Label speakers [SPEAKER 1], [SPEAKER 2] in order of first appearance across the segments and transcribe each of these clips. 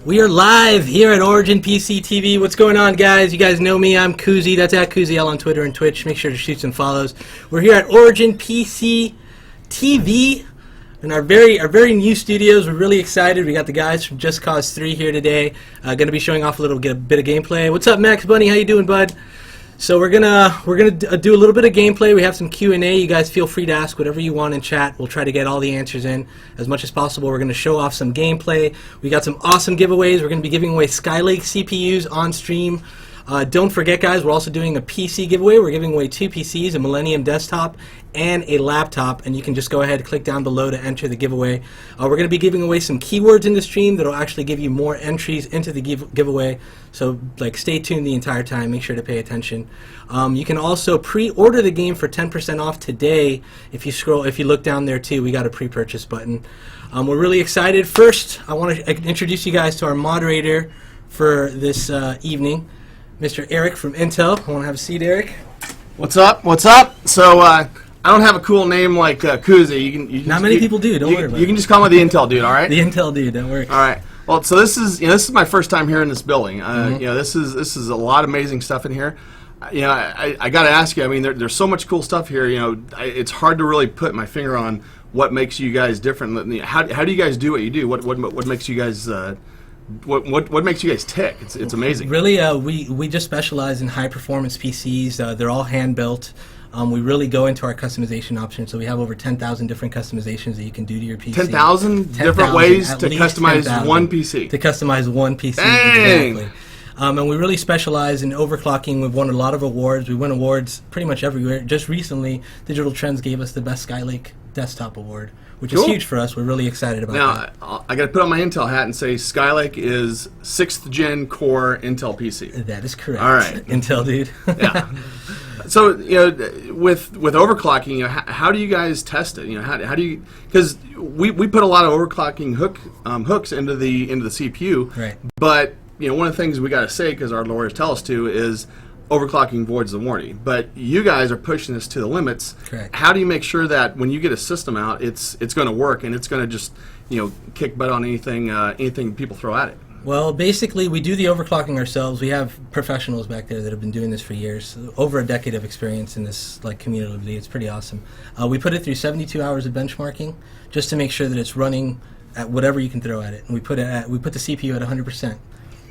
[SPEAKER 1] We are live here at Origin PC TV. What's going on, guys? You guys know me. I'm Koozie. That's at KoozieL on Twitter and Twitch. Make sure to shoot some follows. We're here at Origin PC TV in our very new studios. We're really excited. We got the guys from Just Cause 3 here today. Going to be showing off a bit of gameplay. What's up, Max Bunny? How you doing, bud? So we're gonna do a little bit of gameplay. We have some Q&A. You guys feel free to ask whatever you want in chat. We'll try to get all the answers in as much as possible. We're gonna show off some gameplay. We got some awesome giveaways. We're gonna be giving away Skylake CPUs on stream. Don't forget, guys, we're also doing a PC giveaway. We're giving away 2 PCs, a Millennium desktop and a laptop, and you can just go ahead and click down below to enter the giveaway. We're going to be giving away some keywords in the stream that'll actually give you more entries into the giveaway, so stay tuned the entire time. Make sure to pay attention. You can also pre-order the game for 10% off today. If you look down there too, we got a pre-purchase button. We're really excited. First, I want to introduce you guys to our moderator for this evening, Mr. Eric from Intel. I want to have a seat, Eric.
[SPEAKER 2] What's up? What's up? So I don't have a cool name like Koozie.
[SPEAKER 1] Not many people do. Don't worry about it.
[SPEAKER 2] You can just call me the Intel dude. All right.
[SPEAKER 1] The Intel dude. Don't worry.
[SPEAKER 2] All right. Well, so this is my first time here in this building. This is a lot of amazing stuff in here. I got to ask you. I mean, there's so much cool stuff here. It's hard to really put my finger on what makes you guys different. How do you guys do what you do? What makes you guys What makes you guys tick? It's amazing.
[SPEAKER 1] Really, we just specialize in high performance PCs. They're all hand built. We really go into our customization options, so we have over 10,000 different customizations that you can do to your PC.
[SPEAKER 2] 10,000 different ways to customize one PC.
[SPEAKER 1] To customize one PC.
[SPEAKER 2] Dang!
[SPEAKER 1] Exactly. And we really specialize in overclocking. We've won a lot of awards. We win awards pretty much everywhere. Just recently, Digital Trends gave us the Best Skylake Desktop Award, which is huge for us. We're really excited about that.
[SPEAKER 2] Now, I got to put on my Intel hat and say Skylake is 6th gen core Intel PC.
[SPEAKER 1] That is correct.
[SPEAKER 2] All right.
[SPEAKER 1] Intel dude.
[SPEAKER 2] Yeah. So, with overclocking, how do you guys test it? How do you, because we put a lot of overclocking hooks into the CPU.
[SPEAKER 1] Right.
[SPEAKER 2] But, one of the things we got to say, because our lawyers tell us to, is overclocking voids the warranty. But you guys are pushing this to the limits.
[SPEAKER 1] Correct.
[SPEAKER 2] How do you make sure that when you get a system out, it's going to work and it's going to just kick butt on anything people throw at it?
[SPEAKER 1] Well, basically, we do the overclocking ourselves. We have professionals back there that have been doing this for years, over a decade of experience in this community. It's pretty awesome. We put it through 72 hours of benchmarking just to make sure that it's running at whatever you can throw at it. And we put the CPU at 100%.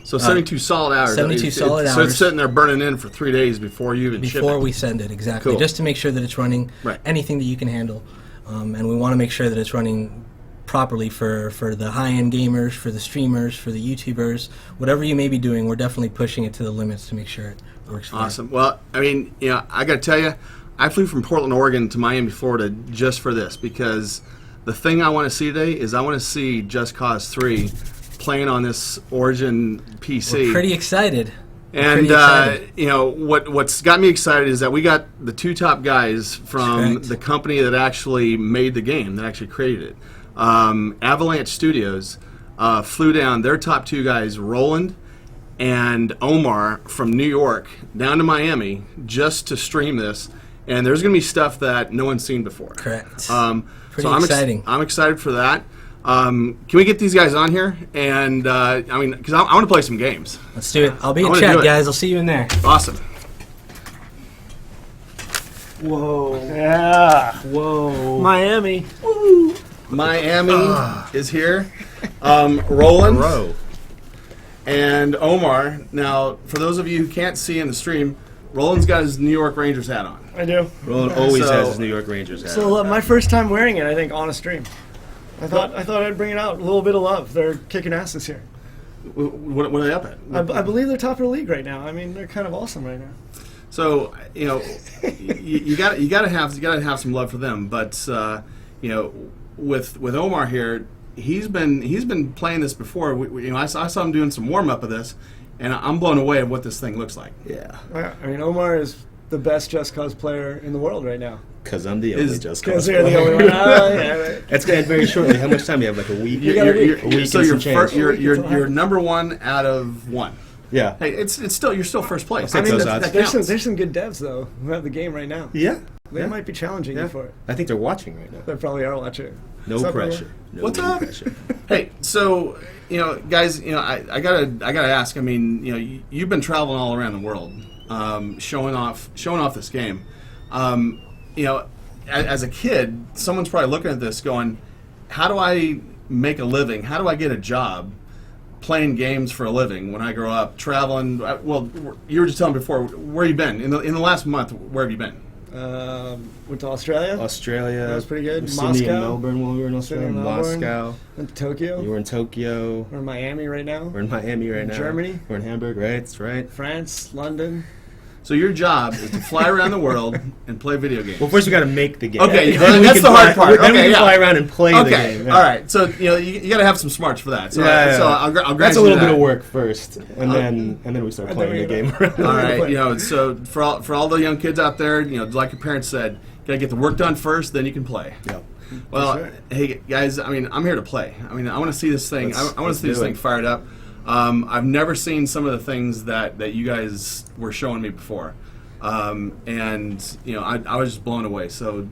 [SPEAKER 2] So 72 solid hours.
[SPEAKER 1] 72 solid hours.
[SPEAKER 2] So it's sitting there burning in for 3 days before you even ship it.
[SPEAKER 1] Before we send it, exactly.
[SPEAKER 2] Cool.
[SPEAKER 1] Just to make sure that it's running anything that you can handle. And we want to make sure that it's running properly for the high-end gamers, for the streamers, for the YouTubers. Whatever you may be doing, we're definitely pushing it to the limits to make sure it works fine.
[SPEAKER 2] Awesome. Well, I mean, I got to tell you, I flew from Portland, Oregon to Miami, Florida just for this, because the thing I want to see today is I want to see Just Cause 3 playing on this Origin PC.
[SPEAKER 1] We're pretty excited.
[SPEAKER 2] And what's got me excited is that we got the 2 top guys from the company that actually made the game, that actually created it. Avalanche Studios flew down their top 2 guys, Roland and Omar, from New York down to Miami just to stream this. And there's going to be stuff that no one's seen before.
[SPEAKER 1] Correct.
[SPEAKER 2] Pretty
[SPEAKER 1] exciting.
[SPEAKER 2] I'm excited for that. Can we get these guys on here? And because I want to play some games.
[SPEAKER 1] Let's do it. I'll be in chat, guys. I'll see you in there.
[SPEAKER 2] Awesome.
[SPEAKER 3] Whoa.
[SPEAKER 1] Yeah. Whoa.
[SPEAKER 3] Miami.
[SPEAKER 1] Woo.
[SPEAKER 2] Miami is here. Roland and Omar. Now, for those of you who can't see in the stream, Roland's got his New York Rangers hat on.
[SPEAKER 3] I do.
[SPEAKER 4] Roland always has his New York Rangers hat.
[SPEAKER 3] So my first time wearing it, I think, on a stream. I thought I'd bring it out. A little bit of love. They're kicking asses here.
[SPEAKER 2] What are they up at?
[SPEAKER 3] I believe they're top of the league right now. I mean, they're kind of awesome right now.
[SPEAKER 2] So you got to have some love for them. But with Omar here, he's been playing this before. I saw him doing some warm up of this, and I'm blown away at what this thing looks like.
[SPEAKER 4] Yeah.
[SPEAKER 3] I mean, Omar is the best Just Cause player in the world right now.
[SPEAKER 4] Because I'm the only Just Cause
[SPEAKER 3] Because you're the only one.
[SPEAKER 4] That's going to end very shortly. How much time do you have? Like a week?
[SPEAKER 2] A week. So you're number 1 out of 1.
[SPEAKER 4] Yeah.
[SPEAKER 2] Hey, you're still first place.
[SPEAKER 3] I mean,
[SPEAKER 4] those odds.
[SPEAKER 3] there's some good devs though who have the game right now.
[SPEAKER 4] Yeah.
[SPEAKER 3] They might be challenging you for it.
[SPEAKER 4] I think they're watching right now.
[SPEAKER 3] They probably are watching.
[SPEAKER 4] No pressure. No
[SPEAKER 2] What's up?
[SPEAKER 4] pressure.
[SPEAKER 2] Hey, so guys, I gotta ask. I mean, you've been traveling all around the world, showing off this game. As a kid, someone's probably looking at this, going, "How do I make a living? How do I get a job playing games for a living when I grow up traveling?" Well, you were just telling before, where you been in the last month? Where have you been?
[SPEAKER 3] Went to Australia.
[SPEAKER 4] Australia.
[SPEAKER 3] That was pretty good.
[SPEAKER 4] Sydney and
[SPEAKER 3] Moscow.
[SPEAKER 4] Melbourne when we were in Australia.
[SPEAKER 3] Sydney and Melbourne.
[SPEAKER 4] Moscow.
[SPEAKER 3] Went to Tokyo.
[SPEAKER 4] You were in Tokyo.
[SPEAKER 3] We're in Miami right now.
[SPEAKER 4] We're in Miami right now.
[SPEAKER 3] Germany.
[SPEAKER 4] We're in Hamburg, right? That's right.
[SPEAKER 3] France, London.
[SPEAKER 2] So your job is to fly around the world and play video games.
[SPEAKER 4] Well, first we got to make the game.
[SPEAKER 2] Okay,
[SPEAKER 4] Then we
[SPEAKER 2] that's
[SPEAKER 4] can
[SPEAKER 2] the hard part.
[SPEAKER 4] Then we
[SPEAKER 2] Okay,
[SPEAKER 4] can
[SPEAKER 2] yeah.
[SPEAKER 4] fly around and play the
[SPEAKER 2] Okay,
[SPEAKER 4] game.
[SPEAKER 2] all right. So you got to have some smarts for that. So,
[SPEAKER 4] Yeah.
[SPEAKER 2] so I'll grant
[SPEAKER 4] That's a
[SPEAKER 2] you
[SPEAKER 4] little
[SPEAKER 2] that.
[SPEAKER 4] bit of work first, and then we start
[SPEAKER 3] and
[SPEAKER 4] playing the
[SPEAKER 3] then
[SPEAKER 4] game.
[SPEAKER 3] we-
[SPEAKER 2] All right, so for all the young kids out there, like your parents said, gotta get the work done first, then you can play.
[SPEAKER 4] Yeah.
[SPEAKER 2] Well,
[SPEAKER 3] That's right.
[SPEAKER 2] hey guys, I mean, I'm here to play. I mean, I want to see this thing. I want to
[SPEAKER 4] let's
[SPEAKER 2] see this
[SPEAKER 4] do
[SPEAKER 2] thing
[SPEAKER 4] it.
[SPEAKER 2] fired up. I've never seen some of the things that you guys were showing me before, and I was just blown away. So,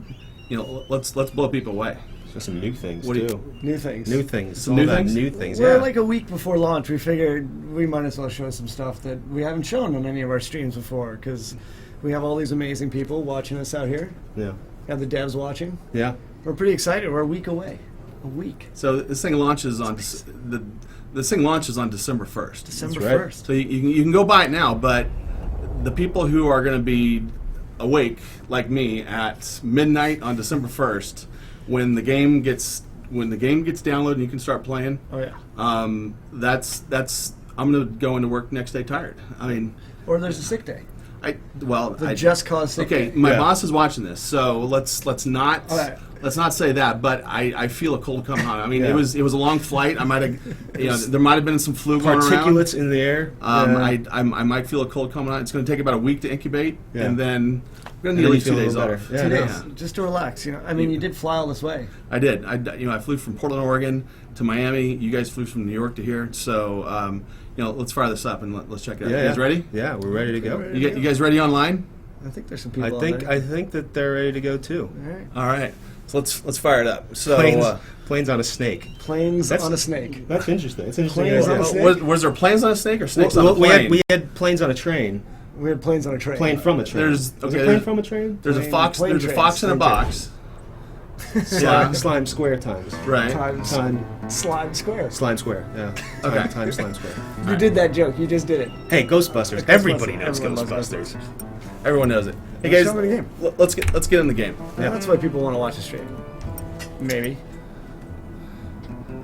[SPEAKER 2] let's blow people away.
[SPEAKER 4] There's some new things
[SPEAKER 2] What do you-
[SPEAKER 4] too.
[SPEAKER 3] New things.
[SPEAKER 4] New things.
[SPEAKER 2] Some
[SPEAKER 4] All
[SPEAKER 2] new
[SPEAKER 4] that
[SPEAKER 2] things?
[SPEAKER 4] New things.
[SPEAKER 3] We're
[SPEAKER 4] Yeah.
[SPEAKER 3] like a week before launch. We figured we might as well show some stuff that we haven't shown on any of our streams before, because we have all these amazing people watching us out here.
[SPEAKER 4] Yeah.
[SPEAKER 3] We have the devs watching.
[SPEAKER 4] Yeah.
[SPEAKER 3] We're pretty excited. We're a week away. A week.
[SPEAKER 2] So this thing launches on this thing launches on December 1st.
[SPEAKER 3] December
[SPEAKER 4] right.
[SPEAKER 3] 1st.
[SPEAKER 2] So you can go buy it now, but the people who are going to be awake like me at midnight on December 1st, when the game gets downloaded and you can start playing,
[SPEAKER 3] Oh, yeah.
[SPEAKER 2] that's I'm going to go into work next day tired. I mean,
[SPEAKER 3] Or there's a sick day.
[SPEAKER 2] I
[SPEAKER 3] Just Cause sick
[SPEAKER 2] okay.
[SPEAKER 3] day.
[SPEAKER 2] My
[SPEAKER 4] Yeah.
[SPEAKER 2] boss is watching this, so let's not
[SPEAKER 3] All right.
[SPEAKER 2] let's not say that. But I feel a cold coming on. I mean,
[SPEAKER 4] Yeah.
[SPEAKER 2] it was a long flight. I might have there might have been some flu going around.
[SPEAKER 4] Particulates in the air. Yeah.
[SPEAKER 2] I might feel a cold coming on. It's going to take about a week to incubate,
[SPEAKER 4] Yeah.
[SPEAKER 2] and then we're going to
[SPEAKER 4] And
[SPEAKER 2] need
[SPEAKER 4] then
[SPEAKER 2] at
[SPEAKER 4] you
[SPEAKER 2] least 2
[SPEAKER 4] feel a
[SPEAKER 2] days
[SPEAKER 4] little
[SPEAKER 2] off.
[SPEAKER 4] better. Yeah.
[SPEAKER 3] 2 days. Just to relax. I mean, you did fly all this way.
[SPEAKER 2] I did. I flew from Portland, Oregon to Miami. You guys flew from New York to here. So let's fire this up and let's check it out.
[SPEAKER 4] Yeah,
[SPEAKER 2] You guys
[SPEAKER 4] yeah.
[SPEAKER 2] ready?
[SPEAKER 4] Yeah, we're ready to go.
[SPEAKER 3] Ready.
[SPEAKER 2] You guys ready online?
[SPEAKER 3] I think there's some people
[SPEAKER 4] I
[SPEAKER 3] on
[SPEAKER 4] think
[SPEAKER 3] there.
[SPEAKER 4] that they're ready to go too.
[SPEAKER 3] All right.
[SPEAKER 2] All right. So let's fire it up. So
[SPEAKER 4] Planes on a snake.
[SPEAKER 3] Planes
[SPEAKER 4] That's-
[SPEAKER 3] on a snake.
[SPEAKER 4] That's interesting. It's interesting.
[SPEAKER 3] Planes on a
[SPEAKER 4] idea.
[SPEAKER 3] snake?
[SPEAKER 2] was there planes on a snake or snakes
[SPEAKER 4] Well,
[SPEAKER 2] on a plane?
[SPEAKER 4] we had planes on a train.
[SPEAKER 3] We had planes on a train.
[SPEAKER 4] Plane from a train.
[SPEAKER 2] There's-
[SPEAKER 4] Was
[SPEAKER 2] okay,
[SPEAKER 4] it plane from a train?
[SPEAKER 2] There's a
[SPEAKER 3] plane-
[SPEAKER 2] fox.
[SPEAKER 3] plane
[SPEAKER 2] There's a
[SPEAKER 3] trains,
[SPEAKER 2] fox in a
[SPEAKER 3] plane
[SPEAKER 2] box.
[SPEAKER 4] Slime square times.
[SPEAKER 2] Right.
[SPEAKER 3] Times
[SPEAKER 4] Time
[SPEAKER 3] Slime Square.
[SPEAKER 4] slime square. Yeah.
[SPEAKER 2] Okay.
[SPEAKER 4] Time slime square.
[SPEAKER 3] You did that joke. You just did it.
[SPEAKER 4] Hey, Ghostbusters. Everybody knows
[SPEAKER 3] Everyone loves
[SPEAKER 4] Ghostbusters.
[SPEAKER 2] Everyone knows it. Hey
[SPEAKER 3] Let's
[SPEAKER 2] guys,
[SPEAKER 3] show me the game.
[SPEAKER 2] let's get in the game.
[SPEAKER 3] Yeah. That's why people want to watch the stream. Maybe.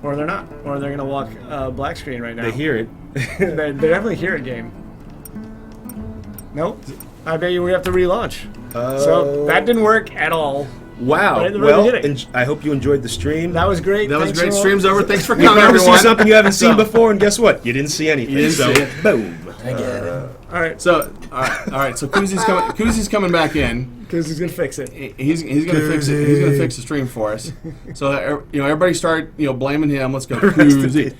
[SPEAKER 3] Or they're not. Or they're going to walk black screen right now.
[SPEAKER 4] They hear it.
[SPEAKER 3] They definitely hear a game. Nope. I bet you we have to relaunch. So that didn't work at all.
[SPEAKER 4] Wow.
[SPEAKER 3] Right at the very
[SPEAKER 4] Well,
[SPEAKER 3] beginning.
[SPEAKER 4] I hope you enjoyed the stream.
[SPEAKER 3] That was great.
[SPEAKER 2] That was
[SPEAKER 3] Thanks
[SPEAKER 2] great.
[SPEAKER 3] for all-
[SPEAKER 2] Stream's over. Thanks for
[SPEAKER 4] You
[SPEAKER 2] coming,
[SPEAKER 4] probably see
[SPEAKER 2] everyone.
[SPEAKER 4] something you haven't seen
[SPEAKER 2] So-
[SPEAKER 4] before, and guess what? You didn't see anything.
[SPEAKER 2] You didn't
[SPEAKER 4] so,
[SPEAKER 2] see it.
[SPEAKER 4] boom.
[SPEAKER 1] I get it.
[SPEAKER 3] All right.
[SPEAKER 2] So all right. So Kuzi's coming back in.
[SPEAKER 3] Because he's going to fix it.
[SPEAKER 2] He's gonna fix it. He's gonna fix the stream for us. So everybody start blaming him. Let's go, Kuzi.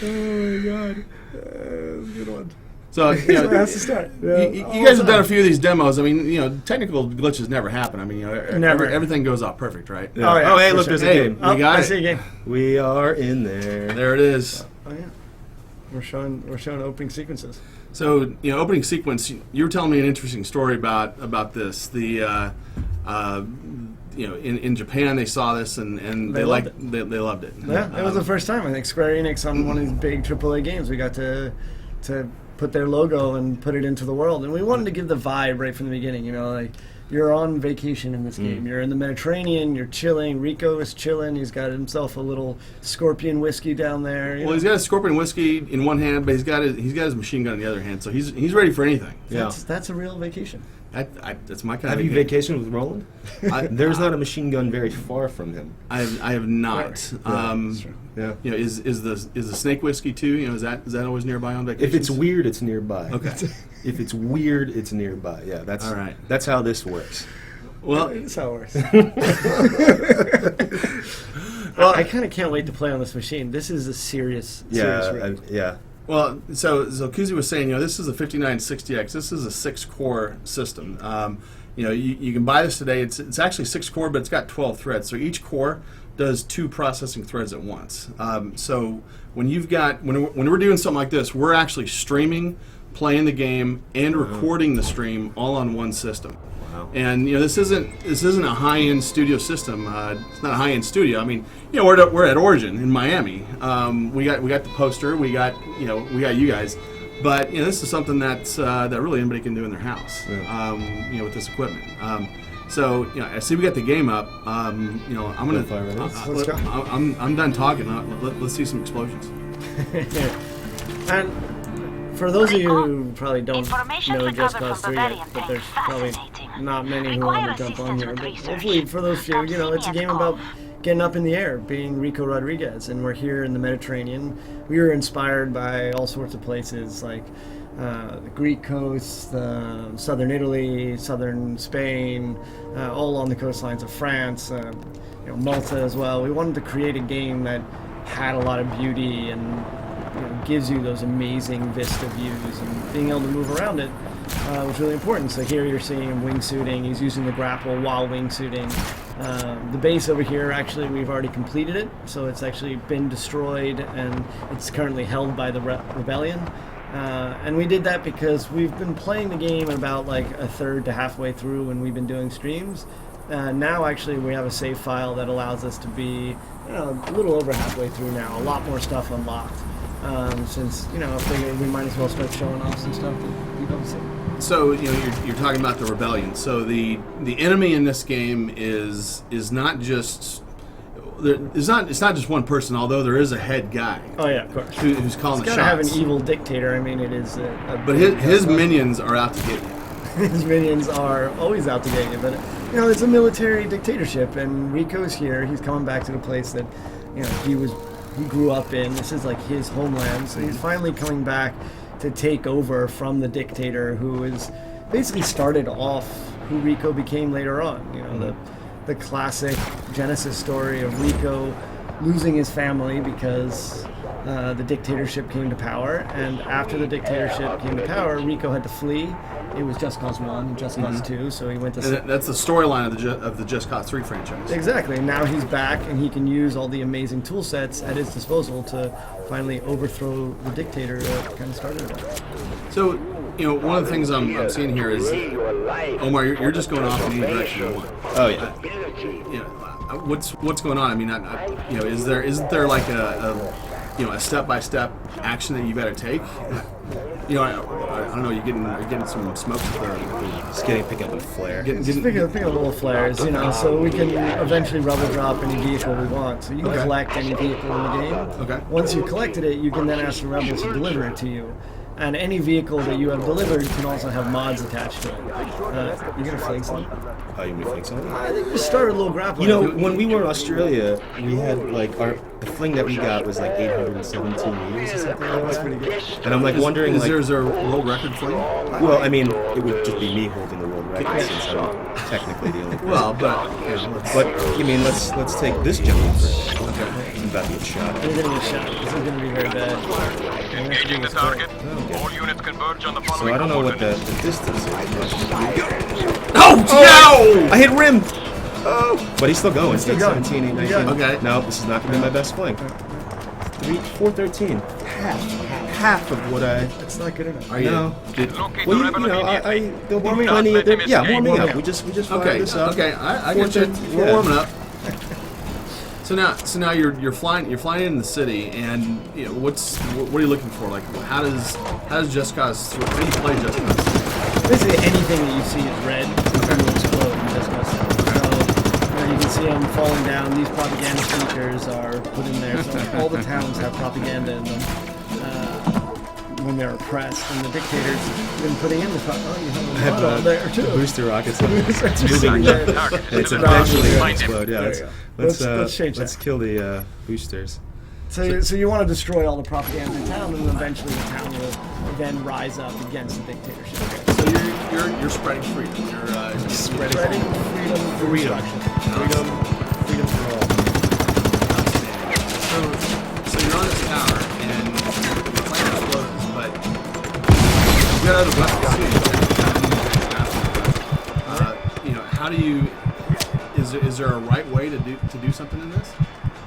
[SPEAKER 3] Oh, my God. Good one.
[SPEAKER 2] So
[SPEAKER 3] It has to start.
[SPEAKER 2] you guys have done a few of these demos. I mean, technical glitches never happen. I mean,
[SPEAKER 3] Never.
[SPEAKER 2] everything goes out perfect, right?
[SPEAKER 3] Oh, yeah,
[SPEAKER 4] Oh, hey,
[SPEAKER 3] for
[SPEAKER 4] look,
[SPEAKER 3] sure.
[SPEAKER 4] there's a
[SPEAKER 2] Hey,
[SPEAKER 4] game.
[SPEAKER 2] we got
[SPEAKER 3] I
[SPEAKER 2] it.
[SPEAKER 3] see a game.
[SPEAKER 4] We are in there.
[SPEAKER 2] There it is.
[SPEAKER 3] Oh, yeah. We're showing opening sequences.
[SPEAKER 2] So, opening sequence. You were telling me an interesting story about this. The in Japan they saw this and
[SPEAKER 3] They
[SPEAKER 2] they
[SPEAKER 3] loved
[SPEAKER 2] liked they loved it.
[SPEAKER 3] Yeah, it was the first time I think Square Enix on one of these big AAA games we got to put their logo and put it into the world, and we wanted to give the vibe right from the beginning. Like you're on vacation in this game. You're in the Mediterranean. You're chilling. Rico is chilling. He's got himself a little scorpion whiskey down there.
[SPEAKER 2] Well, he's got a scorpion whiskey in one hand, but he's got his machine gun in the other hand. So he's ready for anything.
[SPEAKER 4] Yeah.
[SPEAKER 3] That's a real vacation.
[SPEAKER 2] That's my kind
[SPEAKER 4] Have
[SPEAKER 2] of
[SPEAKER 4] you
[SPEAKER 2] game.
[SPEAKER 4] vacationed with Roland? There's not a machine gun very far from him.
[SPEAKER 2] I have not.
[SPEAKER 3] That's true.
[SPEAKER 4] Yeah.
[SPEAKER 2] Is the snake whiskey too? Is that always nearby on vacation?
[SPEAKER 4] If it's weird, it's nearby.
[SPEAKER 2] Okay.
[SPEAKER 4] If it's weird, it's nearby. Yeah, that's
[SPEAKER 2] All right.
[SPEAKER 4] That's how this works.
[SPEAKER 2] Well,
[SPEAKER 3] That's how it works. Well, I kind of can't wait to play on this machine. This is a serious rig.
[SPEAKER 4] Yeah.
[SPEAKER 2] so Kuzi was saying, this is a 5960X. This is a 6-core system. you can buy this today. It's actually 6 core, but it's got 12 threads. So each core does 2 processing threads at once. So when we're doing something like this, we're actually streaming, playing the game, and recording the stream all on one system. Wow. And this isn't a high-end studio system. It's not a high-end studio. I mean, we're at Origin in Miami. We got the poster. We got you guys. But this is something that really anybody can do in their house. Yeah. With this equipment. So I see we got the game up. I'm gonna.
[SPEAKER 3] Let's go.
[SPEAKER 2] I'm done talking. Let's see some explosions.
[SPEAKER 3] And for those of you who probably don't know Just Cause 3 yet, but there's probably not many who want to jump on here. But hopefully, for those few, it's a game about getting up in the air, being Rico Rodriguez, and we're here in the Mediterranean. We were inspired by all sorts of places like the Greek coast, southern Italy, southern Spain, all on the coastlines of France, Malta as well. We wanted to create a game that had a lot of beauty and gives you those amazing vista views, and being able to move around it was really important. So here you're seeing him wingsuiting. He's using the grapple while wingsuiting. The base over here, actually, we've already completed it, so it's actually been destroyed, and it's currently held by the Rebellion. And we did that because we've been playing the game about like a third to halfway through when we've been doing streams. Now, actually, we have a save file that allows us to be a little over halfway through now. A lot more stuff unlocked. Since I figured we might as well start showing off some stuff that you don't see.
[SPEAKER 2] So you're talking about the Rebellion. So the enemy in this game is not just it's not just one person. Although there is a head guy.
[SPEAKER 3] Oh yeah, of course.
[SPEAKER 2] Who's calling the shots.
[SPEAKER 3] It's gotta have an evil dictator. I mean, it is.
[SPEAKER 2] But his minions are out to get you.
[SPEAKER 3] His minions are always out to get you. But it's a military dictatorship, and Rico's here. He's coming back to the place that he grew up in. This is like his homeland, so he's finally coming back to take over from the dictator who is basically started off who Rico became later on. The classic Genesis story of Rico losing his family because the dictatorship came to power, and after the dictatorship came to power, Rico had to flee. It was Just Cause 1 and Just Cause 2, so he went to...
[SPEAKER 2] And that's the storyline of the Just Cause 3 franchise.
[SPEAKER 3] Exactly. Now he's back, and he can use all the amazing tool sets at his disposal to finally overthrow the dictator that kind of started it all.
[SPEAKER 2] So, one of the things I'm seeing here is, Omar, you're just going off in any direction you want.
[SPEAKER 4] Oh, yeah.
[SPEAKER 2] What's going on? I mean, isn't there like a step-by-step action that you better take? I don't know. You're getting some smokes
[SPEAKER 4] Just picking up a flare.
[SPEAKER 3] Picking up little flares, so we can eventually rubble drop any vehicle we want. So you can collect any vehicle in the game.
[SPEAKER 2] Okay.
[SPEAKER 3] Once you've collected it, you can then ask the rebels to deliver it to you. And any vehicle that you have delivered can also have mods attached to it. You're gonna fling something?
[SPEAKER 4] Oh, you want me to fling something?
[SPEAKER 3] I think we started a little grappling.
[SPEAKER 4] When we were in Australia, we had the fling that we got was like 817 meters or something.
[SPEAKER 3] That's pretty good.
[SPEAKER 4] And I'm wondering,
[SPEAKER 2] is there a world record fling?
[SPEAKER 4] Well, I mean, it would just be me holding the world record since I'm technically the only person.
[SPEAKER 2] Well, but
[SPEAKER 4] I mean, let's take this gentleman first. Okay. I'm about to get shot.
[SPEAKER 3] You're gonna get shot. This is gonna be very bad.
[SPEAKER 5] Engaging the target. All units converge on the following.
[SPEAKER 4] So I don't know what the distance is.
[SPEAKER 2] Oh, no!
[SPEAKER 4] I hit rim! Oh! But he's still going.
[SPEAKER 3] Still going.
[SPEAKER 4] 17, 8, 19.
[SPEAKER 2] Okay.
[SPEAKER 4] No, this is not going to be my best fling. 413. Half of what I...
[SPEAKER 3] That's not good enough.
[SPEAKER 2] Are you?
[SPEAKER 4] No.
[SPEAKER 5] Locate
[SPEAKER 4] Well,
[SPEAKER 5] the rebel immediately.
[SPEAKER 4] there'll be
[SPEAKER 3] Warming up.
[SPEAKER 4] plenty of...
[SPEAKER 5] Let him
[SPEAKER 4] Yeah,
[SPEAKER 5] escape.
[SPEAKER 4] warming up.
[SPEAKER 3] Yeah.
[SPEAKER 4] We just fired
[SPEAKER 2] Okay.
[SPEAKER 4] this up.
[SPEAKER 2] Okay. I get you.
[SPEAKER 4] 413,
[SPEAKER 2] We're
[SPEAKER 4] yeah.
[SPEAKER 2] warming up. So now you're flying in the city, and what are you looking for? Like, how does Just Cause 3? How do you play Just Cause 3?
[SPEAKER 3] Basically, anything that you see is red is going to explode in Just Cause 3. So you can see them falling down. These propaganda speakers are put in there. So all the towns have propaganda in them when they're oppressed. And the dictators have been putting in the propaganda. You have a lot on there too.
[SPEAKER 4] Booster rockets.
[SPEAKER 3] It's
[SPEAKER 4] moving
[SPEAKER 3] there.
[SPEAKER 4] It's eventually going to
[SPEAKER 5] Find him.
[SPEAKER 4] explode. Yeah,
[SPEAKER 3] There you go. Let's change that.
[SPEAKER 4] Let's kill the boosters.
[SPEAKER 3] So you want to destroy all the propaganda in town, and eventually the town will then rise up against the dictatorship.
[SPEAKER 2] So you're spreading freedom. You're
[SPEAKER 3] Spreading freedom for all.
[SPEAKER 2] So you're on this tower, and the plane explodes, but you got other weapons too. there a right way to do something in this?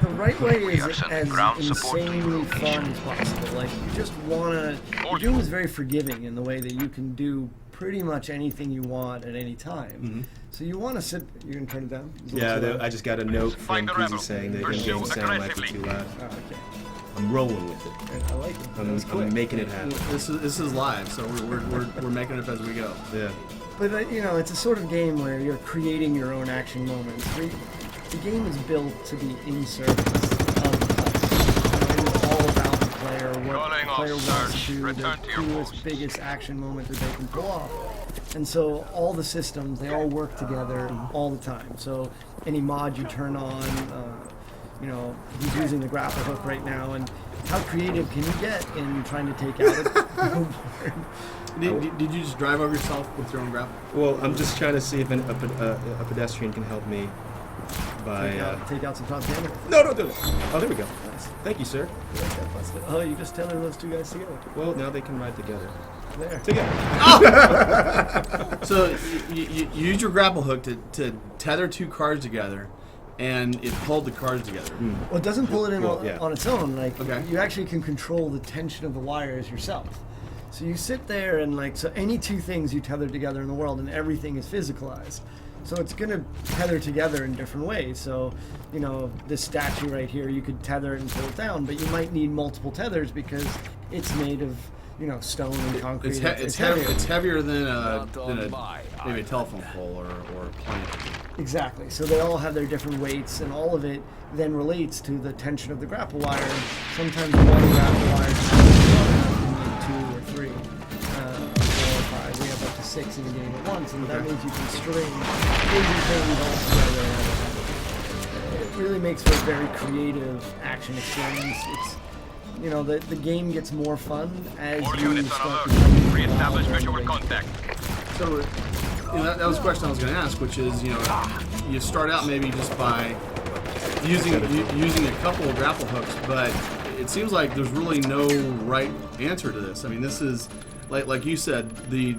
[SPEAKER 3] The right way
[SPEAKER 5] We
[SPEAKER 3] is
[SPEAKER 5] are
[SPEAKER 3] as
[SPEAKER 5] sending ground support to your
[SPEAKER 3] insanely fun
[SPEAKER 5] location.
[SPEAKER 3] as possible. Like, you just wanna. The game is very forgiving in the way that you can do pretty much anything you want at any time. So you want to sit. You can turn it down. Is it
[SPEAKER 4] Yeah,
[SPEAKER 3] too loud?
[SPEAKER 4] I just got a note from
[SPEAKER 5] Find the
[SPEAKER 4] Kuzi
[SPEAKER 5] rebel.
[SPEAKER 4] saying that
[SPEAKER 5] Pursue
[SPEAKER 4] in-game sound might be
[SPEAKER 5] aggressively.
[SPEAKER 4] too loud.
[SPEAKER 3] Oh, okay.
[SPEAKER 4] I'm rolling with it.
[SPEAKER 3] I like it. That was quick.
[SPEAKER 4] I'm making it happen.
[SPEAKER 2] This is live, so we're making it up as we go.
[SPEAKER 4] Yeah.
[SPEAKER 3] But it's a sort of game where you're creating your own action moments. The game is built to be in service of the player. And it's all about the player, what
[SPEAKER 5] Calling
[SPEAKER 3] the
[SPEAKER 5] off
[SPEAKER 3] player wants
[SPEAKER 5] search.
[SPEAKER 3] to do,
[SPEAKER 5] Return
[SPEAKER 3] the
[SPEAKER 5] to your
[SPEAKER 3] coolest,
[SPEAKER 5] post.
[SPEAKER 3] biggest action moment that they can pull off. And so all the systems, they all work together all the time. So any mod you turn on, he's using the grapple hook right now, and how creative can you get in trying to take out a
[SPEAKER 2] Did you just drive over yourself with your own grapple?
[SPEAKER 4] Well, I'm just trying to see if a pedestrian can help me by.
[SPEAKER 3] take out some top damage?
[SPEAKER 4] No, don't do it. Oh, there we go.
[SPEAKER 3] Nice.
[SPEAKER 4] Thank you, sir.
[SPEAKER 3] Oh, you just tether those two guys together.
[SPEAKER 4] Well, now they can ride together.
[SPEAKER 3] There.
[SPEAKER 4] Together.
[SPEAKER 2] So you use your grapple hook to tether two cars together, and it pulled the cars together.
[SPEAKER 3] Well, it doesn't pull it in
[SPEAKER 4] Well, yeah.
[SPEAKER 3] on its own. Like,
[SPEAKER 2] Okay.
[SPEAKER 3] you actually can control the tension of the wires yourself. So you sit there and so any two things you tether together in the world, and everything is physicalized. So it's going to tether together in different ways. So, this statue right here, you could tether it and pull it down, but you might need multiple tethers because it's made of, stone and concrete.
[SPEAKER 2] It's heavier than maybe a telephone pole or a plane.
[SPEAKER 3] Exactly. So they all have their different weights, and all of it then relates to the tension of the grapple wire. And sometimes one grapple wire is two or three, 4 or 5. We have up to 6 in the game at once, and that means you can string crazy things all together. It really makes for a very creative action experience. It's the game gets more fun as
[SPEAKER 5] All
[SPEAKER 3] you
[SPEAKER 5] units on
[SPEAKER 3] start
[SPEAKER 5] alert.
[SPEAKER 3] becoming
[SPEAKER 5] Re-establish
[SPEAKER 3] involved
[SPEAKER 5] visual
[SPEAKER 3] in the game.
[SPEAKER 5] contact.
[SPEAKER 2] So that was a question I was going to ask, which is you start out maybe just by using a couple of grapple hooks, but it seems like there's really no right answer to this. I mean, this is like you said, the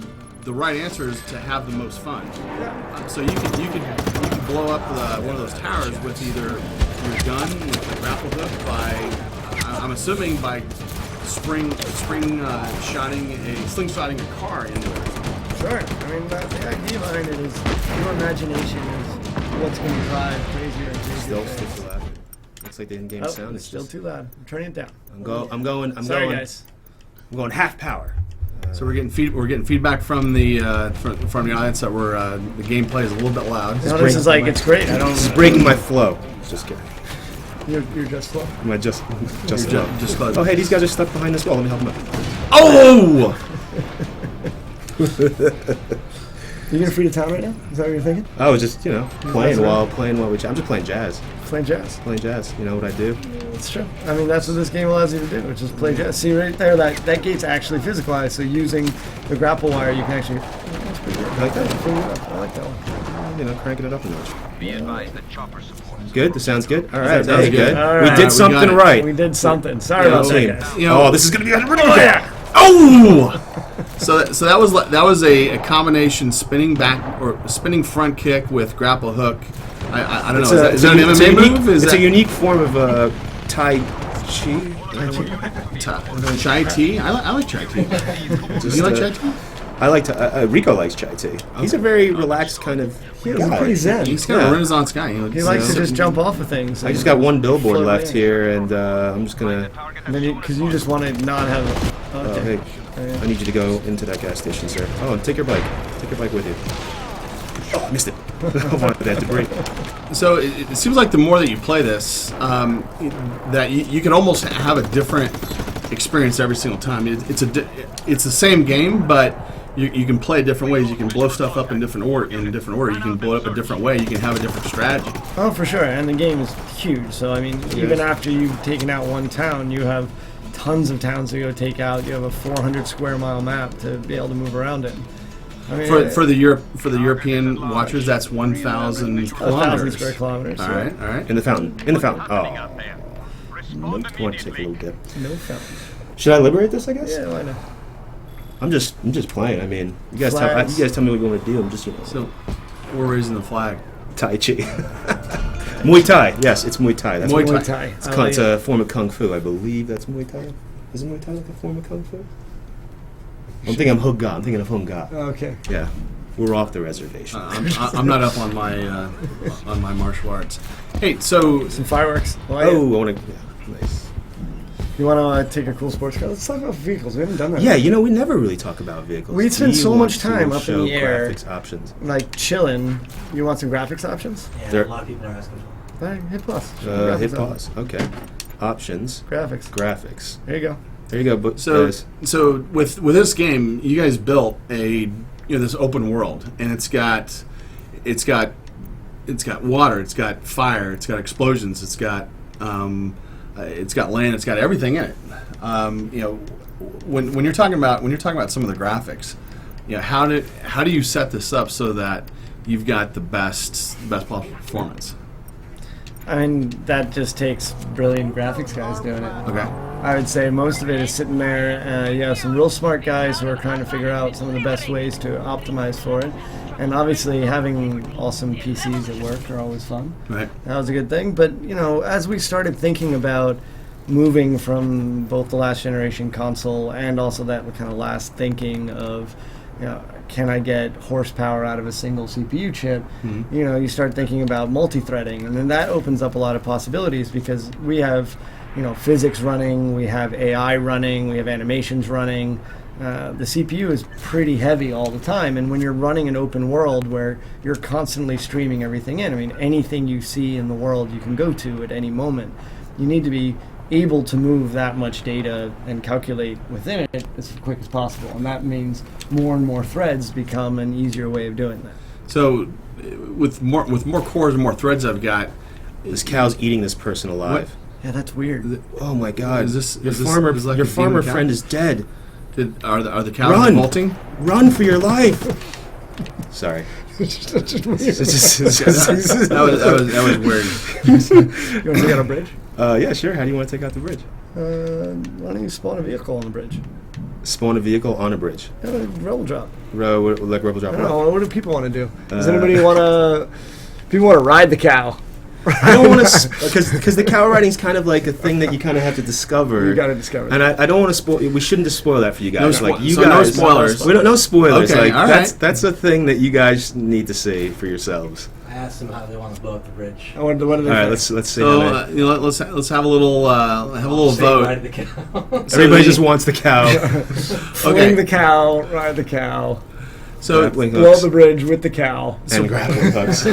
[SPEAKER 2] right answer is to have the most fun. So you could blow up one of those towers with either your gun with the grapple hook by I'm assuming by slingshotting a car into it.
[SPEAKER 3] Sure. I mean, the idea behind it is your imagination is what's going to drive crazier and crazier.
[SPEAKER 4] Still too loud. Looks like the in-game
[SPEAKER 3] Oh,
[SPEAKER 4] sound
[SPEAKER 3] it's
[SPEAKER 4] is
[SPEAKER 3] still
[SPEAKER 4] just.
[SPEAKER 3] too loud. I'm turning it down.
[SPEAKER 4] I'm going.
[SPEAKER 3] Guys.
[SPEAKER 4] I'm going half power.
[SPEAKER 2] So we're getting feedback from the from the audience that the gameplay is a little bit loud.
[SPEAKER 3] No, this is it's great. I don't.
[SPEAKER 4] It's breaking my flow. Just kidding.
[SPEAKER 3] You're just slow.
[SPEAKER 4] Am I just
[SPEAKER 2] Just
[SPEAKER 4] Oh, hey, these guys are stuck behind this wall. Let me help them out.
[SPEAKER 2] Oh!
[SPEAKER 3] You gonna free the town right now? Is that what you're thinking?
[SPEAKER 4] I was just playing while we chat. I'm just playing jazz.
[SPEAKER 3] Playing jazz.
[SPEAKER 4] Playing jazz. You know what I do?
[SPEAKER 3] It's true. I mean, that's what this game allows you to do, which is play jazz. See right there, that gate's actually physicalized. So using the grapple wire, you can actually. That's pretty good.
[SPEAKER 4] I like that.
[SPEAKER 3] Free it up. I like that one.
[SPEAKER 4] Cranking it up a notch.
[SPEAKER 5] Be advised that chopper support.
[SPEAKER 4] Good. This sounds good. All right.
[SPEAKER 2] Sounds
[SPEAKER 4] Very
[SPEAKER 2] good.
[SPEAKER 4] good.
[SPEAKER 3] All
[SPEAKER 4] We
[SPEAKER 3] right,
[SPEAKER 4] did
[SPEAKER 2] we
[SPEAKER 4] something
[SPEAKER 2] got it.
[SPEAKER 4] right.
[SPEAKER 3] We did something. Sorry about that,
[SPEAKER 4] Team.
[SPEAKER 3] guys.
[SPEAKER 2] You
[SPEAKER 4] This is gonna be really good.
[SPEAKER 3] Oh yeah.
[SPEAKER 2] Oh! So that was a combination spinning front kick with grapple hook. I don't know. Is that an MMA move?
[SPEAKER 4] It's a unique form of Tai Chi.
[SPEAKER 2] Chai tea? I like chai tea. Do you like chai tea?
[SPEAKER 4] I like to. Rico likes Chai tea. He's a very relaxed kind of.
[SPEAKER 3] He's
[SPEAKER 4] guy.
[SPEAKER 3] pretty zen.
[SPEAKER 2] He's kind of a Renaissance guy.
[SPEAKER 3] He likes to just jump off of things.
[SPEAKER 4] I just got one billboard
[SPEAKER 3] float
[SPEAKER 4] left
[SPEAKER 3] in.
[SPEAKER 4] here, and I'm just gonna.
[SPEAKER 3] And then because you just want to not have.
[SPEAKER 4] Oh,
[SPEAKER 3] Okay.
[SPEAKER 4] hey, I need you to go into that gas station, sir. Oh, and take your bike. Take your bike with you. Oh, I missed it. I wanted that debris.
[SPEAKER 2] So it seems like the more that you play this, that you can almost have a different experience every single time. It's the same game, but you can play different ways. You can blow stuff up in different order. You can blow it up a different way. You can have a different strategy.
[SPEAKER 3] Oh, for sure. And the game is huge. So I mean, even after you've taken out one town, you have tons of towns to go take out. You have a 400 square mile map to be able to move around in. I mean,
[SPEAKER 2] For the European watchers, that's 1,000 kilometers.
[SPEAKER 3] 1,000 square kilometers.
[SPEAKER 2] All right, all right.
[SPEAKER 4] In the fountain. In the fountain.
[SPEAKER 5] Happening
[SPEAKER 4] Oh,
[SPEAKER 5] out there.
[SPEAKER 4] I
[SPEAKER 5] Respond
[SPEAKER 4] want to take a
[SPEAKER 5] immediately.
[SPEAKER 4] little dip.
[SPEAKER 3] No fountain.
[SPEAKER 4] Should I liberate this? I guess.
[SPEAKER 3] Yeah, why not?
[SPEAKER 4] I'm just playing. I mean, you guys
[SPEAKER 3] Flags.
[SPEAKER 4] tell me what you want to do. I'm just
[SPEAKER 2] So we're raising the flag.
[SPEAKER 4] Tai Chi. Muay Thai. Yes, it's Muay Thai. That's
[SPEAKER 2] Muay
[SPEAKER 4] what
[SPEAKER 2] Thai.
[SPEAKER 4] it's a form of Kung Fu. I believe that's Muay Thai. Isn't Muay Thai like a form of Kung Fu? I'm thinking of Hung Ga. I'm thinking of Hung Ga.
[SPEAKER 3] Okay.
[SPEAKER 4] Yeah. We're off the reservation.
[SPEAKER 2] I'm not up on my martial arts. Hey, so
[SPEAKER 3] Some fireworks.
[SPEAKER 4] Oh, I want to... Yeah, nice.
[SPEAKER 3] You want to take a cool sports car? Let's talk about vehicles. We haven't done that.
[SPEAKER 4] Yeah, you know, we never really talk about vehicles.
[SPEAKER 3] We spend
[SPEAKER 4] Do you
[SPEAKER 3] so
[SPEAKER 4] want
[SPEAKER 3] much
[SPEAKER 4] to
[SPEAKER 3] time up in
[SPEAKER 4] show
[SPEAKER 3] the air.
[SPEAKER 4] graphics options.
[SPEAKER 3] Like chilling. You want some graphics options?
[SPEAKER 1] Yeah,
[SPEAKER 4] There-
[SPEAKER 1] a lot of people are asking for
[SPEAKER 3] All right, hit pause.
[SPEAKER 4] Hit
[SPEAKER 3] Graphics
[SPEAKER 4] pause. Okay. Options.
[SPEAKER 3] Graphics.
[SPEAKER 4] Graphics.
[SPEAKER 3] There you go.
[SPEAKER 4] There you go. But
[SPEAKER 2] so with this game, you guys built this open world, and it's got water, it's got fire, it's got explosions, it's got land, it's got everything in it. When you're talking about some of the graphics, how do you set this up so that you've got the best possible performance?
[SPEAKER 3] I mean, that just takes brilliant graphics guys doing it.
[SPEAKER 2] Okay.
[SPEAKER 3] I would say most of it is sitting there. You have some real smart guys who are trying to figure out some of the best ways to optimize for it. And obviously, having awesome PCs at work are always fun.
[SPEAKER 2] Right.
[SPEAKER 3] That was a good thing. But, as we started thinking about moving from both the last generation console and also that kind of last thinking of, can I get horsepower out of a single CPU chip?
[SPEAKER 2] Mm-hmm.
[SPEAKER 3] You start thinking about multi-threading, and then that opens up a lot of possibilities because we have, physics running, we have AI running, we have animations running. The CPU is pretty heavy all the time, and when you're running an open world where you're constantly streaming everything in, I mean, anything you see in the world you can go to at any moment. You need to be able to move that much data and calculate within it as quick as possible, and that means more and more threads become an easier way of doing that.
[SPEAKER 2] So with more cores and more threads I've got,
[SPEAKER 4] this cow's eating this person alive.
[SPEAKER 3] Yeah, that's weird.
[SPEAKER 4] Oh my God!
[SPEAKER 2] Your
[SPEAKER 4] Your farmer friend is dead.
[SPEAKER 2] Are the cows
[SPEAKER 4] Run!
[SPEAKER 2] revolting?
[SPEAKER 4] Run for your life! Sorry.
[SPEAKER 2] That was weird.
[SPEAKER 3] You want to take out a bridge?
[SPEAKER 4] Yeah, sure. How do you want to take out the bridge?
[SPEAKER 3] Why don't you spawn a vehicle on the bridge?
[SPEAKER 4] Spawn a vehicle on a bridge.
[SPEAKER 3] Rebel drop.
[SPEAKER 4] Like rebel drop.
[SPEAKER 3] I don't know. What do people want to do? Does anybody want to? People want to ride the cow.
[SPEAKER 4] I don't want to, because the cow riding is kind of like a thing that you kind of have to discover.
[SPEAKER 3] You got to discover.
[SPEAKER 4] And I don't want to spoil. We shouldn't just spoil that for you guys.
[SPEAKER 2] No
[SPEAKER 4] you
[SPEAKER 2] so
[SPEAKER 4] guys,
[SPEAKER 2] no spoilers.
[SPEAKER 4] We don't no spoilers.
[SPEAKER 2] Okay, all right.
[SPEAKER 4] That's a thing that you guys need to see for yourselves.
[SPEAKER 1] I asked them how they want to blow up the bridge.
[SPEAKER 3] What do they
[SPEAKER 4] All right,
[SPEAKER 3] think?
[SPEAKER 4] let's see.
[SPEAKER 2] So
[SPEAKER 4] how
[SPEAKER 2] let's have a little
[SPEAKER 1] Say
[SPEAKER 2] vote.
[SPEAKER 1] ride the cow.
[SPEAKER 4] everybody just wants the cow.
[SPEAKER 3] Fling the cow, ride the cow,
[SPEAKER 2] So
[SPEAKER 4] Grappling
[SPEAKER 3] blow up
[SPEAKER 4] hooks
[SPEAKER 3] the bridge with the cow.
[SPEAKER 4] and grappling hooks.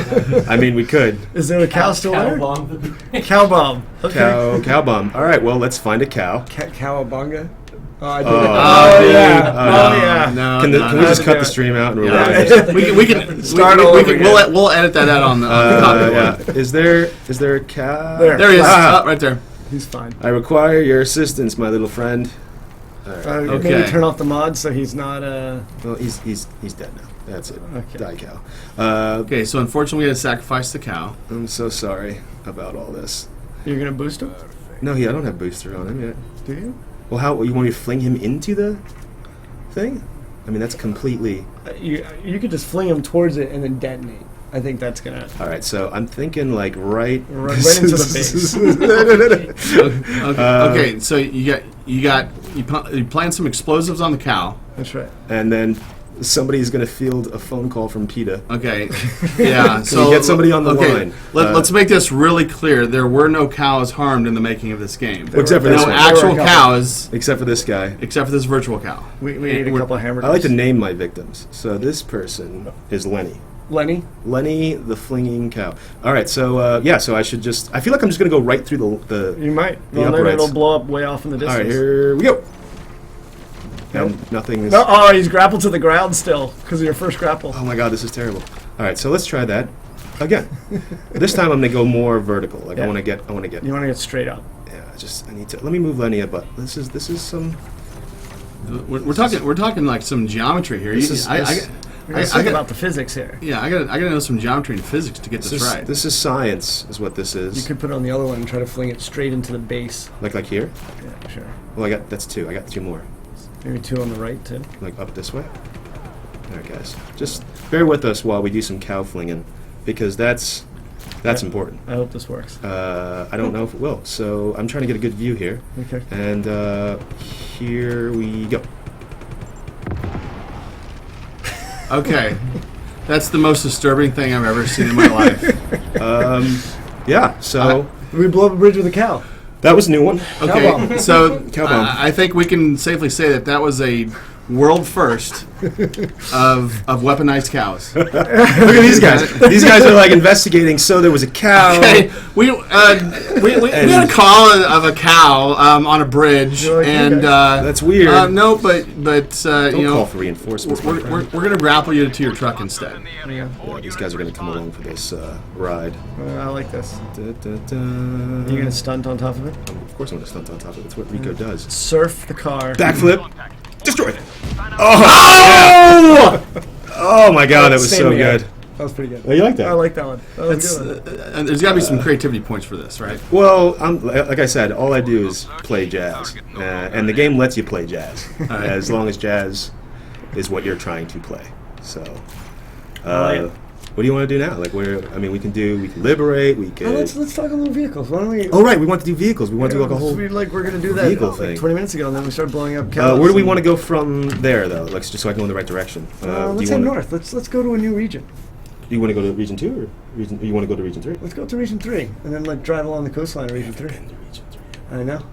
[SPEAKER 4] I mean, we could.
[SPEAKER 3] Is there a cow still
[SPEAKER 1] Cow
[SPEAKER 3] there?
[SPEAKER 1] bomb the bridge.
[SPEAKER 3] Cow bomb. Okay.
[SPEAKER 4] Cow bomb. All right, well, let's find a cow.
[SPEAKER 3] Cowabunga. Oh, I did
[SPEAKER 4] Oh,
[SPEAKER 3] it.
[SPEAKER 4] oh,
[SPEAKER 3] Yeah.
[SPEAKER 4] oh,
[SPEAKER 3] Yeah.
[SPEAKER 2] No,
[SPEAKER 4] Can we just
[SPEAKER 3] no.
[SPEAKER 4] cut the stream out and we're
[SPEAKER 3] Yeah.
[SPEAKER 4] live?
[SPEAKER 2] we can
[SPEAKER 3] Start all over again.
[SPEAKER 2] we'll edit that out on the copy.
[SPEAKER 4] Yeah. Is there a cow?
[SPEAKER 3] There.
[SPEAKER 2] There he is,
[SPEAKER 4] Ah.
[SPEAKER 2] right there.
[SPEAKER 3] He's fine.
[SPEAKER 4] I require your assistance, my little friend.
[SPEAKER 2] Okay.
[SPEAKER 3] Maybe turn off the mod so he's not.
[SPEAKER 4] Well, he's dead now. That's it.
[SPEAKER 3] Okay.
[SPEAKER 4] Die cow.
[SPEAKER 2] Okay, so unfortunately we had to sacrifice the cow.
[SPEAKER 4] I'm so sorry about all this.
[SPEAKER 3] You're gonna boost him?
[SPEAKER 4] No, I don't have booster on him yet.
[SPEAKER 3] Do you?
[SPEAKER 4] Well, you want me to fling him into the thing? I mean, that's completely...
[SPEAKER 3] You could just fling him towards it and then detonate. I think that's gonna.
[SPEAKER 4] All right, so I'm thinking like right
[SPEAKER 3] Right into the base.
[SPEAKER 2] Okay, so you plant some explosives on the cow.
[SPEAKER 3] That's right.
[SPEAKER 4] And then somebody's going to field a phone call from PETA.
[SPEAKER 2] Okay, yeah. So
[SPEAKER 4] we get somebody on the line?
[SPEAKER 2] Let's make this really clear. There were no cows harmed in the making of this game.
[SPEAKER 4] Except for
[SPEAKER 2] no
[SPEAKER 4] this one.
[SPEAKER 2] actual
[SPEAKER 3] There were a couple.
[SPEAKER 2] cows,
[SPEAKER 4] Except for this guy.
[SPEAKER 2] except for this virtual cow.
[SPEAKER 3] We ate a couple of hamburgers.
[SPEAKER 4] I like to name my victims. So this person is Lenny.
[SPEAKER 3] Lenny.
[SPEAKER 4] Lenny the flinging cow. All right, so so I should just... I feel like I'm just going to go right through the
[SPEAKER 3] You might.
[SPEAKER 4] The
[SPEAKER 3] Well, then
[SPEAKER 4] uprights.
[SPEAKER 3] it'll blow up way off in the
[SPEAKER 4] All right,
[SPEAKER 3] distance.
[SPEAKER 4] here we go.
[SPEAKER 3] Nope.
[SPEAKER 4] And nothing is...
[SPEAKER 3] No, oh, he's grappled to the ground still because of your first grapple.
[SPEAKER 4] Oh my god, this is terrible. All right, so let's try that again. This time I'm gonna go more vertical. Like
[SPEAKER 3] Yeah.
[SPEAKER 4] I want to get.
[SPEAKER 3] You want to get straight up.
[SPEAKER 4] Yeah, I need to. Let me move Lenny a butt. This is some.
[SPEAKER 2] We're talking like some geometry here.
[SPEAKER 4] This is-
[SPEAKER 2] I
[SPEAKER 3] Think
[SPEAKER 2] got-
[SPEAKER 3] about the physics here.
[SPEAKER 2] Yeah, I got to know some geometry and physics to get this right.
[SPEAKER 4] This is science, is what this is.
[SPEAKER 3] You could put it on the other one and try to fling it straight into the base.
[SPEAKER 4] like here.
[SPEAKER 3] Yeah, sure.
[SPEAKER 4] Well, that's two. I got two more.
[SPEAKER 3] Maybe two on the right too.
[SPEAKER 4] Like up this way. All right, guys. Just bear with us while we do some cow flinging, because that's That's important.
[SPEAKER 3] I hope this works.
[SPEAKER 4] I don't know if it will. So I'm trying to get a good view here.
[SPEAKER 3] Okay.
[SPEAKER 4] And here we go.
[SPEAKER 2] Okay. That's the most disturbing thing I've ever seen in my life.
[SPEAKER 4] Yeah, so
[SPEAKER 3] We blow up a bridge with a cow.
[SPEAKER 4] that was a new one.
[SPEAKER 2] Okay,
[SPEAKER 3] Cowbomb.
[SPEAKER 2] so
[SPEAKER 4] Cowbomb.
[SPEAKER 2] I think we can safely say that was a world first of weaponized cows.
[SPEAKER 4] Look at these guys. These guys are like investigating. So there was a cow.
[SPEAKER 2] Okay, we had a call of a cow on a bridge,
[SPEAKER 3] You're like,
[SPEAKER 2] and
[SPEAKER 3] okay.
[SPEAKER 4] That's weird.
[SPEAKER 2] no, but
[SPEAKER 4] Don't
[SPEAKER 2] you know,
[SPEAKER 4] call for reinforcements. my
[SPEAKER 2] we're
[SPEAKER 4] friend.
[SPEAKER 2] going to grapple you to your truck instead.
[SPEAKER 4] Yeah, these guys are going to come along for this ride.
[SPEAKER 3] I like this.
[SPEAKER 4] Da, da, da.
[SPEAKER 3] You gonna stunt on top of it?
[SPEAKER 4] Of course I'm going to stunt on top of it. That's what Rico does.
[SPEAKER 3] Surf the car.
[SPEAKER 4] Backflip. Destroy. Oh! Oh my god, that was so good.
[SPEAKER 3] That was pretty good.
[SPEAKER 4] Oh, you like that?
[SPEAKER 3] I like that one. That was a
[SPEAKER 2] It's,
[SPEAKER 3] good one.
[SPEAKER 2] and there's got to be some creativity points for this, right?
[SPEAKER 4] Well, like I said, all I do is play jazz, and the game lets you play jazz as long as jazz is what you're trying to play. So,
[SPEAKER 3] Right.
[SPEAKER 4] what do you want to do now? Like, we can liberate. We can.
[SPEAKER 3] Let's talk a little vehicles. Why don't we?
[SPEAKER 4] Oh right, we want to do vehicles. We want to do like a whole.
[SPEAKER 3] we're gonna do that
[SPEAKER 4] vehicle
[SPEAKER 3] like
[SPEAKER 4] thing.
[SPEAKER 3] 20 minutes ago, and then we started blowing up cows.
[SPEAKER 4] Where do we want to go from there, though? Like, just so I can go in the right direction.
[SPEAKER 3] Let's head north. Let's go to a new region.
[SPEAKER 4] Do you want to go to Region 2 or you want to go to Region 3?
[SPEAKER 3] Let's go to Region 3, and then like drive along the coastline of Region 3.
[SPEAKER 4] Been to Region 3.
[SPEAKER 3] I know.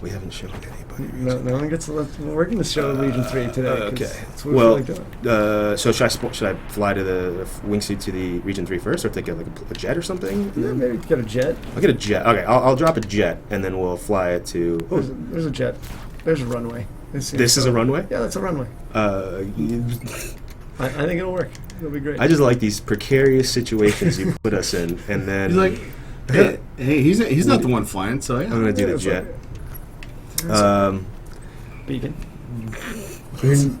[SPEAKER 4] We haven't shown anybody.
[SPEAKER 3] No one gets. We're going to show Region 3 today. 'cause
[SPEAKER 4] Okay.
[SPEAKER 3] That's what we
[SPEAKER 4] Well,
[SPEAKER 3] feel like doing.
[SPEAKER 4] so should I fly to the wingsuit to the Region 3 first, or take like a jet or something?
[SPEAKER 3] Yeah, maybe get a jet.
[SPEAKER 4] I'll get a jet. Okay, I'll drop a jet, and then we'll fly it to.
[SPEAKER 3] There's a jet. There's a runway.
[SPEAKER 4] This is a runway?
[SPEAKER 3] Yeah, that's a runway. I think it'll work. It'll be great.
[SPEAKER 4] I just like these precarious situations you put us in, and then
[SPEAKER 2] He's like, hey, he's not the one flying, so yeah.
[SPEAKER 4] I'm gonna do the jet.
[SPEAKER 3] Beacon.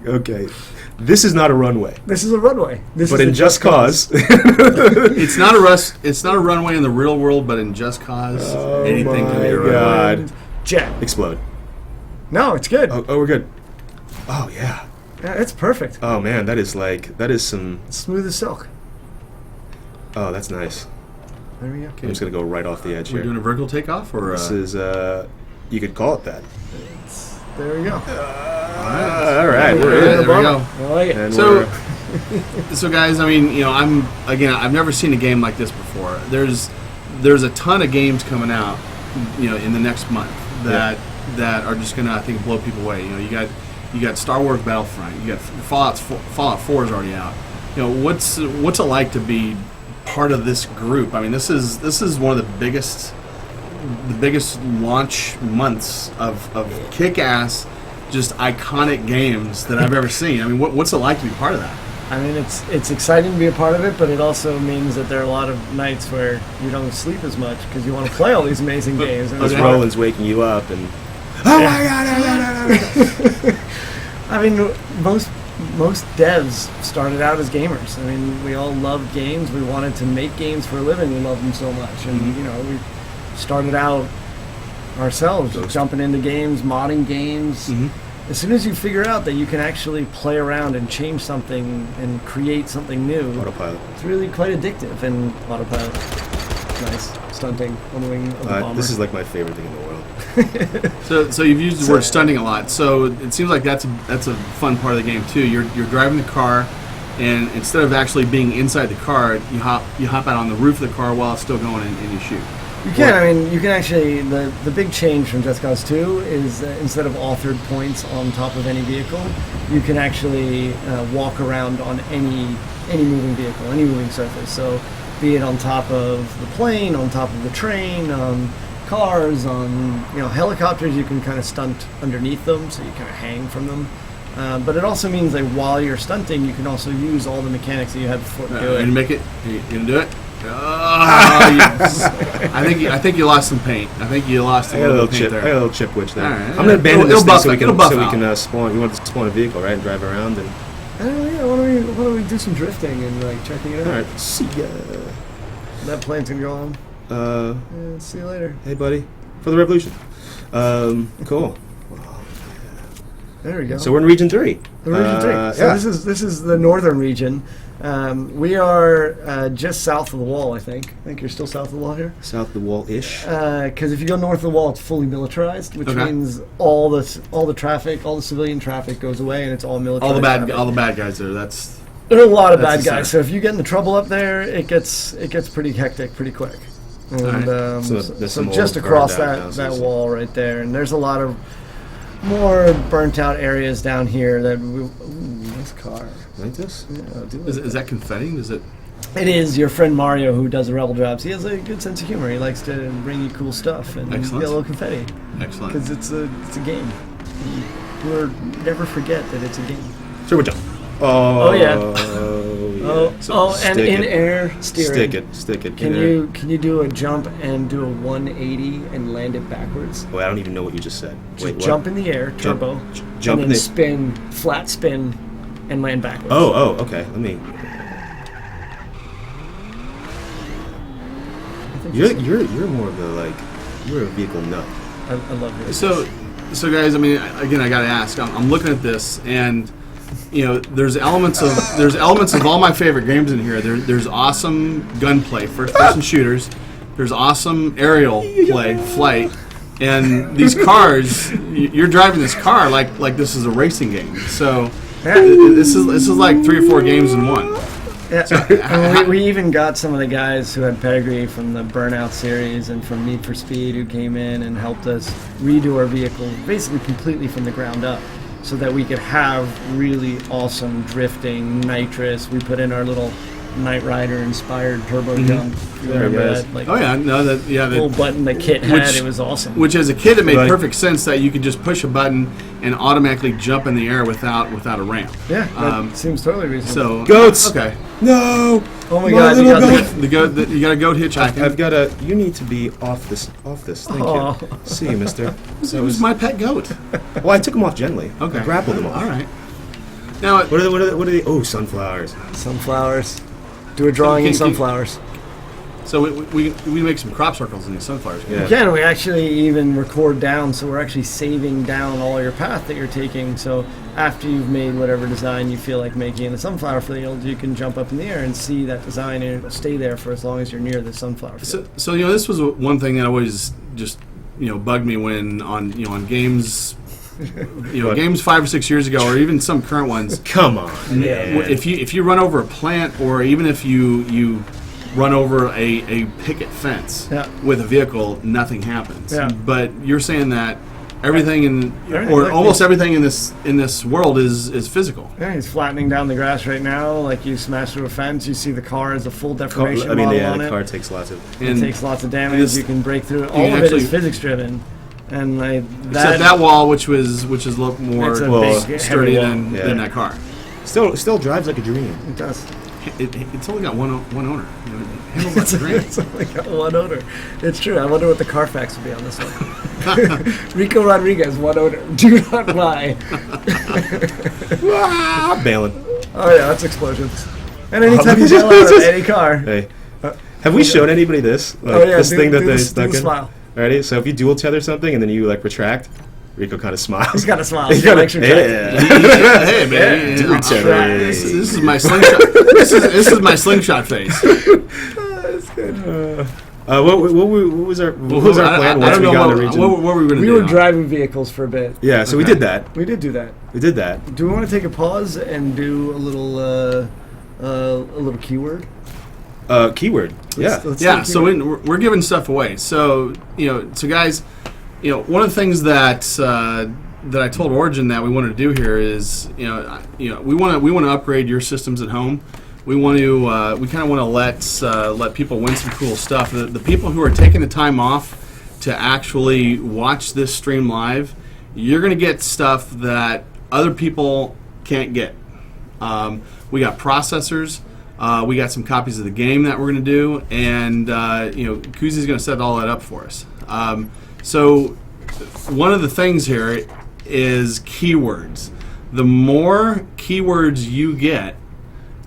[SPEAKER 4] Okay, this is not a runway,
[SPEAKER 3] This is a runway. This
[SPEAKER 4] but
[SPEAKER 3] is
[SPEAKER 4] in
[SPEAKER 3] a
[SPEAKER 4] Just Cause,
[SPEAKER 2] It's not a runway in the real world, but in Just Cause, anything can be a
[SPEAKER 4] my
[SPEAKER 2] runway.
[SPEAKER 4] God.
[SPEAKER 3] jet.
[SPEAKER 4] Explode.
[SPEAKER 3] No, it's good.
[SPEAKER 4] Oh, we're good. Oh yeah.
[SPEAKER 3] Yeah, it's perfect.
[SPEAKER 4] Oh man, that is some.
[SPEAKER 3] Smooth as silk.
[SPEAKER 4] Oh, that's nice.
[SPEAKER 3] There we go.
[SPEAKER 4] I'm just gonna go right off the edge
[SPEAKER 2] We're
[SPEAKER 4] here.
[SPEAKER 2] doing a vertical takeoff, or
[SPEAKER 4] This is you could call it that.
[SPEAKER 3] There we go.
[SPEAKER 4] All right,
[SPEAKER 2] there
[SPEAKER 4] we're in.
[SPEAKER 2] we go.
[SPEAKER 3] I like it.
[SPEAKER 4] And
[SPEAKER 2] So,
[SPEAKER 4] we're,
[SPEAKER 2] so guys, I mean, I've never seen a game like this before. There's a ton of games coming out, in the next month that are just gonna, I think, blow people away. You got Star Wars Battlefront. You got Fallout 4 is already out. What's it like to be part of this group? I mean, this is one of the biggest launch months of kick-ass, just iconic games that I've ever seen. I mean, what's it like to be part of that?
[SPEAKER 3] I mean, it's exciting to be a part of it, but it also means that there are a lot of nights where you don't sleep as much because you want to play all these amazing games. And
[SPEAKER 4] Because
[SPEAKER 3] it's
[SPEAKER 4] Roland's waking you up, and oh my god!
[SPEAKER 3] I mean, most devs started out as gamers. I mean, we all loved games. We wanted to make games for a living. We loved them so much, and we started out ourselves, jumping into games, modding games. As soon as you figure out that you can actually play around and change something and create something new,
[SPEAKER 4] Autopilot.
[SPEAKER 3] it's really quite addictive. And Autopilot, nice stunting on the wing of the bomber.
[SPEAKER 4] This is like my favorite thing in the world.
[SPEAKER 2] So you've used the word stunting a lot. So it seems like that's a fun part of the game too. You're driving the car, and instead of actually being inside the car, you hop out on the roof of the car while it's still going, and you shoot.
[SPEAKER 3] You can. I mean, you can actually. The big change from Just Cause 2 is that instead of authored points on top of any vehicle, you can actually walk around on any moving vehicle, any moving surface. So, be it on top of the plane, on top of the train, on cars, on helicopters, you can kind of stunt underneath them, so you kind of hang from them. But it also means that while you're stunting, you can also use all the mechanics that you had before to do it.
[SPEAKER 2] You make it? You gonna do it? I think you lost some paint. I think you lost a
[SPEAKER 4] I got a
[SPEAKER 2] little
[SPEAKER 4] little
[SPEAKER 2] paint
[SPEAKER 4] chip.
[SPEAKER 2] there.
[SPEAKER 4] I got a little chip witch there.
[SPEAKER 2] All right.
[SPEAKER 4] I'm gonna abandon
[SPEAKER 2] It'll
[SPEAKER 4] this thing
[SPEAKER 2] buff
[SPEAKER 4] so we
[SPEAKER 2] out.
[SPEAKER 4] can
[SPEAKER 2] It'll buff out.
[SPEAKER 4] spawn. You want to spawn a vehicle, right, and drive around and.
[SPEAKER 3] Yeah, why don't we do some drifting and like checking it out?
[SPEAKER 4] All right, see ya.
[SPEAKER 3] That plane's gonna go on. Yeah, see you later.
[SPEAKER 4] Hey, buddy, for the revolution. Cool.
[SPEAKER 3] There we go.
[SPEAKER 4] So we're in Region 3.
[SPEAKER 3] The region 3. So
[SPEAKER 4] yeah.
[SPEAKER 3] this is the northern region. We are just south of the wall, I think. I think you're still south of the wall here.
[SPEAKER 4] South of the wall-ish.
[SPEAKER 3] Because if you go north of the wall, it's fully militarized, which means all the traffic, all the civilian traffic goes away, and it's all militarized.
[SPEAKER 2] All the bad guys there. That's
[SPEAKER 3] There are a lot of bad
[SPEAKER 2] the
[SPEAKER 3] guys. So if you get into trouble up there, it gets pretty hectic pretty quick. And so just across that wall right there, and there's a lot of more burnt out areas down here that nice car.
[SPEAKER 4] Like this?
[SPEAKER 3] Yeah,
[SPEAKER 2] is that confetti? Is it?
[SPEAKER 3] it is your friend Mario who does the Rebel Drops. He has a good sense of humor. He likes to bring you cool stuff and get a little confetti.
[SPEAKER 2] Excellent.
[SPEAKER 3] Because it's a game. We'll never forget that it's a game.
[SPEAKER 4] Turbo jump.
[SPEAKER 3] Oh yeah.
[SPEAKER 4] So
[SPEAKER 3] and in air steering.
[SPEAKER 4] Stick it.
[SPEAKER 3] Can you do a jump and do a 180 and land it backwards?
[SPEAKER 4] Oh, I don't even know what you just said. Wait, what?
[SPEAKER 3] Jump in the air, turbo,
[SPEAKER 4] jump
[SPEAKER 3] and
[SPEAKER 4] in
[SPEAKER 3] then spin, flat spin, and land backwards.
[SPEAKER 4] Oh, okay. Let me. You're more of the you're a vehicle nut.
[SPEAKER 3] I love this.
[SPEAKER 2] So guys, I mean, again, I gotta ask. I'm looking at this, and there's elements of all my favorite games in here. There's awesome gunplay, first-person shooters. There's awesome aerial flight, and these cars. You're driving this car like this is a racing game. So this is like 3 or 4 games in one.
[SPEAKER 3] Yeah. we even got some of the guys who had pedigree from the Burnout series and from Need for Speed who came in and helped us redo our vehicle basically completely from the ground up so that we could have really awesome drifting, nitrous. We put in our little Knight Rider inspired turbo jump. You remember that?
[SPEAKER 2] The
[SPEAKER 3] little button the kit had. It was awesome.
[SPEAKER 2] Which, as a kid, it made perfect sense that you could just push a button and automatically jump in the air without a ramp.
[SPEAKER 3] Yeah, that seems totally reasonable.
[SPEAKER 2] So
[SPEAKER 4] goats.
[SPEAKER 2] Okay.
[SPEAKER 4] No.
[SPEAKER 3] Oh my God! You got
[SPEAKER 2] you got a goat hitchhiking.
[SPEAKER 4] I've got a. You need to be off this. Thank you. See you, Mister.
[SPEAKER 2] So it was my pet goat.
[SPEAKER 4] Well, I took him off gently.
[SPEAKER 2] Okay.
[SPEAKER 4] I grappled him off.
[SPEAKER 2] All right. Now,
[SPEAKER 4] what are they? Oh, sunflowers.
[SPEAKER 3] Sunflowers. Do a drawing in sunflowers.
[SPEAKER 2] So we make some crop circles in these sunflowers.
[SPEAKER 3] Yeah. We can. We actually even record down, so we're actually saving down all your path that you're taking. So after you've made whatever design you feel like making in the sunflower field, you can jump up in the air and see that design, and it'll stay there for as long as you're near the sunflower field.
[SPEAKER 2] So this was one thing that always just bugged me when on games. Games 5 or 6 years ago, or even some current ones.
[SPEAKER 4] Come on,
[SPEAKER 2] man. If you run over a plant, or even if you run over a picket fence with a vehicle, nothing happens.
[SPEAKER 3] Yeah.
[SPEAKER 2] But you're saying that everything almost everything in this world is physical.
[SPEAKER 3] Yeah, he's flattening down the grass right now. Like you smash through a fence, you see the car has a full deformation model on it.
[SPEAKER 4] The car takes lots of.
[SPEAKER 3] It takes lots of damage. You can break through. All of it is physics driven. And
[SPEAKER 2] except that wall, which is a little more sturdy than that car.
[SPEAKER 4] Still drives like a dream.
[SPEAKER 3] It does.
[SPEAKER 2] It's only got one owner. It handles like a dream.
[SPEAKER 3] It's only got one owner. It's true. I wonder what the Carfax would be on this one. Rico Rodriguez, one owner. Do not lie.
[SPEAKER 4] Bailing.
[SPEAKER 3] Oh yeah, that's explosions. And anytime you bail out of any car.
[SPEAKER 4] Hey, have we shown anybody this? This thing that they stuck in.
[SPEAKER 3] Smile.
[SPEAKER 4] Ready? So if you dual tether something and then you retract, Rico kind of smiles.
[SPEAKER 3] He's got a smile.
[SPEAKER 4] He likes retracting.
[SPEAKER 2] Hey man, this is my slingshot. This is my slingshot face.
[SPEAKER 3] That's good.
[SPEAKER 4] What was our plan once we got in the region?
[SPEAKER 2] What were we going to do?
[SPEAKER 3] We were driving vehicles for a bit.
[SPEAKER 4] Yeah, so we did that.
[SPEAKER 3] We did do that.
[SPEAKER 4] We did that.
[SPEAKER 3] Do we want to take a pause and do a little keyword?
[SPEAKER 4] Keyword.
[SPEAKER 3] Let's
[SPEAKER 2] So we're giving stuff away. So guys, one of the things that I told Origin that we wanted to do here is we want to upgrade your systems at home. We want to we kind of want to let people win some cool stuff. The people who are taking the time off to actually watch this stream live, you're going to get stuff that other people can't get. We got processors. We got some copies of the game that we're going to do, and Kuzi's going to set all that up for us. So one of the things here is keywords. The more keywords you get,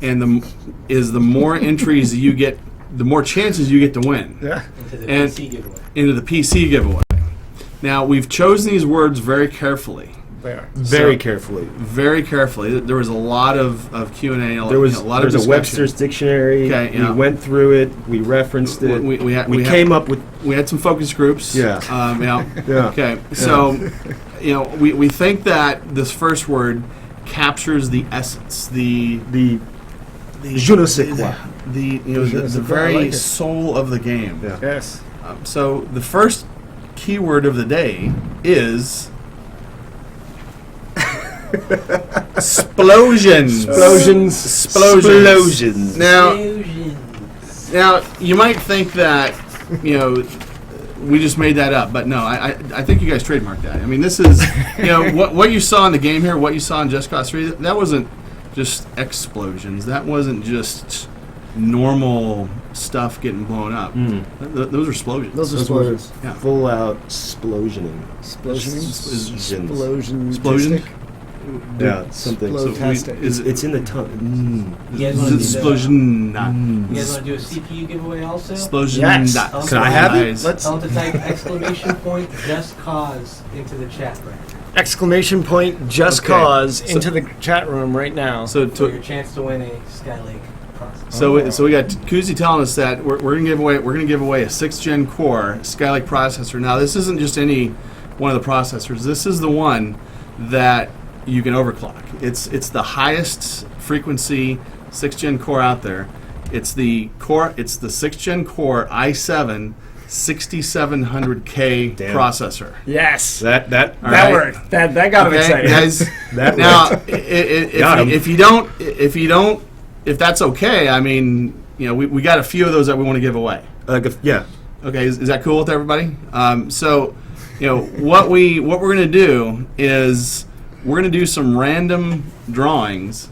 [SPEAKER 2] and the more entries you get, the more chances you get to win.
[SPEAKER 3] Yeah.
[SPEAKER 1] Into the PC giveaway.
[SPEAKER 2] Now we've chosen these words very carefully.
[SPEAKER 3] They are.
[SPEAKER 4] Very carefully.
[SPEAKER 2] Very carefully. There was a lot of Q&A.
[SPEAKER 4] There was
[SPEAKER 2] a lot of
[SPEAKER 4] there's a
[SPEAKER 2] discussion.
[SPEAKER 4] Webster's dictionary.
[SPEAKER 2] Okay, yeah.
[SPEAKER 4] We went through it. We referenced it.
[SPEAKER 2] We
[SPEAKER 4] came up with.
[SPEAKER 2] We had some focus groups.
[SPEAKER 4] Yeah.
[SPEAKER 2] Yeah. Okay. So, we think that this first word captures the essence, the
[SPEAKER 4] Je ne sais quoi.
[SPEAKER 2] the
[SPEAKER 3] sais quoi, I
[SPEAKER 2] very
[SPEAKER 3] like it.
[SPEAKER 2] soul of the game.
[SPEAKER 4] Yeah.
[SPEAKER 3] Yes.
[SPEAKER 2] So the first keyword of the day is explosions.
[SPEAKER 4] Explosions.
[SPEAKER 2] Now you might think that we just made that up, but no, I think you guys trademarked that. I mean, this is what you saw in the game here, what you saw in Just Cause 3. That wasn't just explosions. That wasn't just normal stuff getting blown up. Those are explosions.
[SPEAKER 3] Those are
[SPEAKER 4] Those were
[SPEAKER 3] explosions.
[SPEAKER 2] Yeah.
[SPEAKER 4] full out explosioning.
[SPEAKER 2] Explosion?
[SPEAKER 4] Yeah, something.
[SPEAKER 3] Explotastic.
[SPEAKER 4] It's in the tongue.
[SPEAKER 1] You guys want to do
[SPEAKER 2] Explosion.
[SPEAKER 1] You guys want to do a CPU giveaway also?
[SPEAKER 2] Explosion.
[SPEAKER 3] Yes.
[SPEAKER 4] Can I have it?
[SPEAKER 3] Let's
[SPEAKER 1] Tell them to type exclamation point Just Cause into the chat right now.
[SPEAKER 3] exclamation point Just
[SPEAKER 2] Okay.
[SPEAKER 3] Cause into the chat room right now.
[SPEAKER 2] So
[SPEAKER 1] For your chance to win a Skylake processor.
[SPEAKER 2] So we got Kuzi telling us that we're gonna give away a 6th gen core Skylake processor. Now this isn't just any one of the processors. This is the one that you can overclock. It's the highest frequency 6th gen core out there. It's the 6th gen core i7 6700K
[SPEAKER 4] Damn.
[SPEAKER 2] processor.
[SPEAKER 3] Yes.
[SPEAKER 4] That
[SPEAKER 3] That
[SPEAKER 2] right.
[SPEAKER 3] worked. That got him
[SPEAKER 2] Okay,
[SPEAKER 3] excited.
[SPEAKER 2] guys.
[SPEAKER 4] That
[SPEAKER 2] Now,
[SPEAKER 4] worked.
[SPEAKER 2] if that's okay, I mean, we got a few of those that we want to give away.
[SPEAKER 4] yeah.
[SPEAKER 2] Okay, is that cool with everybody? So, what we're going to do is we're going to do some random drawings,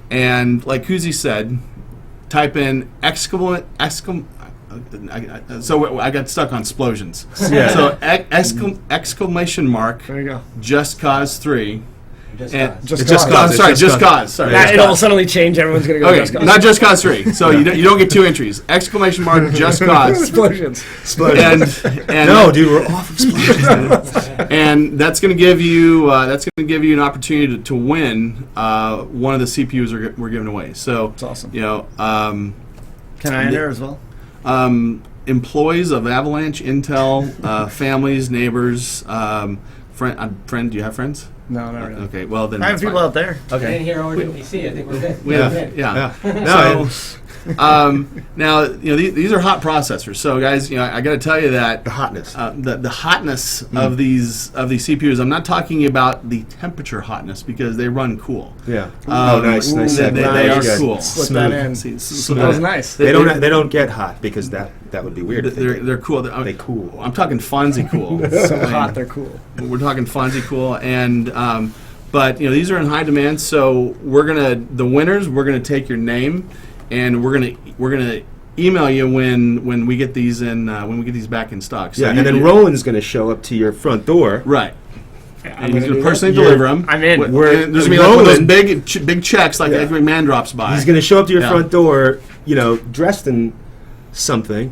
[SPEAKER 2] and like Kuzi said, type in so I got stuck on explosions.
[SPEAKER 4] Yeah.
[SPEAKER 2] So exclamation mark
[SPEAKER 3] There you go.
[SPEAKER 2] Just Cause 3.
[SPEAKER 1] Just
[SPEAKER 2] And
[SPEAKER 1] Cause.
[SPEAKER 3] Just
[SPEAKER 2] Just
[SPEAKER 3] Cause.
[SPEAKER 2] Cause.
[SPEAKER 4] It's
[SPEAKER 2] Sorry,
[SPEAKER 4] Just
[SPEAKER 2] Just
[SPEAKER 4] Cause.
[SPEAKER 2] Cause. Sorry.
[SPEAKER 3] Now
[SPEAKER 2] Just
[SPEAKER 3] it'll
[SPEAKER 2] Cause.
[SPEAKER 3] suddenly change. Everyone's gonna go
[SPEAKER 2] Okay,
[SPEAKER 3] Just Cause.
[SPEAKER 2] not Just Cause 3. So you don't get 2 entries. Exclamation mark Just Cause.
[SPEAKER 3] Explosions.
[SPEAKER 2] And
[SPEAKER 4] No, dude, we're off explosions.
[SPEAKER 2] and that's going to give you an opportunity to win one of the CPUs we're giving away. So
[SPEAKER 3] That's awesome.
[SPEAKER 2] Can
[SPEAKER 3] Can I enter as well?
[SPEAKER 2] employees of Avalanche, Intel, families, neighbors, friend. Do you have friends?
[SPEAKER 3] No, not really.
[SPEAKER 2] Okay, well then.
[SPEAKER 3] I have
[SPEAKER 2] that's
[SPEAKER 3] people
[SPEAKER 2] fine.
[SPEAKER 3] out there.
[SPEAKER 1] I didn't hear Origin PC. I think we're good.
[SPEAKER 2] We have,
[SPEAKER 1] We're good.
[SPEAKER 2] yeah.
[SPEAKER 4] No,
[SPEAKER 2] Now these are hot processors. So guys, I got to tell you that
[SPEAKER 4] the hotness.
[SPEAKER 2] the hotness of these CPUs. I'm not talking about the temperature hotness because they run cool.
[SPEAKER 4] Yeah. Nice
[SPEAKER 2] They
[SPEAKER 4] segment.
[SPEAKER 2] are
[SPEAKER 4] That was good.
[SPEAKER 2] cool.
[SPEAKER 3] Slip
[SPEAKER 4] Smooth.
[SPEAKER 3] that in.
[SPEAKER 2] So
[SPEAKER 3] That was nice.
[SPEAKER 4] They don't get hot because that would be weird. if they did.
[SPEAKER 2] They're cool.
[SPEAKER 4] They cool.
[SPEAKER 2] I'm talking Fonzie cool.
[SPEAKER 3] So hot, they're cool.
[SPEAKER 2] We're talking Fonzie cool, and but these are in high demand. So the winners. We're gonna take your name, and we're gonna email you when we get these back in stock. So
[SPEAKER 4] Yeah, and then Roland's going to show up to your front door.
[SPEAKER 2] right.
[SPEAKER 3] I'm
[SPEAKER 2] And he's
[SPEAKER 3] gonna
[SPEAKER 2] gonna
[SPEAKER 3] do
[SPEAKER 2] personally
[SPEAKER 3] that.
[SPEAKER 2] deliver them.
[SPEAKER 3] I'm in.
[SPEAKER 2] There's gonna be like one of those big checks like
[SPEAKER 4] Yeah.
[SPEAKER 2] Ed McMahon drops by.
[SPEAKER 4] He's going to show up to your
[SPEAKER 2] Yeah.
[SPEAKER 4] front door, dressed in something.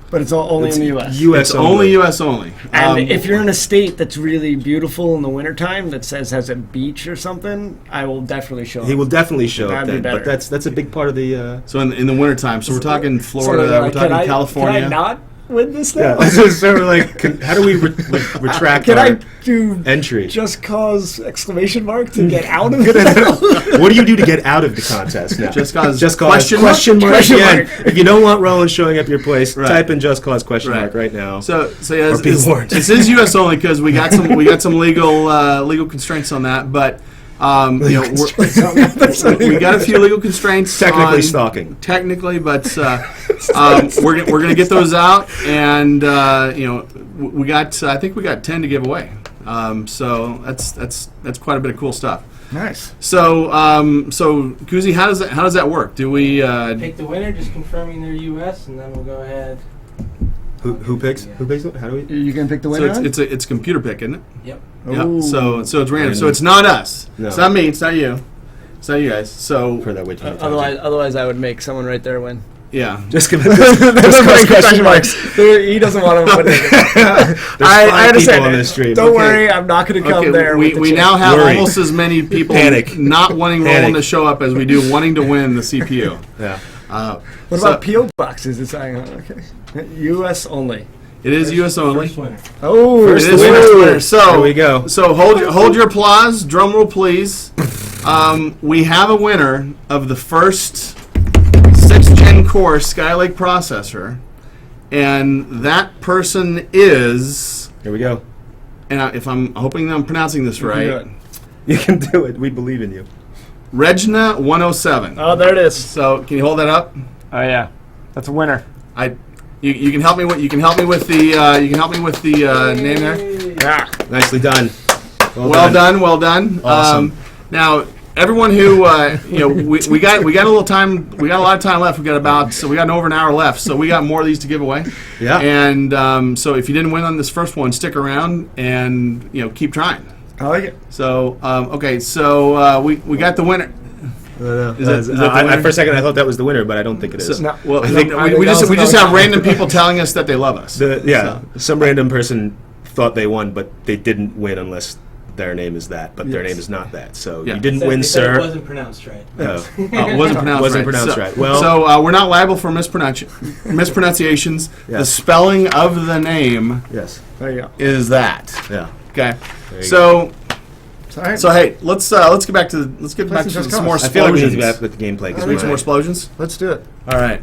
[SPEAKER 3] But it's only in the U.S.
[SPEAKER 2] It's only U.S. only.
[SPEAKER 3] And if you're in a state that's really beautiful in the wintertime that has a beach or something, I will definitely show up.
[SPEAKER 4] He will definitely show up
[SPEAKER 3] That'd be
[SPEAKER 4] then.
[SPEAKER 3] better.
[SPEAKER 4] But that's a big part of the.
[SPEAKER 2] So in the wintertime, so we're talking Florida,
[SPEAKER 3] So,
[SPEAKER 2] we're talking California.
[SPEAKER 3] Can I not win this now?
[SPEAKER 4] Yeah, so we're like, how do we retract
[SPEAKER 3] Can
[SPEAKER 4] our
[SPEAKER 3] I do
[SPEAKER 4] entry?
[SPEAKER 3] Just Cause exclamation mark to get out of it?
[SPEAKER 4] What do you do to get out of the contest now?
[SPEAKER 2] Just Cause
[SPEAKER 4] question
[SPEAKER 2] question
[SPEAKER 4] mark.
[SPEAKER 3] Question
[SPEAKER 4] again.
[SPEAKER 3] mark.
[SPEAKER 4] If you don't want Roland showing up at your place,
[SPEAKER 2] Right.
[SPEAKER 4] type in Just Cause question
[SPEAKER 2] Right.
[SPEAKER 4] mark right now.
[SPEAKER 2] So yeah,
[SPEAKER 4] Or be warned.
[SPEAKER 2] this is U.S. only because we got some legal constraints on that, but we got a few legal constraints.
[SPEAKER 4] Technically
[SPEAKER 2] on,
[SPEAKER 4] stalking.
[SPEAKER 2] Technically, but we're gonna get those out, and we got I think we got 10 to give away. So that's quite a bit of cool stuff.
[SPEAKER 3] Nice.
[SPEAKER 2] So Kuzi, how does that work? Do we?
[SPEAKER 1] Pick the winner, just confirming their US, and then we'll go ahead.
[SPEAKER 4] Who picks? Who picks it? How do we?
[SPEAKER 3] You gonna pick the
[SPEAKER 2] So
[SPEAKER 3] winner?
[SPEAKER 2] it's a computer pick, isn't it?
[SPEAKER 1] Yep.
[SPEAKER 2] Yeah.
[SPEAKER 3] Ooh.
[SPEAKER 2] So it's random. So it's not us.
[SPEAKER 4] No.
[SPEAKER 2] It's not me. It's not you. It's not you guys. So
[SPEAKER 4] For that witch.
[SPEAKER 3] Otherwise, I would make someone right there win.
[SPEAKER 2] Yeah.
[SPEAKER 4] Just give
[SPEAKER 3] question marks. He doesn't want to put it. I understand.
[SPEAKER 4] On this stream.
[SPEAKER 3] Don't worry, I'm not going to come there.
[SPEAKER 2] We now have almost as many people not wanting Roland to show up as we do wanting to win the CPU.
[SPEAKER 4] Yeah.
[SPEAKER 3] What about PO boxes? It's okay. U.S. only.
[SPEAKER 2] It is U.S. only.
[SPEAKER 1] First winner.
[SPEAKER 3] Oh,
[SPEAKER 2] It is first winner. So
[SPEAKER 4] Here we go.
[SPEAKER 2] So hold your applause. Drum roll, please. We have a winner of the first 6th-gen core Skylake processor, and that person is.
[SPEAKER 4] Here we go.
[SPEAKER 2] And if I'm hoping I'm pronouncing this right,
[SPEAKER 4] You can do it. We believe in you.
[SPEAKER 2] Regina 107.
[SPEAKER 3] Oh, there it is.
[SPEAKER 2] So can you hold that up?
[SPEAKER 3] Oh yeah, that's a winner.
[SPEAKER 2] You can help me with the name there.
[SPEAKER 3] Yeah.
[SPEAKER 4] Nicely done.
[SPEAKER 2] Well done.
[SPEAKER 4] Awesome.
[SPEAKER 2] Now everyone who we got a little time. We got a lot of time left. We got over an hour left. So we got more of these to give away.
[SPEAKER 4] Yeah.
[SPEAKER 2] And so if you didn't win on this first one, stick around and keep trying.
[SPEAKER 3] I like it.
[SPEAKER 2] So okay. So we got the winner. Is that the winner?
[SPEAKER 4] For a second, I thought that was the winner, but I don't think it is.
[SPEAKER 3] No,
[SPEAKER 2] Well,
[SPEAKER 3] I think
[SPEAKER 2] we
[SPEAKER 3] that was
[SPEAKER 2] just
[SPEAKER 3] another
[SPEAKER 2] have random people telling us that they love us.
[SPEAKER 4] Some random person thought they won, but they didn't win unless their name is that, but their name is not that. So
[SPEAKER 2] Yeah.
[SPEAKER 4] you didn't
[SPEAKER 1] Said-
[SPEAKER 4] win,
[SPEAKER 1] they said
[SPEAKER 4] sir.
[SPEAKER 1] It wasn't pronounced right.
[SPEAKER 4] No.
[SPEAKER 2] It wasn't pronounced
[SPEAKER 4] Wasn't
[SPEAKER 2] right.
[SPEAKER 4] pronounced
[SPEAKER 2] So-
[SPEAKER 4] right. Well-
[SPEAKER 2] so we're not liable for mispronunciations. The
[SPEAKER 4] Yes.
[SPEAKER 2] spelling of the name
[SPEAKER 4] Yes.
[SPEAKER 3] There you go.
[SPEAKER 2] is that.
[SPEAKER 4] Yeah.
[SPEAKER 2] Okay.
[SPEAKER 4] There you
[SPEAKER 2] So
[SPEAKER 3] Sorry.
[SPEAKER 2] so hey, let's get back to
[SPEAKER 3] just
[SPEAKER 2] some more
[SPEAKER 3] cause.
[SPEAKER 4] I feel like we need to
[SPEAKER 2] explosions.
[SPEAKER 4] be back with the gameplay because
[SPEAKER 2] Make some more explosions.
[SPEAKER 3] Let's do it.
[SPEAKER 2] All right.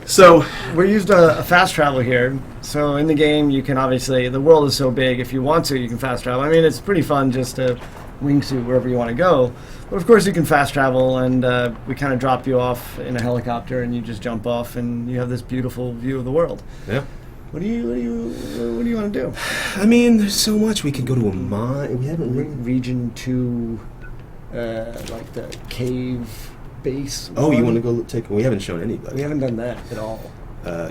[SPEAKER 2] So
[SPEAKER 3] We used a fast travel here. So in the game, you can obviously, the world is so big, if you want to, you can fast travel. I mean, it's pretty fun just to wingsuit wherever you want to go. But of course, you can fast travel, and we kind of drop you off in a helicopter, and you just jump off, and you have this beautiful view of the world.
[SPEAKER 4] Yeah.
[SPEAKER 3] What do you want to do?
[SPEAKER 4] I mean, there's so much. We can go to a mine. We haven't really.
[SPEAKER 3] Region 2, like the cave base.
[SPEAKER 4] Oh, you
[SPEAKER 3] one?
[SPEAKER 4] want to go take? We haven't shown anybody.
[SPEAKER 3] We haven't done that at all.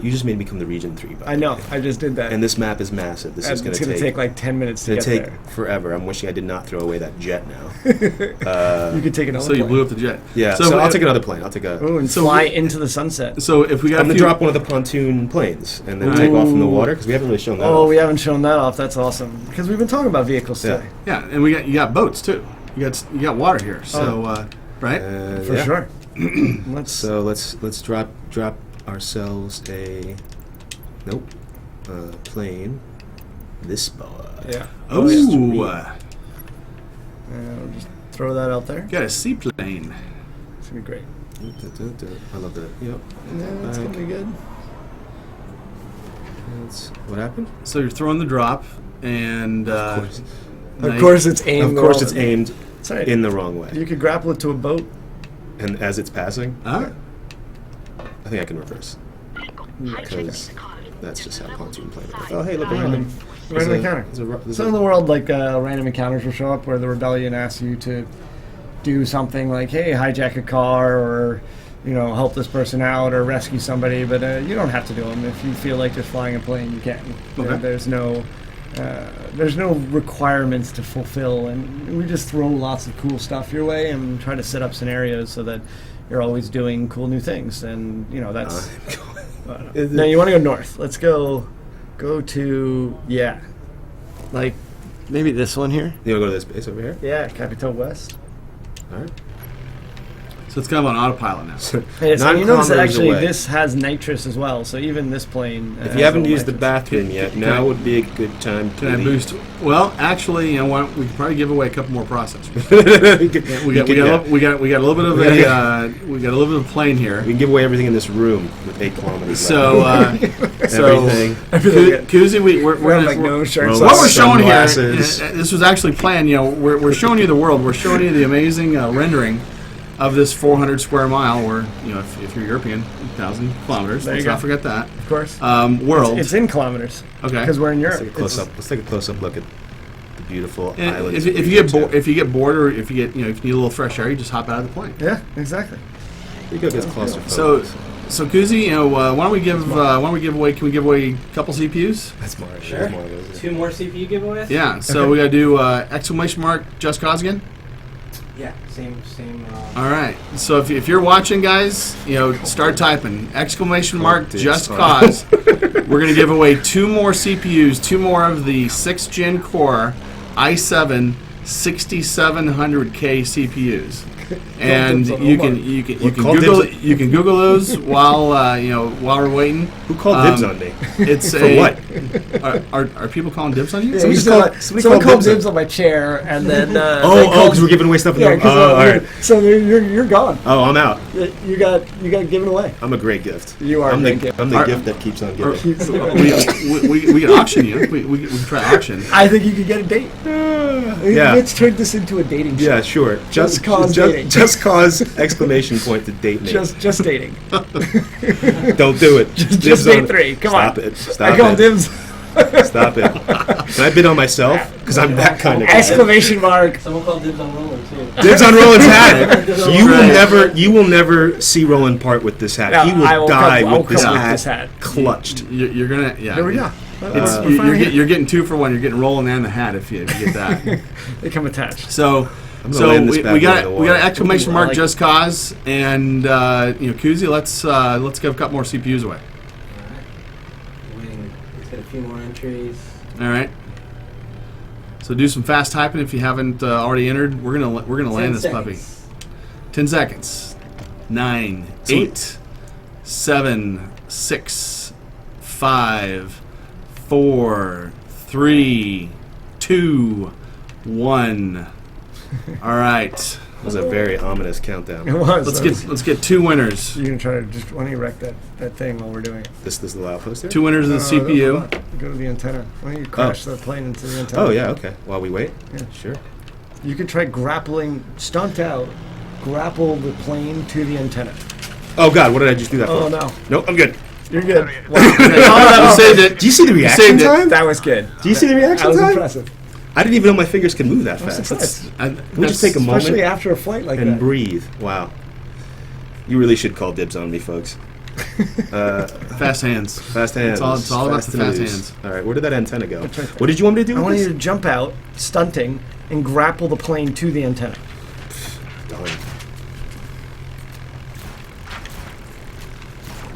[SPEAKER 4] You just made me come to Region 3. By
[SPEAKER 3] I
[SPEAKER 4] the
[SPEAKER 3] know.
[SPEAKER 4] way.
[SPEAKER 3] I just did that.
[SPEAKER 4] And this map is massive. This is going
[SPEAKER 3] it's
[SPEAKER 4] to
[SPEAKER 3] going to take like 10 minutes to
[SPEAKER 4] It's
[SPEAKER 3] get
[SPEAKER 4] going to
[SPEAKER 3] there.
[SPEAKER 4] take forever. I'm wishing I did not throw away that jet now.
[SPEAKER 3] You could take another
[SPEAKER 2] so you
[SPEAKER 3] plane.
[SPEAKER 2] blew up the jet.
[SPEAKER 4] Yeah, so I'll take another plane. I'll take a.
[SPEAKER 3] Ooh, and fly into the sunset.
[SPEAKER 2] So if we got
[SPEAKER 4] I'm going
[SPEAKER 2] a
[SPEAKER 4] to
[SPEAKER 2] few,
[SPEAKER 4] drop one of the pontoon planes and then take off from the water because we haven't really shown that.
[SPEAKER 3] Oh,
[SPEAKER 4] off.
[SPEAKER 3] we haven't shown that off. That's awesome. Because we've been talking about vehicles
[SPEAKER 4] Yeah.
[SPEAKER 3] today.
[SPEAKER 2] yeah, and you got boats too. You got water here. So right.
[SPEAKER 3] For
[SPEAKER 4] yeah.
[SPEAKER 3] sure. Let's
[SPEAKER 4] So let's drop ourselves a plane. This boy.
[SPEAKER 3] yeah.
[SPEAKER 2] Oh,
[SPEAKER 3] We'll just throw that out there.
[SPEAKER 2] got a seaplane.
[SPEAKER 3] It's gonna be great.
[SPEAKER 4] I love that. Yep.
[SPEAKER 3] Yeah, it's gonna be good.
[SPEAKER 4] What happened?
[SPEAKER 2] So you're throwing the drop, and
[SPEAKER 4] Of course.
[SPEAKER 3] Of course, it's aimed.
[SPEAKER 4] Of course,
[SPEAKER 3] the
[SPEAKER 4] it's
[SPEAKER 3] wrong-
[SPEAKER 4] aimed
[SPEAKER 3] That's right.
[SPEAKER 4] in the wrong way.
[SPEAKER 3] You could grapple it to a boat.
[SPEAKER 4] And as it's passing,
[SPEAKER 2] Huh?
[SPEAKER 4] I think I can reverse. Because that's just how pontoon plane works. Oh, hey, look,
[SPEAKER 3] Random encounter. So in the world, like random encounters will show up where the rebellion asks you to do something like, hey, hijack a car, or help this person out, or rescue somebody. But you don't have to do them. If you feel like just flying a plane, you can.
[SPEAKER 2] Okay.
[SPEAKER 3] There's no requirements to fulfill, and we just throw lots of cool stuff your way and try to set up scenarios so that you're always doing cool new things. And that's. Now you want to go north. Let's go to like maybe this one here.
[SPEAKER 4] You want to go to this base over here?
[SPEAKER 3] Yeah, Capitol West.
[SPEAKER 4] All right.
[SPEAKER 2] So it's kind of on autopilot now.
[SPEAKER 3] Hey, so
[SPEAKER 4] 9
[SPEAKER 3] you notice that
[SPEAKER 4] kilometers
[SPEAKER 3] actually
[SPEAKER 4] away.
[SPEAKER 3] this has nitrous as well. So even this plane.
[SPEAKER 4] If you haven't
[SPEAKER 3] has
[SPEAKER 4] used the
[SPEAKER 3] nitrous.
[SPEAKER 4] bathroom yet, now would be a good time to
[SPEAKER 2] Can I
[SPEAKER 4] leave.
[SPEAKER 2] boost? Well, actually, we could probably give away a couple more processors. We got a little bit of a plane here.
[SPEAKER 4] We can give away everything in this room with 8 kilometers
[SPEAKER 2] So
[SPEAKER 4] Everything.
[SPEAKER 2] Koozie, we're
[SPEAKER 3] We have
[SPEAKER 2] gonna.
[SPEAKER 3] like no shirts.
[SPEAKER 2] What
[SPEAKER 4] Roland.
[SPEAKER 2] we're showing here,
[SPEAKER 4] Sunglasses.
[SPEAKER 2] this was actually planned. We're showing you the world. We're showing you the amazing rendering of this 400 square mile, or if you're European, 1,000 kilometers.
[SPEAKER 3] There you
[SPEAKER 2] Let's
[SPEAKER 3] go.
[SPEAKER 2] not forget that.
[SPEAKER 3] Of course.
[SPEAKER 2] World.
[SPEAKER 3] It's in kilometers.
[SPEAKER 2] Okay.
[SPEAKER 3] Because we're in
[SPEAKER 4] Let's
[SPEAKER 3] Europe.
[SPEAKER 4] take a close up. Let's take a close up look at the beautiful
[SPEAKER 2] And
[SPEAKER 4] islands.
[SPEAKER 2] if you get bored, or if you need a little fresh air, you just hop out of the plane.
[SPEAKER 3] Yeah, exactly.
[SPEAKER 4] you go get claustrophobic.
[SPEAKER 2] So Koozie, why don't we give away? Can we give away a couple CPUs?
[SPEAKER 4] That's Mario.
[SPEAKER 1] Sure.
[SPEAKER 4] That's Mario's.
[SPEAKER 1] 2 more CPU giveaways?
[SPEAKER 2] Yeah. So we gotta do exclamation mark Just Cause again.
[SPEAKER 1] Yeah, same.
[SPEAKER 2] All right. So if you're watching, guys, start typing !! Just Cause. We're going to give away 2 more CPUs, 2 more of the 6th Gen Core i7 6700K CPUs. And you can Google those while we're waiting.
[SPEAKER 4] Who called dibs on me?
[SPEAKER 2] It's
[SPEAKER 4] For what?
[SPEAKER 2] Are people calling dibs on you?
[SPEAKER 3] Yeah, someone called dibs on my chair, and then
[SPEAKER 4] because we're giving away stuff.
[SPEAKER 3] Yeah,
[SPEAKER 4] all right.
[SPEAKER 3] So you're gone.
[SPEAKER 4] Oh, I'm out.
[SPEAKER 3] You got given away.
[SPEAKER 4] I'm a great gift.
[SPEAKER 3] You are.
[SPEAKER 4] I'm
[SPEAKER 3] a
[SPEAKER 4] the
[SPEAKER 3] great gift.
[SPEAKER 4] I'm the gift that keeps on giving.
[SPEAKER 2] We can auction you. We can try auction.
[SPEAKER 3] I think you could get a date.
[SPEAKER 4] Yeah.
[SPEAKER 3] Let's turn this into a dating show.
[SPEAKER 4] Yeah, sure.
[SPEAKER 3] Just cause dating.
[SPEAKER 4] Just cause exclamation point to date me.
[SPEAKER 3] Just dating.
[SPEAKER 4] Don't do it.
[SPEAKER 3] Just date 3. Come on.
[SPEAKER 4] Stop it. Stop
[SPEAKER 3] I call
[SPEAKER 4] it.
[SPEAKER 3] dibs.
[SPEAKER 4] Stop it. Can I bid on myself? Because I'm that kind of guy.
[SPEAKER 3] Exclamation mark.
[SPEAKER 1] Someone called dibs on Roland too.
[SPEAKER 4] Dibs on Roland's hat.
[SPEAKER 1] Dibs on
[SPEAKER 4] You will
[SPEAKER 1] Roland.
[SPEAKER 4] never. You will never see Roland part with this hat.
[SPEAKER 3] No,
[SPEAKER 4] He
[SPEAKER 3] I
[SPEAKER 4] will
[SPEAKER 3] will
[SPEAKER 4] die
[SPEAKER 3] come- I'll
[SPEAKER 4] with this
[SPEAKER 3] come with
[SPEAKER 4] hat,
[SPEAKER 3] this hat.
[SPEAKER 4] clutched.
[SPEAKER 2] You're gonna. Yeah.
[SPEAKER 3] There we go.
[SPEAKER 2] You're getting 2 for 1. You're getting Roland and the hat if you get that.
[SPEAKER 3] They come attached.
[SPEAKER 2] So
[SPEAKER 4] gonna land this
[SPEAKER 2] we
[SPEAKER 4] bad boy
[SPEAKER 2] got
[SPEAKER 4] in the
[SPEAKER 2] we got an
[SPEAKER 4] water.
[SPEAKER 2] exclamation
[SPEAKER 3] Ooh, I
[SPEAKER 2] mark
[SPEAKER 3] like
[SPEAKER 2] Just Cause and Kuzi. Let's give a couple more CPUs away.
[SPEAKER 1] Let's get a few more entries.
[SPEAKER 2] All right. So do some fast typing if you haven't already entered. We're gonna land
[SPEAKER 1] 10
[SPEAKER 2] this puppy.
[SPEAKER 1] seconds.
[SPEAKER 2] 10 seconds. 9, 8, 7, 6, 5, 4, 3, 2, 1. All right.
[SPEAKER 4] That was a very ominous countdown.
[SPEAKER 3] It was.
[SPEAKER 2] Let's get 2 winners.
[SPEAKER 3] You're gonna try to just why don't you wreck that thing while we're doing it?
[SPEAKER 4] This is the loud poster?
[SPEAKER 2] 2 winners of the CPU.
[SPEAKER 3] Go to the antenna. Why don't you crash the plane into the antenna?
[SPEAKER 4] Oh, yeah, okay. While we wait?
[SPEAKER 3] Yeah.
[SPEAKER 4] Sure.
[SPEAKER 3] You could try grappling, stunt out, grapple the plane to the antenna.
[SPEAKER 4] Oh, God, what did I just do that for?
[SPEAKER 3] Oh no,
[SPEAKER 4] Nope, I'm good.
[SPEAKER 3] you're good.
[SPEAKER 2] You saved it.
[SPEAKER 4] Do you see the reaction
[SPEAKER 2] saved it.
[SPEAKER 4] time?
[SPEAKER 3] That was good.
[SPEAKER 4] Do you see the
[SPEAKER 3] That
[SPEAKER 4] reaction
[SPEAKER 3] was
[SPEAKER 4] time?
[SPEAKER 3] impressive.
[SPEAKER 4] I didn't even know my fingers could move that fast.
[SPEAKER 3] Success.
[SPEAKER 4] Can we just take a moment
[SPEAKER 3] Especially after a flight like
[SPEAKER 4] and
[SPEAKER 3] that.
[SPEAKER 4] breathe? Wow. You really should call dibs on me, folks.
[SPEAKER 2] Fast hands.
[SPEAKER 4] Fast hands.
[SPEAKER 2] It's all about the
[SPEAKER 4] to
[SPEAKER 2] fast
[SPEAKER 4] lose.
[SPEAKER 2] hands.
[SPEAKER 4] All right, where did that antenna go?
[SPEAKER 3] It's right there.
[SPEAKER 4] What did you want me to do
[SPEAKER 3] I
[SPEAKER 4] with
[SPEAKER 3] want
[SPEAKER 4] this?
[SPEAKER 3] you to jump out, stunting, and grapple the plane to the antenna.
[SPEAKER 4] Darn.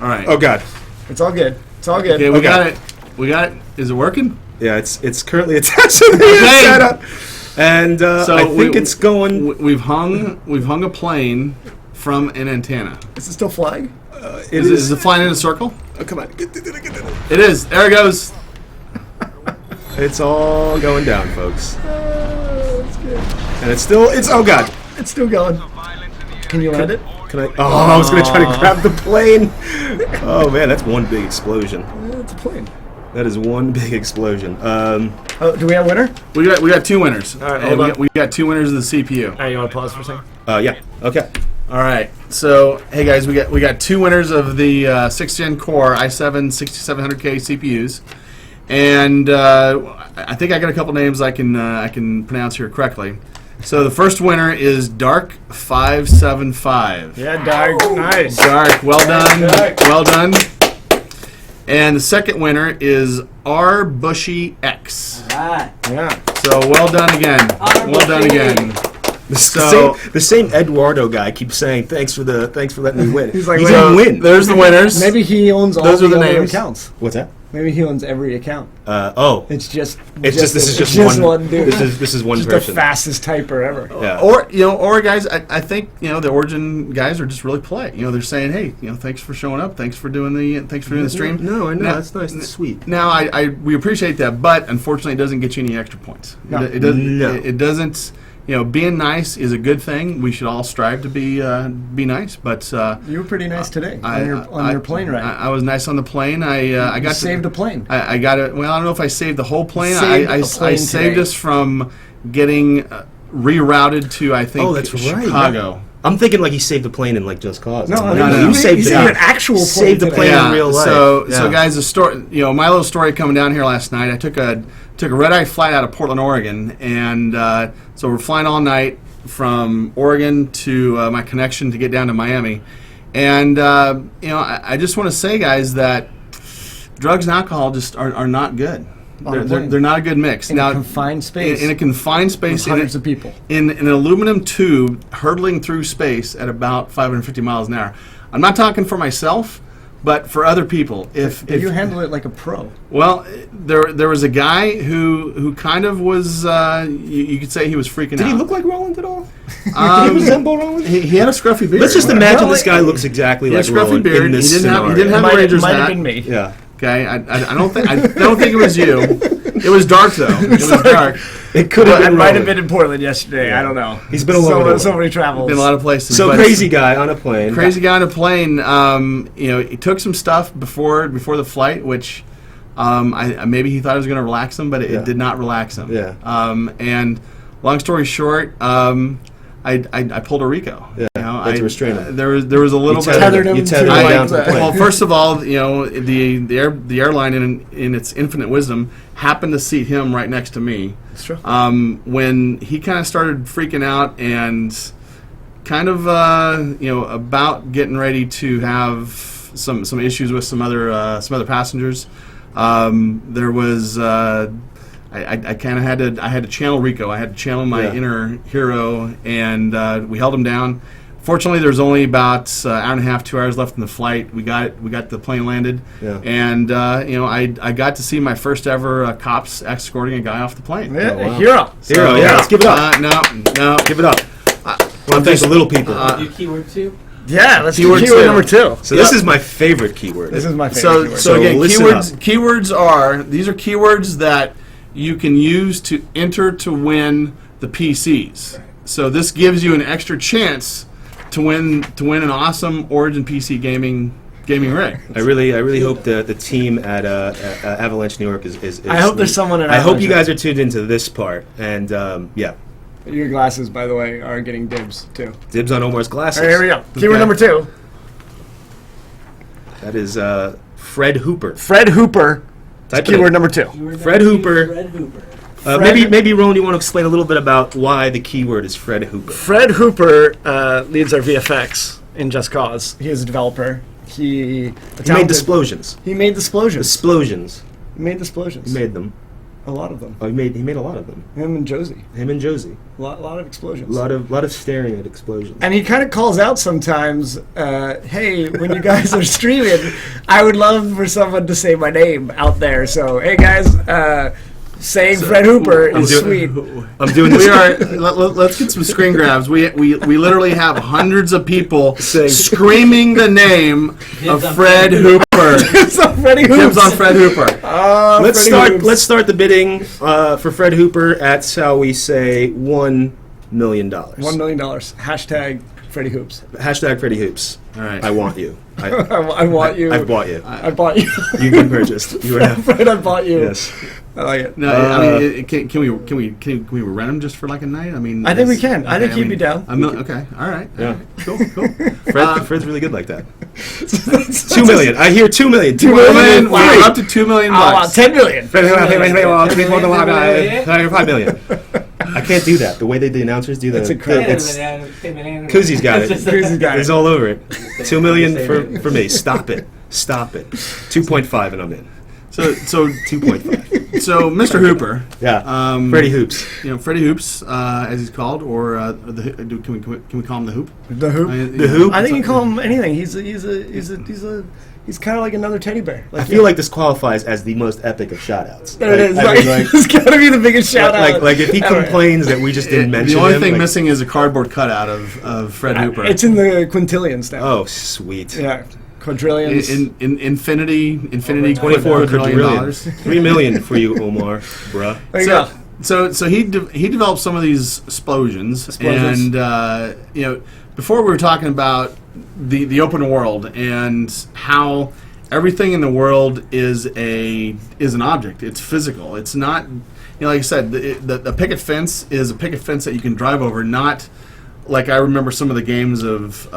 [SPEAKER 2] All right.
[SPEAKER 4] Oh, God.
[SPEAKER 3] It's all good. It's all good.
[SPEAKER 2] Okay, we
[SPEAKER 4] Okay.
[SPEAKER 2] got it. We got it. Is it working?
[SPEAKER 4] Yeah, it's currently attached to the
[SPEAKER 2] Okay.
[SPEAKER 4] antenna. And
[SPEAKER 2] So
[SPEAKER 4] I think it's going...
[SPEAKER 2] We've hung a plane from an antenna.
[SPEAKER 3] Is it still flying?
[SPEAKER 2] Is it flying in a circle?
[SPEAKER 4] Oh, come on. Get it.
[SPEAKER 2] It is. There it goes.
[SPEAKER 4] It's all going down, folks.
[SPEAKER 3] That's good.
[SPEAKER 4] And it's still... Oh, God.
[SPEAKER 3] It's still going. Can you land it?
[SPEAKER 4] Can I... Oh, I was going to try to grab the plane. Oh, man, that's one big explosion.
[SPEAKER 3] It's a plane.
[SPEAKER 4] That is one big explosion.
[SPEAKER 3] Oh, do we have a winner?
[SPEAKER 2] We got 2 winners.
[SPEAKER 3] All right,
[SPEAKER 2] And
[SPEAKER 3] hold on.
[SPEAKER 2] we got 2 winners of the CPU.
[SPEAKER 3] All right, you want to pause for a second?
[SPEAKER 4] Yeah. Okay.
[SPEAKER 2] All right. So, hey guys, we got 2 winners of the 6th Gen Core i7 6700K CPUs, and I think I got a couple names I can pronounce here correctly. So the first winner is Dark575.
[SPEAKER 3] Yeah, Dark. Nice.
[SPEAKER 2] Dark, well done,
[SPEAKER 3] Dark.
[SPEAKER 2] well done. And the second winner is R Bushy X.
[SPEAKER 1] Alright.
[SPEAKER 3] Yeah.
[SPEAKER 2] So well done again. Well done again. So
[SPEAKER 4] The same Eduardo guy keeps saying thanks for letting me win.
[SPEAKER 3] He's like,
[SPEAKER 4] he
[SPEAKER 3] wait,
[SPEAKER 4] didn't win.
[SPEAKER 2] there's the winners.
[SPEAKER 3] Maybe he owns all
[SPEAKER 2] Those are the
[SPEAKER 3] other
[SPEAKER 2] names.
[SPEAKER 3] accounts.
[SPEAKER 4] What's that?
[SPEAKER 3] Maybe he owns every account.
[SPEAKER 4] It's
[SPEAKER 3] This
[SPEAKER 4] is just
[SPEAKER 3] one dude.
[SPEAKER 4] This is one
[SPEAKER 3] just
[SPEAKER 4] person.
[SPEAKER 3] the fastest typer ever.
[SPEAKER 4] Yeah.
[SPEAKER 2] Or guys, I think the Origin guys are just really polite. They're saying, hey, thanks for showing up, thanks for doing the stream.
[SPEAKER 4] No, I know
[SPEAKER 2] Now-
[SPEAKER 4] that's nice. That's sweet.
[SPEAKER 2] Now we appreciate that, but unfortunately, it doesn't get you any extra points.
[SPEAKER 3] No.
[SPEAKER 2] It doesn't.
[SPEAKER 4] No.
[SPEAKER 2] It doesn't. Being nice is a good thing. We should all strive to be nice. But
[SPEAKER 3] You were pretty nice today
[SPEAKER 2] I-
[SPEAKER 3] on your plane ride.
[SPEAKER 2] I was nice on the plane. I got
[SPEAKER 3] saved a plane.
[SPEAKER 2] I got it. Well, I don't know if I saved the whole plane.
[SPEAKER 3] Saved
[SPEAKER 2] I
[SPEAKER 3] a plane
[SPEAKER 2] saved
[SPEAKER 3] today.
[SPEAKER 2] us from getting rerouted to I think
[SPEAKER 4] That's right.
[SPEAKER 2] Chicago.
[SPEAKER 4] I'm thinking like he saved the plane in like Just Cause.
[SPEAKER 3] No,
[SPEAKER 4] I'm
[SPEAKER 3] no,
[SPEAKER 4] like,
[SPEAKER 2] no.
[SPEAKER 4] You
[SPEAKER 3] he
[SPEAKER 4] saved
[SPEAKER 3] saved an actual plane
[SPEAKER 4] saved the
[SPEAKER 3] today.
[SPEAKER 4] plane
[SPEAKER 2] Yeah.
[SPEAKER 4] in real life.
[SPEAKER 2] So
[SPEAKER 4] Yeah.
[SPEAKER 2] guys, the story. My little story coming down here last night. I took a red eye flight out of Portland, Oregon, and so we're flying all night from Oregon to my connection to get down to Miami, and I just want to say, guys, that drugs and alcohol just are not good. they're not a good mix.
[SPEAKER 3] In a confined space.
[SPEAKER 2] In a confined space,
[SPEAKER 3] with hundreds of people.
[SPEAKER 2] in an aluminum tube hurtling through space at about 550 miles an hour. I'm not talking for myself, but for other people. If
[SPEAKER 3] you handle it like a pro.
[SPEAKER 2] Well, there was a guy who kind of was, you could say he was freaking out.
[SPEAKER 4] Did he look like Roland at all? Did he resemble Roland?
[SPEAKER 2] He had a scruffy beard.
[SPEAKER 4] Let's just imagine
[SPEAKER 3] Well,
[SPEAKER 4] this guy looks exactly
[SPEAKER 2] he had
[SPEAKER 4] like
[SPEAKER 2] a scruffy
[SPEAKER 4] Roland
[SPEAKER 2] beard.
[SPEAKER 4] in this
[SPEAKER 2] He didn't
[SPEAKER 4] scenario.
[SPEAKER 2] have a Rangers
[SPEAKER 3] might
[SPEAKER 2] hat.
[SPEAKER 3] have been me.
[SPEAKER 4] Yeah.
[SPEAKER 2] Okay, I don't think it was you. It was dark though. It was dark.
[SPEAKER 4] It could have
[SPEAKER 3] I
[SPEAKER 4] been
[SPEAKER 3] might have
[SPEAKER 4] Roland.
[SPEAKER 3] been in Portland yesterday. I don't know.
[SPEAKER 4] He's been all over the world.
[SPEAKER 3] so many travels.
[SPEAKER 2] Been a lot of places.
[SPEAKER 4] So
[SPEAKER 2] but
[SPEAKER 4] crazy guy on a plane.
[SPEAKER 2] Crazy guy on a plane. He took some stuff before the flight, which maybe he thought it was going to relax him, but it did not relax him.
[SPEAKER 4] Yeah.
[SPEAKER 2] And long story short, I pulled a Rico.
[SPEAKER 4] Yeah.
[SPEAKER 2] You know,
[SPEAKER 4] That's restraining.
[SPEAKER 2] There was a little bit.
[SPEAKER 3] tethered him
[SPEAKER 4] You tethered
[SPEAKER 3] to
[SPEAKER 4] him
[SPEAKER 3] like
[SPEAKER 4] down to the
[SPEAKER 3] the-
[SPEAKER 4] plane.
[SPEAKER 2] Well, first of all, the airline in its infinite wisdom happened to seat him right next to me.
[SPEAKER 3] That's true.
[SPEAKER 2] When he kind of started freaking out and kind of about getting ready to have some issues with some other passengers, there was I kind of had to channel Rico. I had to channel my inner hero, and we held him down. Fortunately, there's only about hour and a half, 2 hours left in the flight. We got the plane landed, and I got to see my first ever cops escorting a guy off the plane.
[SPEAKER 3] Yeah,
[SPEAKER 4] Oh, wow.
[SPEAKER 3] hero.
[SPEAKER 4] Hero, yeah, let's give it up.
[SPEAKER 2] No,
[SPEAKER 4] Give it up. Well, thanks to little people.
[SPEAKER 1] Do keyword 2?
[SPEAKER 3] Yeah, let's do
[SPEAKER 2] Keyword
[SPEAKER 3] keyword
[SPEAKER 2] two.
[SPEAKER 3] number 2.
[SPEAKER 4] so this is my favorite keyword.
[SPEAKER 3] This is my favorite
[SPEAKER 2] So,
[SPEAKER 3] keyword.
[SPEAKER 2] so again,
[SPEAKER 4] listen
[SPEAKER 2] keywords are keywords that you can use to enter to win the PCs. So this gives you an extra chance to win an awesome Origin PC gaming rig.
[SPEAKER 4] I really hope the team at Avalanche New York is
[SPEAKER 3] I hope there's someone at
[SPEAKER 4] I hope
[SPEAKER 3] Avalanche.
[SPEAKER 4] you guys are tuned into this part, and yeah,
[SPEAKER 3] Your glasses, by the way, are getting dibs, too.
[SPEAKER 4] dibs on Omar's glasses.
[SPEAKER 3] All right, here we go. Keyword
[SPEAKER 2] Okay.
[SPEAKER 3] number 2.
[SPEAKER 4] That is Fred Hooper.
[SPEAKER 3] Fred Hooper.
[SPEAKER 4] Type it
[SPEAKER 3] Keyword
[SPEAKER 4] in.
[SPEAKER 3] number 2.
[SPEAKER 4] Fred Hooper.
[SPEAKER 1] Fred Hooper.
[SPEAKER 4] Maybe Roland, you want to explain a little bit about why the keyword is Fred Hooper.
[SPEAKER 3] Fred Hooper leads our VFX in Just Cause. He is a developer. He
[SPEAKER 4] He made Displosions.
[SPEAKER 3] He made Displosions.
[SPEAKER 4] Displosions.
[SPEAKER 3] He made Displosions.
[SPEAKER 4] He made them.
[SPEAKER 3] a lot of them.
[SPEAKER 4] Oh, he made a lot of them.
[SPEAKER 3] Him and Josie.
[SPEAKER 4] Him and Josie.
[SPEAKER 3] A lot of explosions.
[SPEAKER 4] A lot of staring at explosions.
[SPEAKER 3] And he kind of calls out sometimes, hey, when you guys are streaming, I would love for someone to say my name out there. So, hey guys, saying Fred Hooper is sweet.
[SPEAKER 4] I'm doing this.
[SPEAKER 2] We are. Let's get some screen grabs. We literally have hundreds of people screaming the name of Fred Hooper.
[SPEAKER 3] So Freddie Hoops.
[SPEAKER 2] Dibs on Fred Hooper.
[SPEAKER 4] Let's start the bidding for Fred Hooper at, shall we say, $1 million.
[SPEAKER 3] $1 million. Hashtag Freddie Hoops.
[SPEAKER 4] Hashtag Freddie Hoops.
[SPEAKER 2] All right.
[SPEAKER 4] I want you.
[SPEAKER 3] I want you.
[SPEAKER 4] I've bought you.
[SPEAKER 3] I bought you.
[SPEAKER 4] You've been purchased. You have.
[SPEAKER 3] Fred, I bought you.
[SPEAKER 4] Yes.
[SPEAKER 3] I like it.
[SPEAKER 2] No, I mean, can we rent him just for like a night? I mean,
[SPEAKER 3] I think we can. I think he'd be down.
[SPEAKER 2] Okay, all right.
[SPEAKER 4] Yeah.
[SPEAKER 2] Cool.
[SPEAKER 4] Fred's really good like that. $2 million. I hear $2 million. $2
[SPEAKER 2] million.
[SPEAKER 3] Wow.
[SPEAKER 2] We're up to $2 million.
[SPEAKER 3] $10 million.
[SPEAKER 4] $5 million. I can't do that. The way the announcers do that.
[SPEAKER 3] It's incredible.
[SPEAKER 4] Koozy's got it.
[SPEAKER 3] Koozy's got
[SPEAKER 4] He's
[SPEAKER 3] it.
[SPEAKER 4] all over it. $2 million for me. Stop it. 2.5 and I'm in.
[SPEAKER 2] So
[SPEAKER 4] 2.5.
[SPEAKER 2] So Mr. Hooper.
[SPEAKER 4] Yeah. Freddie Hoops.
[SPEAKER 2] Freddie Hoops, as he's called, or can we call him the Hoop?
[SPEAKER 3] The Hoop.
[SPEAKER 4] The Hoop.
[SPEAKER 3] I think you call him anything. He's kind of like another teddy bear.
[SPEAKER 4] I feel like this qualifies as the most epic of shout-outs.
[SPEAKER 3] There it is.
[SPEAKER 4] I mean, like,
[SPEAKER 3] It's got to be the biggest shout out.
[SPEAKER 4] like if he complains that we just didn't mention
[SPEAKER 2] The only
[SPEAKER 4] him,
[SPEAKER 2] thing
[SPEAKER 4] like-
[SPEAKER 2] missing is a cardboard cutout of Fred Hooper.
[SPEAKER 3] It's in the quintillions now.
[SPEAKER 4] Oh, sweet.
[SPEAKER 3] Yeah. Quadrillions.
[SPEAKER 2] in infinity
[SPEAKER 4] 24
[SPEAKER 2] quadrillion dollars.
[SPEAKER 4] $3 million for you, Omar, bruh.
[SPEAKER 3] there you go.
[SPEAKER 2] So he developed some of these explosions. And before we were talking about the open world and how everything in the world is an object. It's physical. It's not, like I said, the picket fence is a picket fence that you can drive over. Not like I remember some of the games of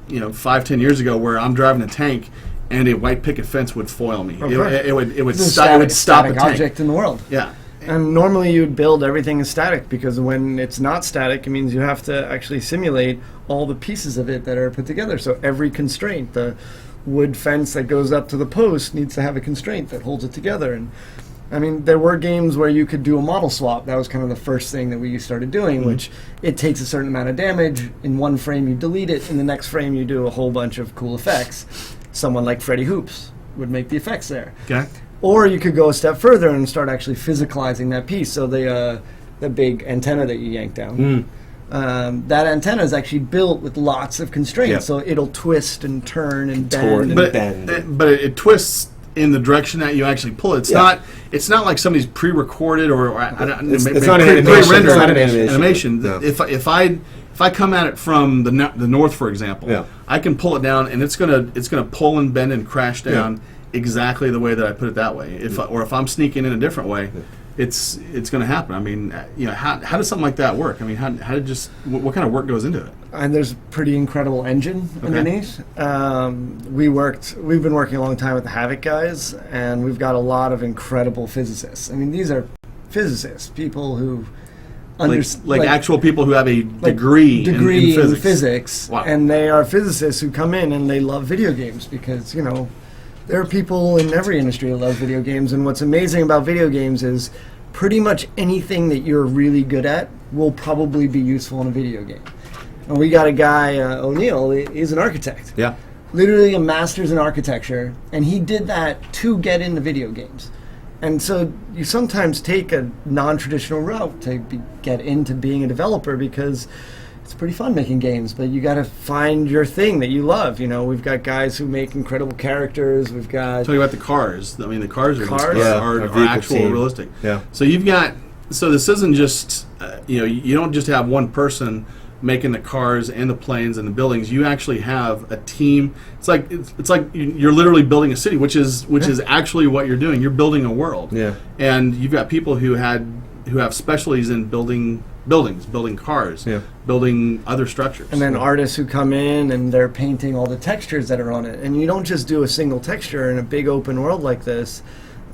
[SPEAKER 2] 5-10 years ago where I'm driving a tank and a white picket fence would foil me. It would
[SPEAKER 3] It's
[SPEAKER 2] stop a
[SPEAKER 3] static
[SPEAKER 2] tank.
[SPEAKER 3] object in the world.
[SPEAKER 2] Yeah.
[SPEAKER 3] And normally you'd build everything as static because when it's not static, it means you have to actually simulate all the pieces of it that are put together. So every constraint, the wood fence that goes up to the post needs to have a constraint that holds it together. And I mean, there were games where you could do a model swap. That was kind of the first thing that we started doing, which it takes a certain amount of damage. In one frame, you delete it. In the next frame, you do a whole bunch of cool effects. Someone like Freddy Hoops would make the effects there.
[SPEAKER 2] Okay.
[SPEAKER 3] Or you could go a step further and start actually physicalizing that piece. So the big antenna that you yank down, that antenna is actually built with lots of constraints.
[SPEAKER 4] Yep.
[SPEAKER 3] So it'll twist and turn and bend.
[SPEAKER 2] But it twists in the direction that you actually pull it. It's not like somebody's pre-recorded or
[SPEAKER 4] It's not an animation.
[SPEAKER 2] pre-rendered
[SPEAKER 4] It's not an animation. No.
[SPEAKER 2] If I come at it from the north, for example, I can pull it down and it's gonna pull and bend and crash down exactly the way that I put it that way. If I'm sneaking in a different way, it's going to happen. I mean, how does something like that work? I mean, what kind of work goes into it?
[SPEAKER 3] And there's a pretty incredible engine underneath. We've been working a long time with the Havoc guys, and we've got a lot of incredible physicists. I mean, these are physicists, people who
[SPEAKER 2] like actual people who have a degree in physics.
[SPEAKER 3] Wow. And they are physicists who come in and they love video games because, there are people in every industry that love video games, and what's amazing about video games is pretty much anything that you're really good at will probably be useful in a video game. And we got a guy, O'Neill, he's an architect.
[SPEAKER 4] Yeah.
[SPEAKER 3] Literally a master's in architecture, and he did that to get into video games. And so you sometimes take a non-traditional route to get into being a developer because it's pretty fun making games, but you got to find your thing that you love. We've got guys who make incredible characters. We've got...
[SPEAKER 2] Talking about the cars. I mean, the cars are actual
[SPEAKER 4] team.
[SPEAKER 2] realistic.
[SPEAKER 4] Yeah.
[SPEAKER 2] So this isn't just, you don't just have one person making the cars and the planes and the buildings. You actually have a team. It's like you're literally building a city, which is actually what you're doing. You're building a world.
[SPEAKER 4] Yeah.
[SPEAKER 2] And you've got people who have specialties in building buildings, building cars, building other structures.
[SPEAKER 3] And then artists who come in and they're painting all the textures that are on it. And you don't just do a single texture in a big open world like this.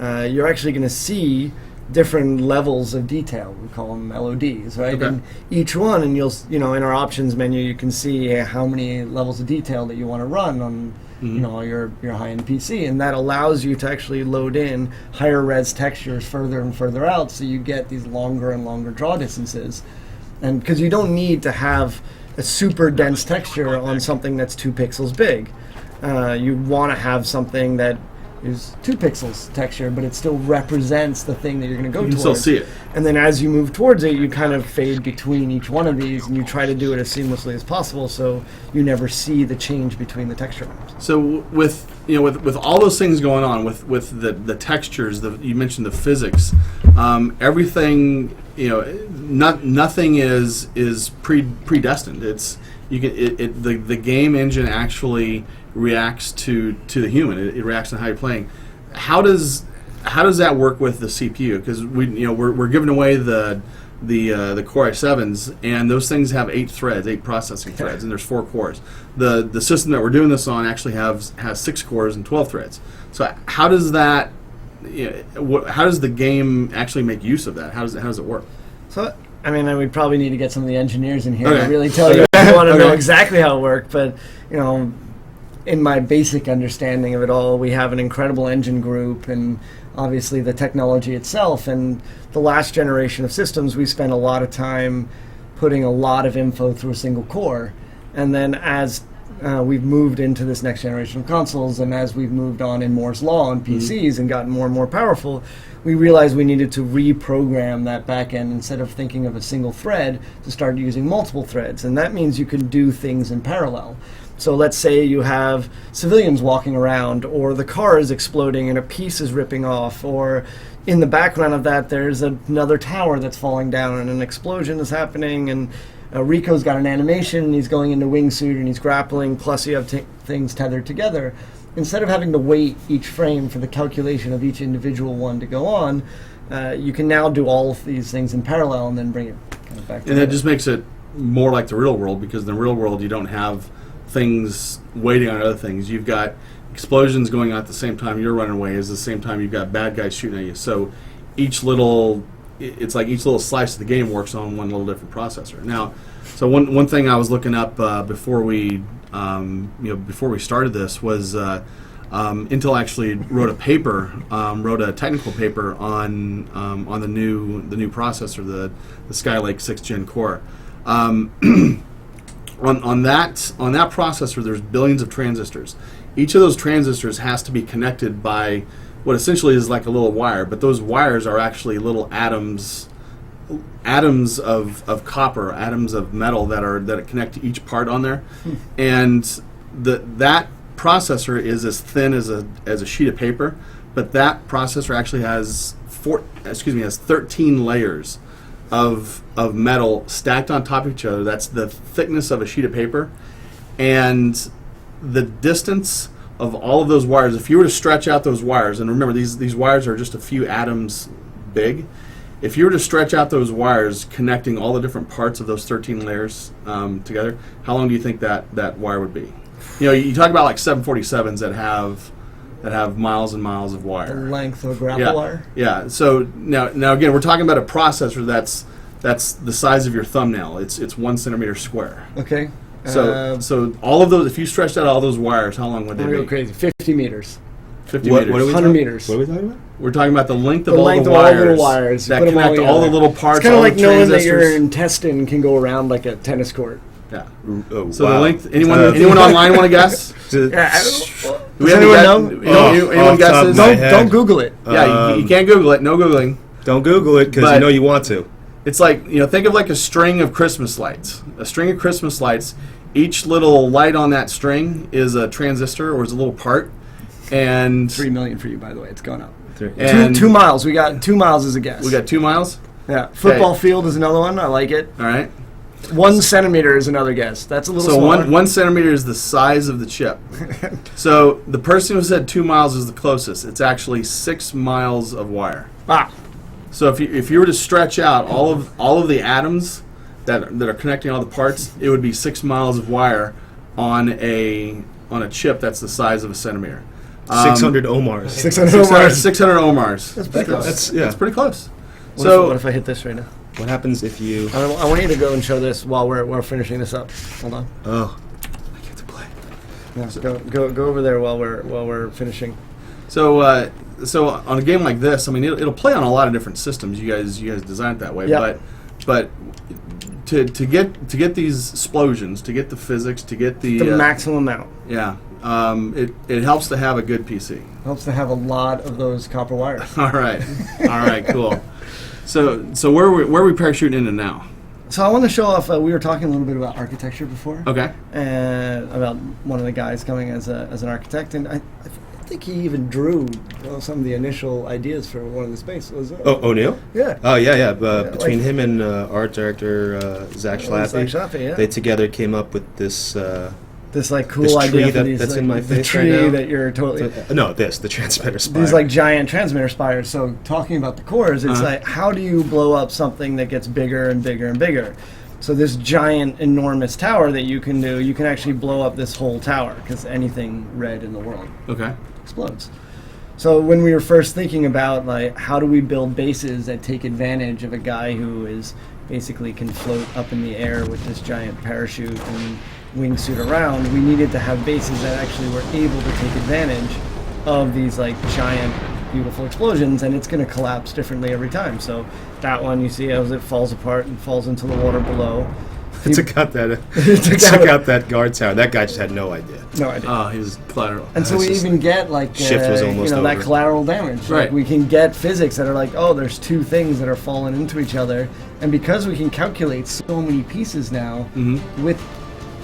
[SPEAKER 3] You're actually going to see different levels of detail. We call them LODs, right?
[SPEAKER 2] Okay.
[SPEAKER 3] And each one, and you'll, in our options menu, you can see how many levels of detail that you want to run on your high-end PC, and that allows you to actually load in higher res textures further and further out, so you get these longer and longer draw distances. And because you don't need to have a super dense texture on something that's 2 pixels big. You want to have something that is 2 pixels texture, but it still represents the thing that you're going to go towards.
[SPEAKER 2] You can still see it.
[SPEAKER 3] And then as you move towards it, you kind of fade between each one of these, and you try to do it as seamlessly as possible, so you never see the change between the texture maps.
[SPEAKER 2] So with all those things going on, with the textures, you mentioned the physics, everything, nothing is predestined. It's the game engine actually reacts to the human. It reacts to how you're playing. How does that work with the CPU? Because we're giving away the Core i7s, and those things have 8 processing threads, and there's 4 cores. The system that we're doing this on actually has 6 cores and 12 threads. So how does that? How does the game actually make use of that? How does it work?
[SPEAKER 3] So I mean, we'd probably need to get some of the engineers in here to really tell you if you want to know exactly how it worked, but in my basic understanding of it all, we have an incredible engine group and obviously the technology itself. And the last generation of systems, we spent a lot of time putting a lot of info through a single core. And then as we've moved into this next generation of consoles, and as we've moved on in Moore's Law on PCs and gotten more and more powerful, we realized we needed to reprogram that back end instead of thinking of a single thread to start using multiple threads. And that means you can do things in parallel. So let's say you have civilians walking around, or the car is exploding and a piece is ripping off, or in the background of that there's another tower that's falling down and an explosion is happening, and Rico's got an animation and he's going into wingsuit and he's grappling, plus you have things tethered together. Instead of having to wait each frame for the calculation of each individual one to go on, you can now do all of these things in parallel and then bring it kind of back together.
[SPEAKER 2] And that just makes it more like the real world, because in the real world you don't have things waiting on other things. You've got explosions going on at the same time you're running away, at the same time you've got bad guys shooting at you. So each little slice of the game works on one little different processor. Now, so one thing I was looking up before we started this was Intel actually wrote a technical paper on the new processor, the Skylake 6th Gen core. On that processor, there's billions of transistors. Each of those transistors has to be connected by what essentially is like a little wire, but those wires are actually little atoms of copper, atoms of metal that connect to each part on there, and that processor is as thin as a sheet of paper, but that processor actually has 13 layers of metal stacked on top of each other. That's the thickness of a sheet of paper, and the distance of all of those wires. If you were to stretch out those wires, and remember these wires are just a few atoms big. If you were to stretch out those wires connecting all the different parts of those 13 layers together, how long do you think that wire would be? You know, you talk about like 747s that have miles and miles of wire.
[SPEAKER 3] The length of a grapple wire?
[SPEAKER 2] Yeah. So now again, we're talking about a processor that's the size of your thumbnail. It's 1 centimeter square.
[SPEAKER 3] Okay.
[SPEAKER 2] So all of those, if you stretched out all those wires, how long would they be?
[SPEAKER 3] Crazy. 50 meters.
[SPEAKER 2] 50
[SPEAKER 4] What
[SPEAKER 2] meters.
[SPEAKER 4] are we
[SPEAKER 3] 100 meters.
[SPEAKER 4] What are we talking about?
[SPEAKER 2] We're talking about the length of
[SPEAKER 3] The
[SPEAKER 2] all
[SPEAKER 3] length
[SPEAKER 2] the
[SPEAKER 3] of all
[SPEAKER 2] wires,
[SPEAKER 3] the little wires. You
[SPEAKER 2] that
[SPEAKER 3] put 'em
[SPEAKER 2] connect all the
[SPEAKER 3] together.
[SPEAKER 2] little parts.
[SPEAKER 3] It's kind of
[SPEAKER 2] all
[SPEAKER 3] like
[SPEAKER 2] the
[SPEAKER 3] knowing that your
[SPEAKER 2] transistors.
[SPEAKER 3] intestine can go around like a tennis court.
[SPEAKER 2] Yeah.
[SPEAKER 4] Oh,
[SPEAKER 2] So
[SPEAKER 4] wow.
[SPEAKER 2] the length. Anyone online want to guess?
[SPEAKER 3] Yeah,
[SPEAKER 2] Do
[SPEAKER 3] does
[SPEAKER 2] we have
[SPEAKER 3] anyone
[SPEAKER 2] any
[SPEAKER 3] know?
[SPEAKER 2] anyone
[SPEAKER 4] off the top
[SPEAKER 2] guesses?
[SPEAKER 4] of my head.
[SPEAKER 3] Don't Google it.
[SPEAKER 2] Yeah, you can't Google it. No Googling.
[SPEAKER 4] Don't Google it because
[SPEAKER 2] But-
[SPEAKER 4] you know you want to.
[SPEAKER 2] It's like, think of like a string of Christmas lights. A string of Christmas lights. Each little light on that string is a transistor or is a little part. And
[SPEAKER 3] 3 million for you, by the way. It's going up.
[SPEAKER 2] And
[SPEAKER 3] 2 miles. We got 2 miles as a guess.
[SPEAKER 2] we got 2 miles.
[SPEAKER 3] Yeah. Football field is another one. I like it.
[SPEAKER 2] All right.
[SPEAKER 3] 1 centimeter is another guess. That's a little
[SPEAKER 2] So
[SPEAKER 3] smaller.
[SPEAKER 2] one centimeter is the size of the chip. So the person who said 2 miles is the closest. It's actually 6 miles of wire.
[SPEAKER 3] Ah.
[SPEAKER 2] So if you were to stretch out all of the atoms that are connecting all the parts, it would be 6 miles of wire on a chip that's the size of a centimeter.
[SPEAKER 4] 600 Omars.
[SPEAKER 3] 600
[SPEAKER 2] 600
[SPEAKER 3] Omars.
[SPEAKER 2] That's
[SPEAKER 3] pretty close.
[SPEAKER 2] That's pretty close.
[SPEAKER 3] What if I hit this right now?
[SPEAKER 4] What happens if you...
[SPEAKER 3] I want you to go and show this while we're finishing this up. Hold on.
[SPEAKER 4] Oh, I get to play.
[SPEAKER 3] Yeah, go over there while we're finishing.
[SPEAKER 2] So on a game like this, I mean, it'll play on a lot of different systems. You guys designed it that way,
[SPEAKER 3] Yep.
[SPEAKER 2] but to get these explosions, to get the physics, to get the
[SPEAKER 3] maximum amount.
[SPEAKER 2] yeah, it helps to have a good PC.
[SPEAKER 3] Helps to have a lot of those copper wires.
[SPEAKER 2] All right, cool. So where are we parachuting into now?
[SPEAKER 3] So I want to show off. We were talking a little bit about architecture before,
[SPEAKER 2] Okay.
[SPEAKER 3] and about one of the guys coming as an architect, and I think he even drew some of the initial ideas for one of the space. Was
[SPEAKER 4] Oh, O'Neill?
[SPEAKER 3] yeah.
[SPEAKER 4] Oh, yeah. Between
[SPEAKER 3] like-
[SPEAKER 4] him and art director Zach Schlappe,
[SPEAKER 3] Zach Schlappe, yeah.
[SPEAKER 4] they together came up with this...
[SPEAKER 3] This like cool
[SPEAKER 4] This
[SPEAKER 3] idea
[SPEAKER 4] tree
[SPEAKER 3] for these.
[SPEAKER 4] that's
[SPEAKER 3] like,
[SPEAKER 4] in my
[SPEAKER 3] the
[SPEAKER 4] face
[SPEAKER 3] tree
[SPEAKER 4] right now.
[SPEAKER 3] that you're totally.
[SPEAKER 4] the transmitter spire.
[SPEAKER 3] These like giant transmitter spires. So talking about the cores, it's like how do you blow up something that gets bigger and bigger and bigger? So this giant, enormous tower that you can do, you can actually blow up this whole tower because anything red in the world
[SPEAKER 2] Okay.
[SPEAKER 3] explodes. So when we were first thinking about like how do we build bases that take advantage of a guy who is basically can float up in the air with this giant parachute and wingsuit around, we needed to have bases that actually were able to take advantage of these like giant beautiful explosions, and it's going to collapse differently every time. So that one you see as it falls apart and falls into the water below.
[SPEAKER 4] took out that guard tower. That guy just had no idea.
[SPEAKER 3] No idea.
[SPEAKER 2] Oh, he was collateral.
[SPEAKER 3] And so
[SPEAKER 4] It's
[SPEAKER 3] we
[SPEAKER 4] just-
[SPEAKER 3] even get like
[SPEAKER 4] shift was almost
[SPEAKER 3] that
[SPEAKER 4] over.
[SPEAKER 3] collateral damage.
[SPEAKER 2] Right.
[SPEAKER 3] Like we can get physics that are like, oh, there's two things that are falling into each other, and because we can calculate so many pieces now with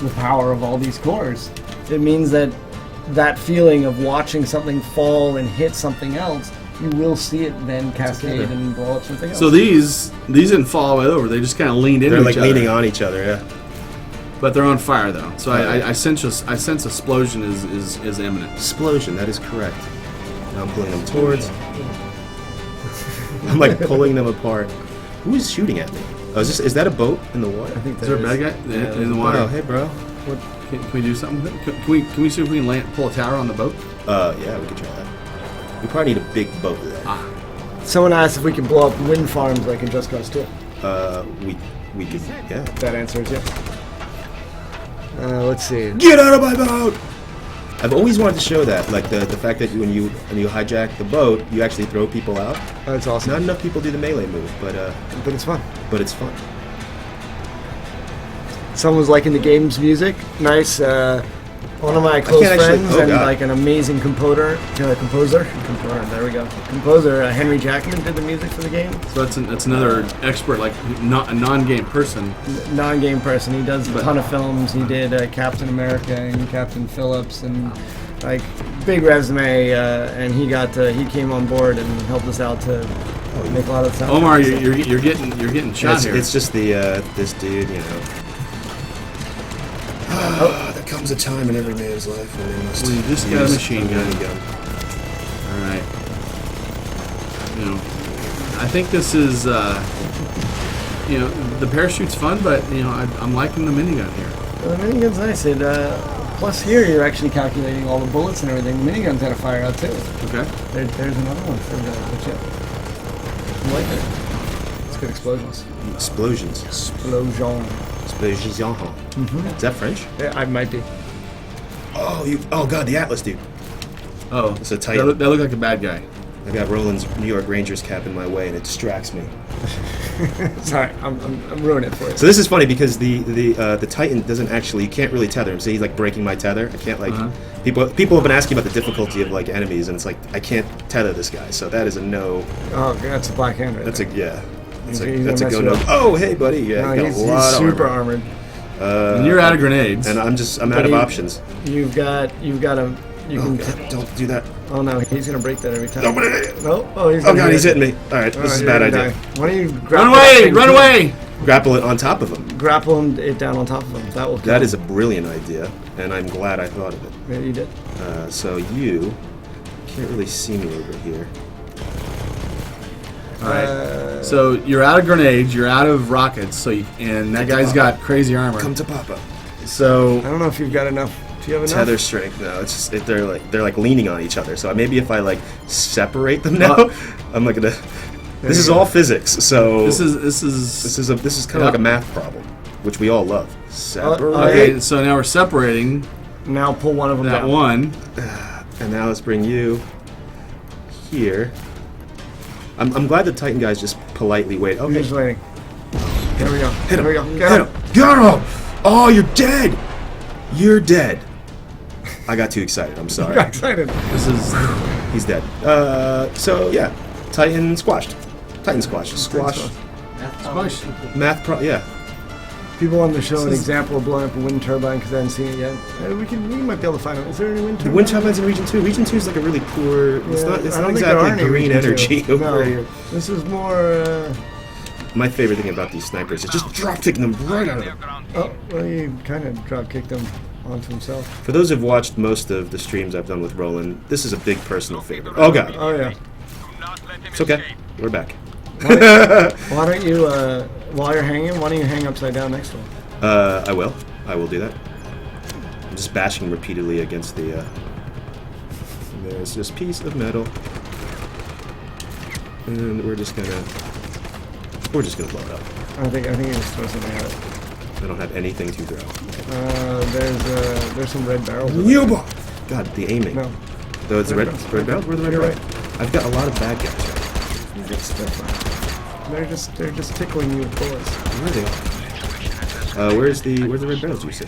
[SPEAKER 3] the power of all these cores, it means that feeling of watching something fall and hit something else, you will see it then cascade
[SPEAKER 4] together.
[SPEAKER 3] and blow up something else.
[SPEAKER 2] So these didn't fall all the way over. They just kind of leaned into
[SPEAKER 4] They're like
[SPEAKER 2] each other.
[SPEAKER 4] leaning on each other, yeah.
[SPEAKER 2] But they're on fire though. So I sense explosion is imminent.
[SPEAKER 4] Explosion, that is correct. Now I'm pulling them towards. I'm like pulling them apart. Who is shooting at me? Oh, is that a boat in the water?
[SPEAKER 3] I think
[SPEAKER 2] Is there a bad guy in the water?
[SPEAKER 4] Oh, hey, bro.
[SPEAKER 2] Can we do something with it? Can we see if we can pull a tower on the boat?
[SPEAKER 4] Yeah, we could try that. We probably need a big boat for that.
[SPEAKER 3] Someone asked if we could blow up wind farms like in Just Cause 2.
[SPEAKER 4] We could, yeah.
[SPEAKER 3] That answer is yes. Let's see.
[SPEAKER 4] Get out of my boat! I've always wanted to show that, like the fact that when you hijack the boat, you actually throw people out.
[SPEAKER 3] That's awesome.
[SPEAKER 4] Not enough people do the melee move, but
[SPEAKER 3] it's fun.
[SPEAKER 4] But it's fun.
[SPEAKER 3] Someone's liking the game's music. Nice. One of my close friends and like an amazing composer. There we go. Composer Henry Jackman did the music for the game.
[SPEAKER 2] So that's another expert, like not a non-game person.
[SPEAKER 3] Non-game person. He does a ton of films. He did Captain America and Captain Phillips and like big resume. And he came on board and helped us out to make a lot of sound.
[SPEAKER 2] Omar, you're getting shot here.
[SPEAKER 4] It's just this dude, you know. There comes a time in every man's life when they must.
[SPEAKER 2] Well, you just got a machine gun. All right. You know, I think this is, you know, the parachute's fun, but you know, I'm liking the minigun here.
[SPEAKER 3] Well, the minigun's nice. Plus here you're actually calculating all the bullets and everything. The minigun's got to fire out too.
[SPEAKER 2] Okay.
[SPEAKER 3] There's another one for the chip. I like it. It's good explosions.
[SPEAKER 4] Explosions.
[SPEAKER 3] Explosion.
[SPEAKER 4] Is that French?
[SPEAKER 3] Yeah, I might be.
[SPEAKER 4] Oh god, the Atlas dude.
[SPEAKER 2] Oh,
[SPEAKER 4] it's a Titan.
[SPEAKER 2] That look like a bad guy.
[SPEAKER 4] I got Roland's New York Rangers cap in my way, and it distracts me.
[SPEAKER 3] Sorry, I'm ruining it for you.
[SPEAKER 4] So this is funny because the Titan doesn't actually. You can't really tether him. So he's like breaking my tether. I can't like. People have been asking about the difficulty of like enemies, and it's like I can't tether this guy. So that is a no.
[SPEAKER 3] Oh, that's a black hand right
[SPEAKER 4] That's
[SPEAKER 3] there.
[SPEAKER 4] That's a go no. Oh hey buddy, yeah,
[SPEAKER 3] no,
[SPEAKER 4] you got a lot
[SPEAKER 3] he's
[SPEAKER 4] of
[SPEAKER 3] super
[SPEAKER 4] armor.
[SPEAKER 3] armored.
[SPEAKER 2] And you're out of grenades.
[SPEAKER 4] And I'm out of options.
[SPEAKER 3] You've got him.
[SPEAKER 4] Don't do that.
[SPEAKER 3] Oh no, he's gonna break that every time.
[SPEAKER 4] No.
[SPEAKER 3] Oh, he's
[SPEAKER 4] god, he's hitting me. All right, this is a bad idea.
[SPEAKER 3] Why don't you
[SPEAKER 2] run away?
[SPEAKER 4] Grapple it on top of him.
[SPEAKER 3] Grapple it down on top of him. That will.
[SPEAKER 4] That is a brilliant idea, and I'm glad I thought of it.
[SPEAKER 3] Yeah, you did.
[SPEAKER 4] So you can't really see me over here.
[SPEAKER 2] All right. So you're out of grenades. You're out of rockets. And that guy's got crazy armor.
[SPEAKER 4] Come to Papa.
[SPEAKER 2] So
[SPEAKER 3] I don't know if you've got enough. Do you have enough?
[SPEAKER 4] Tether strength. No, it's just they're like leaning on each other. So maybe if I like separate them now, I'm like gonna. This is all physics. So this is kind of like a math problem, which we all love. Separate.
[SPEAKER 2] Okay. So now we're separating.
[SPEAKER 3] Now pull one of them
[SPEAKER 2] that
[SPEAKER 3] down.
[SPEAKER 2] one.
[SPEAKER 4] And now let's bring you here. I'm glad the Titan guys just politely wait. Okay.
[SPEAKER 3] He's waiting. There we go.
[SPEAKER 4] Hit him.
[SPEAKER 3] There we go. Get him.
[SPEAKER 4] Get him! Oh, you're dead! You're dead. I got too excited. I'm sorry.
[SPEAKER 3] Got excited.
[SPEAKER 4] He's dead. So yeah, Titan squashed. Titan squashed. Squashed. Yeah.
[SPEAKER 3] People want to show an example of blowing up a wind turbine because I haven't seen it yet. We might be able to find it. Is there any wind turbine?
[SPEAKER 4] The wind turbines in Region 2. Region 2 is like a really poor. It's not exactly green energy over here.
[SPEAKER 3] This is more.
[SPEAKER 4] My favorite thing about these snipers is just drop kicking them right out of them.
[SPEAKER 3] Oh, well, you kind of drop kicked him onto himself.
[SPEAKER 4] For those who've watched most of the streams I've done with Roland, this is a big personal favorite. Oh god.
[SPEAKER 3] Oh yeah.
[SPEAKER 4] It's okay. We're back.
[SPEAKER 3] Why don't you, while you're hanging, why don't you hang upside down next to him?
[SPEAKER 4] I will. I will do that. I'm just bashing repeatedly against the, there's this piece of metal. And we're just gonna blow it up.
[SPEAKER 3] I think you just throw something at it.
[SPEAKER 4] I don't have anything to throw.
[SPEAKER 3] There's some red barrels.
[SPEAKER 4] God, the aiming.
[SPEAKER 3] No.
[SPEAKER 4] Though it's red barrels? Where are the red barrels?
[SPEAKER 3] Right.
[SPEAKER 4] I've got a lot of bad guys right.
[SPEAKER 3] They're just tickling you with bullets.
[SPEAKER 4] Where are they? Where's the red barrels? You say?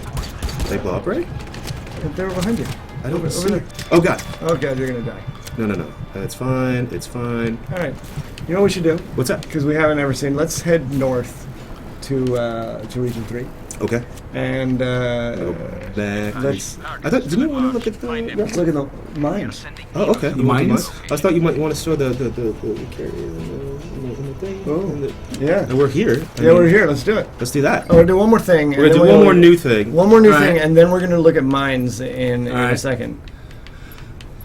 [SPEAKER 4] They blow up, right?
[SPEAKER 3] They're behind you.
[SPEAKER 4] I don't see.
[SPEAKER 3] Over there.
[SPEAKER 4] Oh god.
[SPEAKER 3] Oh god, you're gonna die.
[SPEAKER 4] No. It's fine. It's fine.
[SPEAKER 3] All right. You know what we should do?
[SPEAKER 4] What's that?
[SPEAKER 3] Because we haven't ever seen. Let's head north to Region 3.
[SPEAKER 4] Okay.
[SPEAKER 3] And
[SPEAKER 4] Back.
[SPEAKER 3] let's
[SPEAKER 4] Didn't you want to look at the?
[SPEAKER 3] let's look at the mines.
[SPEAKER 4] Oh, okay.
[SPEAKER 2] The mines?
[SPEAKER 4] I thought you might want to show the carrier in the thing.
[SPEAKER 3] Oh, yeah.
[SPEAKER 4] And we're here.
[SPEAKER 3] We're here. Let's do it.
[SPEAKER 4] Let's do that.
[SPEAKER 3] Oh, we'll do one more thing.
[SPEAKER 4] We're gonna do one more new thing.
[SPEAKER 3] One more new
[SPEAKER 2] Right.
[SPEAKER 3] thing, and then we're gonna look at mines in a
[SPEAKER 2] right.
[SPEAKER 3] second.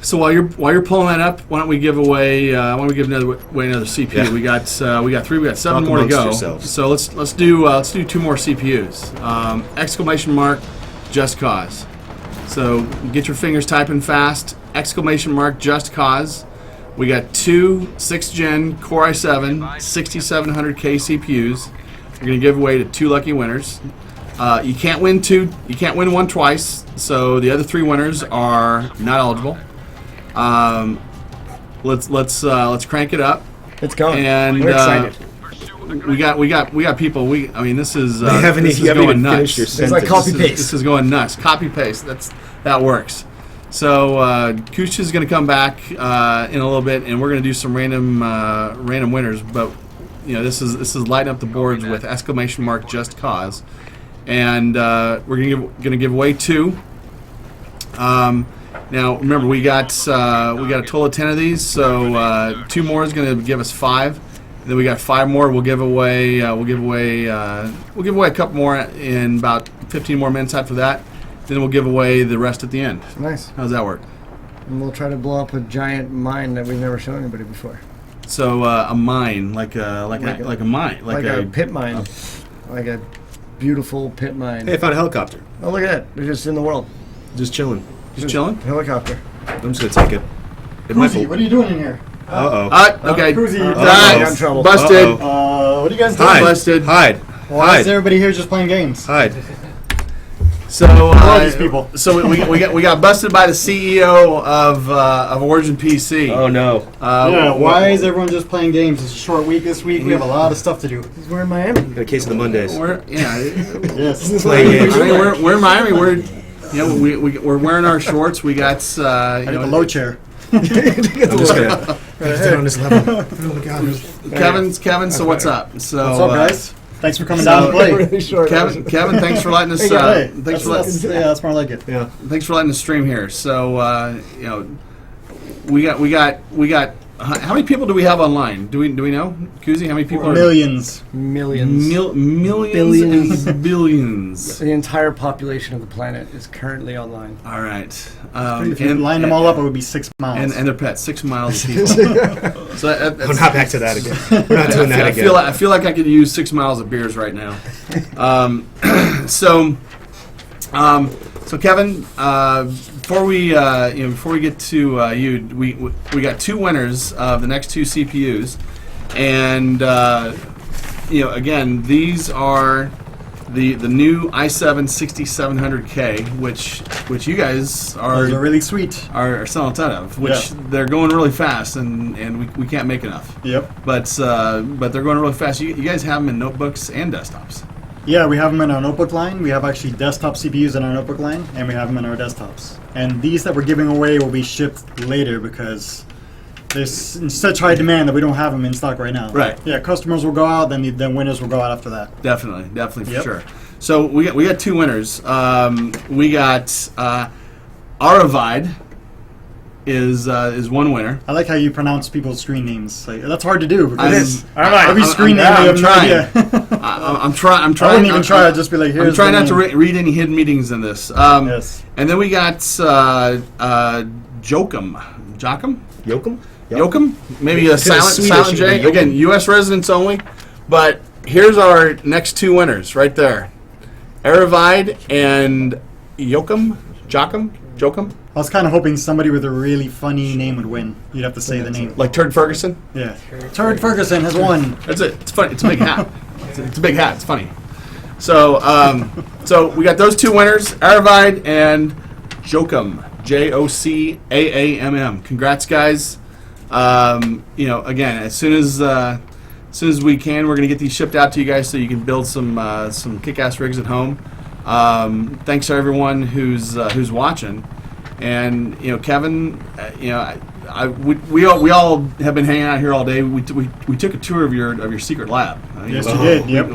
[SPEAKER 2] So while you're pulling that up, why don't we give away? Why don't we give another CPU?
[SPEAKER 4] Yeah.
[SPEAKER 2] We got 3. We got 7
[SPEAKER 4] Talk
[SPEAKER 2] more to go.
[SPEAKER 4] amongst yourselves.
[SPEAKER 2] So let's do 2 more CPUs. Exclamation mark, Just Cause. So get your fingers typing fast. Exclamation mark, Just Cause. We got 2 6th Gen Core i7 6700K CPUs. We're gonna give away to 2 lucky winners. You can't win two. You can't win one twice. So the other 3 winners are not eligible. Let's crank it up.
[SPEAKER 3] It's going.
[SPEAKER 2] And
[SPEAKER 3] We're excited.
[SPEAKER 2] we got people. I mean, this is
[SPEAKER 4] You haven't
[SPEAKER 2] this is
[SPEAKER 4] even
[SPEAKER 2] going nuts.
[SPEAKER 4] finished your
[SPEAKER 3] It's
[SPEAKER 4] sentence.
[SPEAKER 3] like copy paste.
[SPEAKER 2] This is going nuts. Copy paste. That works. So Kuch is going to come back in a little bit, and we're going to do some random winners. But this is lighting up the boards with ! Just Cause, and we're going to give away 2. Now remember, we got a total of 10 of these, so 2 more is going to give us 5. And then we got 5 more. We'll give away a couple more in about 15 more minutes after that. Then we'll give away the rest at the end.
[SPEAKER 3] Nice.
[SPEAKER 2] How's that work?
[SPEAKER 3] And we'll try to blow up a giant mine that we've never shown anybody before.
[SPEAKER 2] So a mine, like a mine,
[SPEAKER 3] Like a pit mine. Like a beautiful pit mine.
[SPEAKER 4] Hey, I found a helicopter.
[SPEAKER 3] Oh, look at that. They're just in the world.
[SPEAKER 4] Just chilling.
[SPEAKER 2] Just chilling.
[SPEAKER 3] Helicopter.
[SPEAKER 4] I'm just gonna take it. It might be.
[SPEAKER 6] What are you doing in here?
[SPEAKER 2] Okay.
[SPEAKER 6] Kuzi,
[SPEAKER 3] got in trouble.
[SPEAKER 2] Busted.
[SPEAKER 6] what are you guys doing?
[SPEAKER 4] Hide.
[SPEAKER 2] Busted.
[SPEAKER 4] Hide.
[SPEAKER 6] Why is
[SPEAKER 4] Hide.
[SPEAKER 6] everybody here just playing games?
[SPEAKER 4] Hide.
[SPEAKER 2] So
[SPEAKER 6] Who are these people?
[SPEAKER 2] So we got busted by the CEO of Origin PC.
[SPEAKER 4] Oh no.
[SPEAKER 6] Why is everyone just playing games? It's a short week this week. We have a lot of stuff to do.
[SPEAKER 3] We're in Miami.
[SPEAKER 4] Got a case of the Mondays.
[SPEAKER 6] Yes.
[SPEAKER 4] Playing games.
[SPEAKER 2] I mean, we're in Miami. We're wearing our shorts. We got
[SPEAKER 6] I have a low chair.
[SPEAKER 4] I'm just gonna sit on this level. Oh my god.
[SPEAKER 2] Kevin. So what's up? So
[SPEAKER 6] What's up, guys? Thanks for coming down to play.
[SPEAKER 3] Really short.
[SPEAKER 2] Kevin, thanks for letting us.
[SPEAKER 6] Hey,
[SPEAKER 2] Thanks
[SPEAKER 6] that's more like it.
[SPEAKER 4] Yeah.
[SPEAKER 2] for letting us stream here. So we got. How many people do we have online? Do we know, Kuzi? How many people?
[SPEAKER 6] Millions.
[SPEAKER 3] Millions.
[SPEAKER 2] Millions
[SPEAKER 3] Billions.
[SPEAKER 2] and billions.
[SPEAKER 3] The entire population of the planet is currently online.
[SPEAKER 2] All right.
[SPEAKER 6] If you lined them all up, it would be 6 miles.
[SPEAKER 2] And their pets, 6 miles of people. So that's,
[SPEAKER 4] We're not back to that again. We're not doing that again.
[SPEAKER 2] I feel like I could use 6 miles of beers right now. So Kevin, before we get to you, we got 2 winners of the next 2 CPUs, and again, these are the new i7 6700K, which you guys
[SPEAKER 6] Those are really sweet.
[SPEAKER 2] are selling a ton of, which they're going really fast, and we can't make enough.
[SPEAKER 6] Yep.
[SPEAKER 2] But they're going really fast. You guys have them in notebooks and desktops.
[SPEAKER 6] Yeah, we have them in our notebook line. We have actually desktop CPUs in our notebook line, and we have them in our desktops. And these that we're giving away will be shipped later because there's such high demand that we don't have them in stock right now.
[SPEAKER 2] Right.
[SPEAKER 6] Yeah, customers will go out, then winners will go out after that.
[SPEAKER 2] Definitely for
[SPEAKER 6] Yep.
[SPEAKER 2] sure. So we got 2 winners. We got Aravide is 1 winner.
[SPEAKER 6] I like how you pronounce people's screen names. Like, that's hard to do
[SPEAKER 2] I'm-
[SPEAKER 6] because
[SPEAKER 2] I'm-
[SPEAKER 6] every screen name we have no idea.
[SPEAKER 2] I'm trying.
[SPEAKER 6] I wouldn't even try. I'd just be like, here's
[SPEAKER 2] I'm trying
[SPEAKER 6] the
[SPEAKER 2] not to
[SPEAKER 6] name.
[SPEAKER 2] read any hidden meetings in this.
[SPEAKER 6] Yes.
[SPEAKER 2] And then we got Jokum.
[SPEAKER 4] Yokum?
[SPEAKER 2] Yokum? Maybe a
[SPEAKER 4] It's in
[SPEAKER 2] silent
[SPEAKER 4] Swedish,
[SPEAKER 2] J.
[SPEAKER 4] Yokum.
[SPEAKER 2] Again, U.S. residents only. But here's our next 2 winners right there. Aravide and Jokum.
[SPEAKER 6] I was kind of hoping somebody with a really funny name would win. You'd have to say the name.
[SPEAKER 2] Like Turd Ferguson.
[SPEAKER 6] Yeah. Turd Ferguson has won.
[SPEAKER 2] That's it. It's funny. It's a big hat. It's a big hat. It's funny. So, so we got those 2 winners, Aravide and Jokum, Jocamm. Congrats, guys. Again, as soon as we can, we're gonna get these shipped out to you guys so you can build some kick-ass rigs at home. Thanks to everyone who's watching, and Kevin, we all have been hanging out here all day. We took a tour of your secret lab.
[SPEAKER 6] Yes, you did. Yep.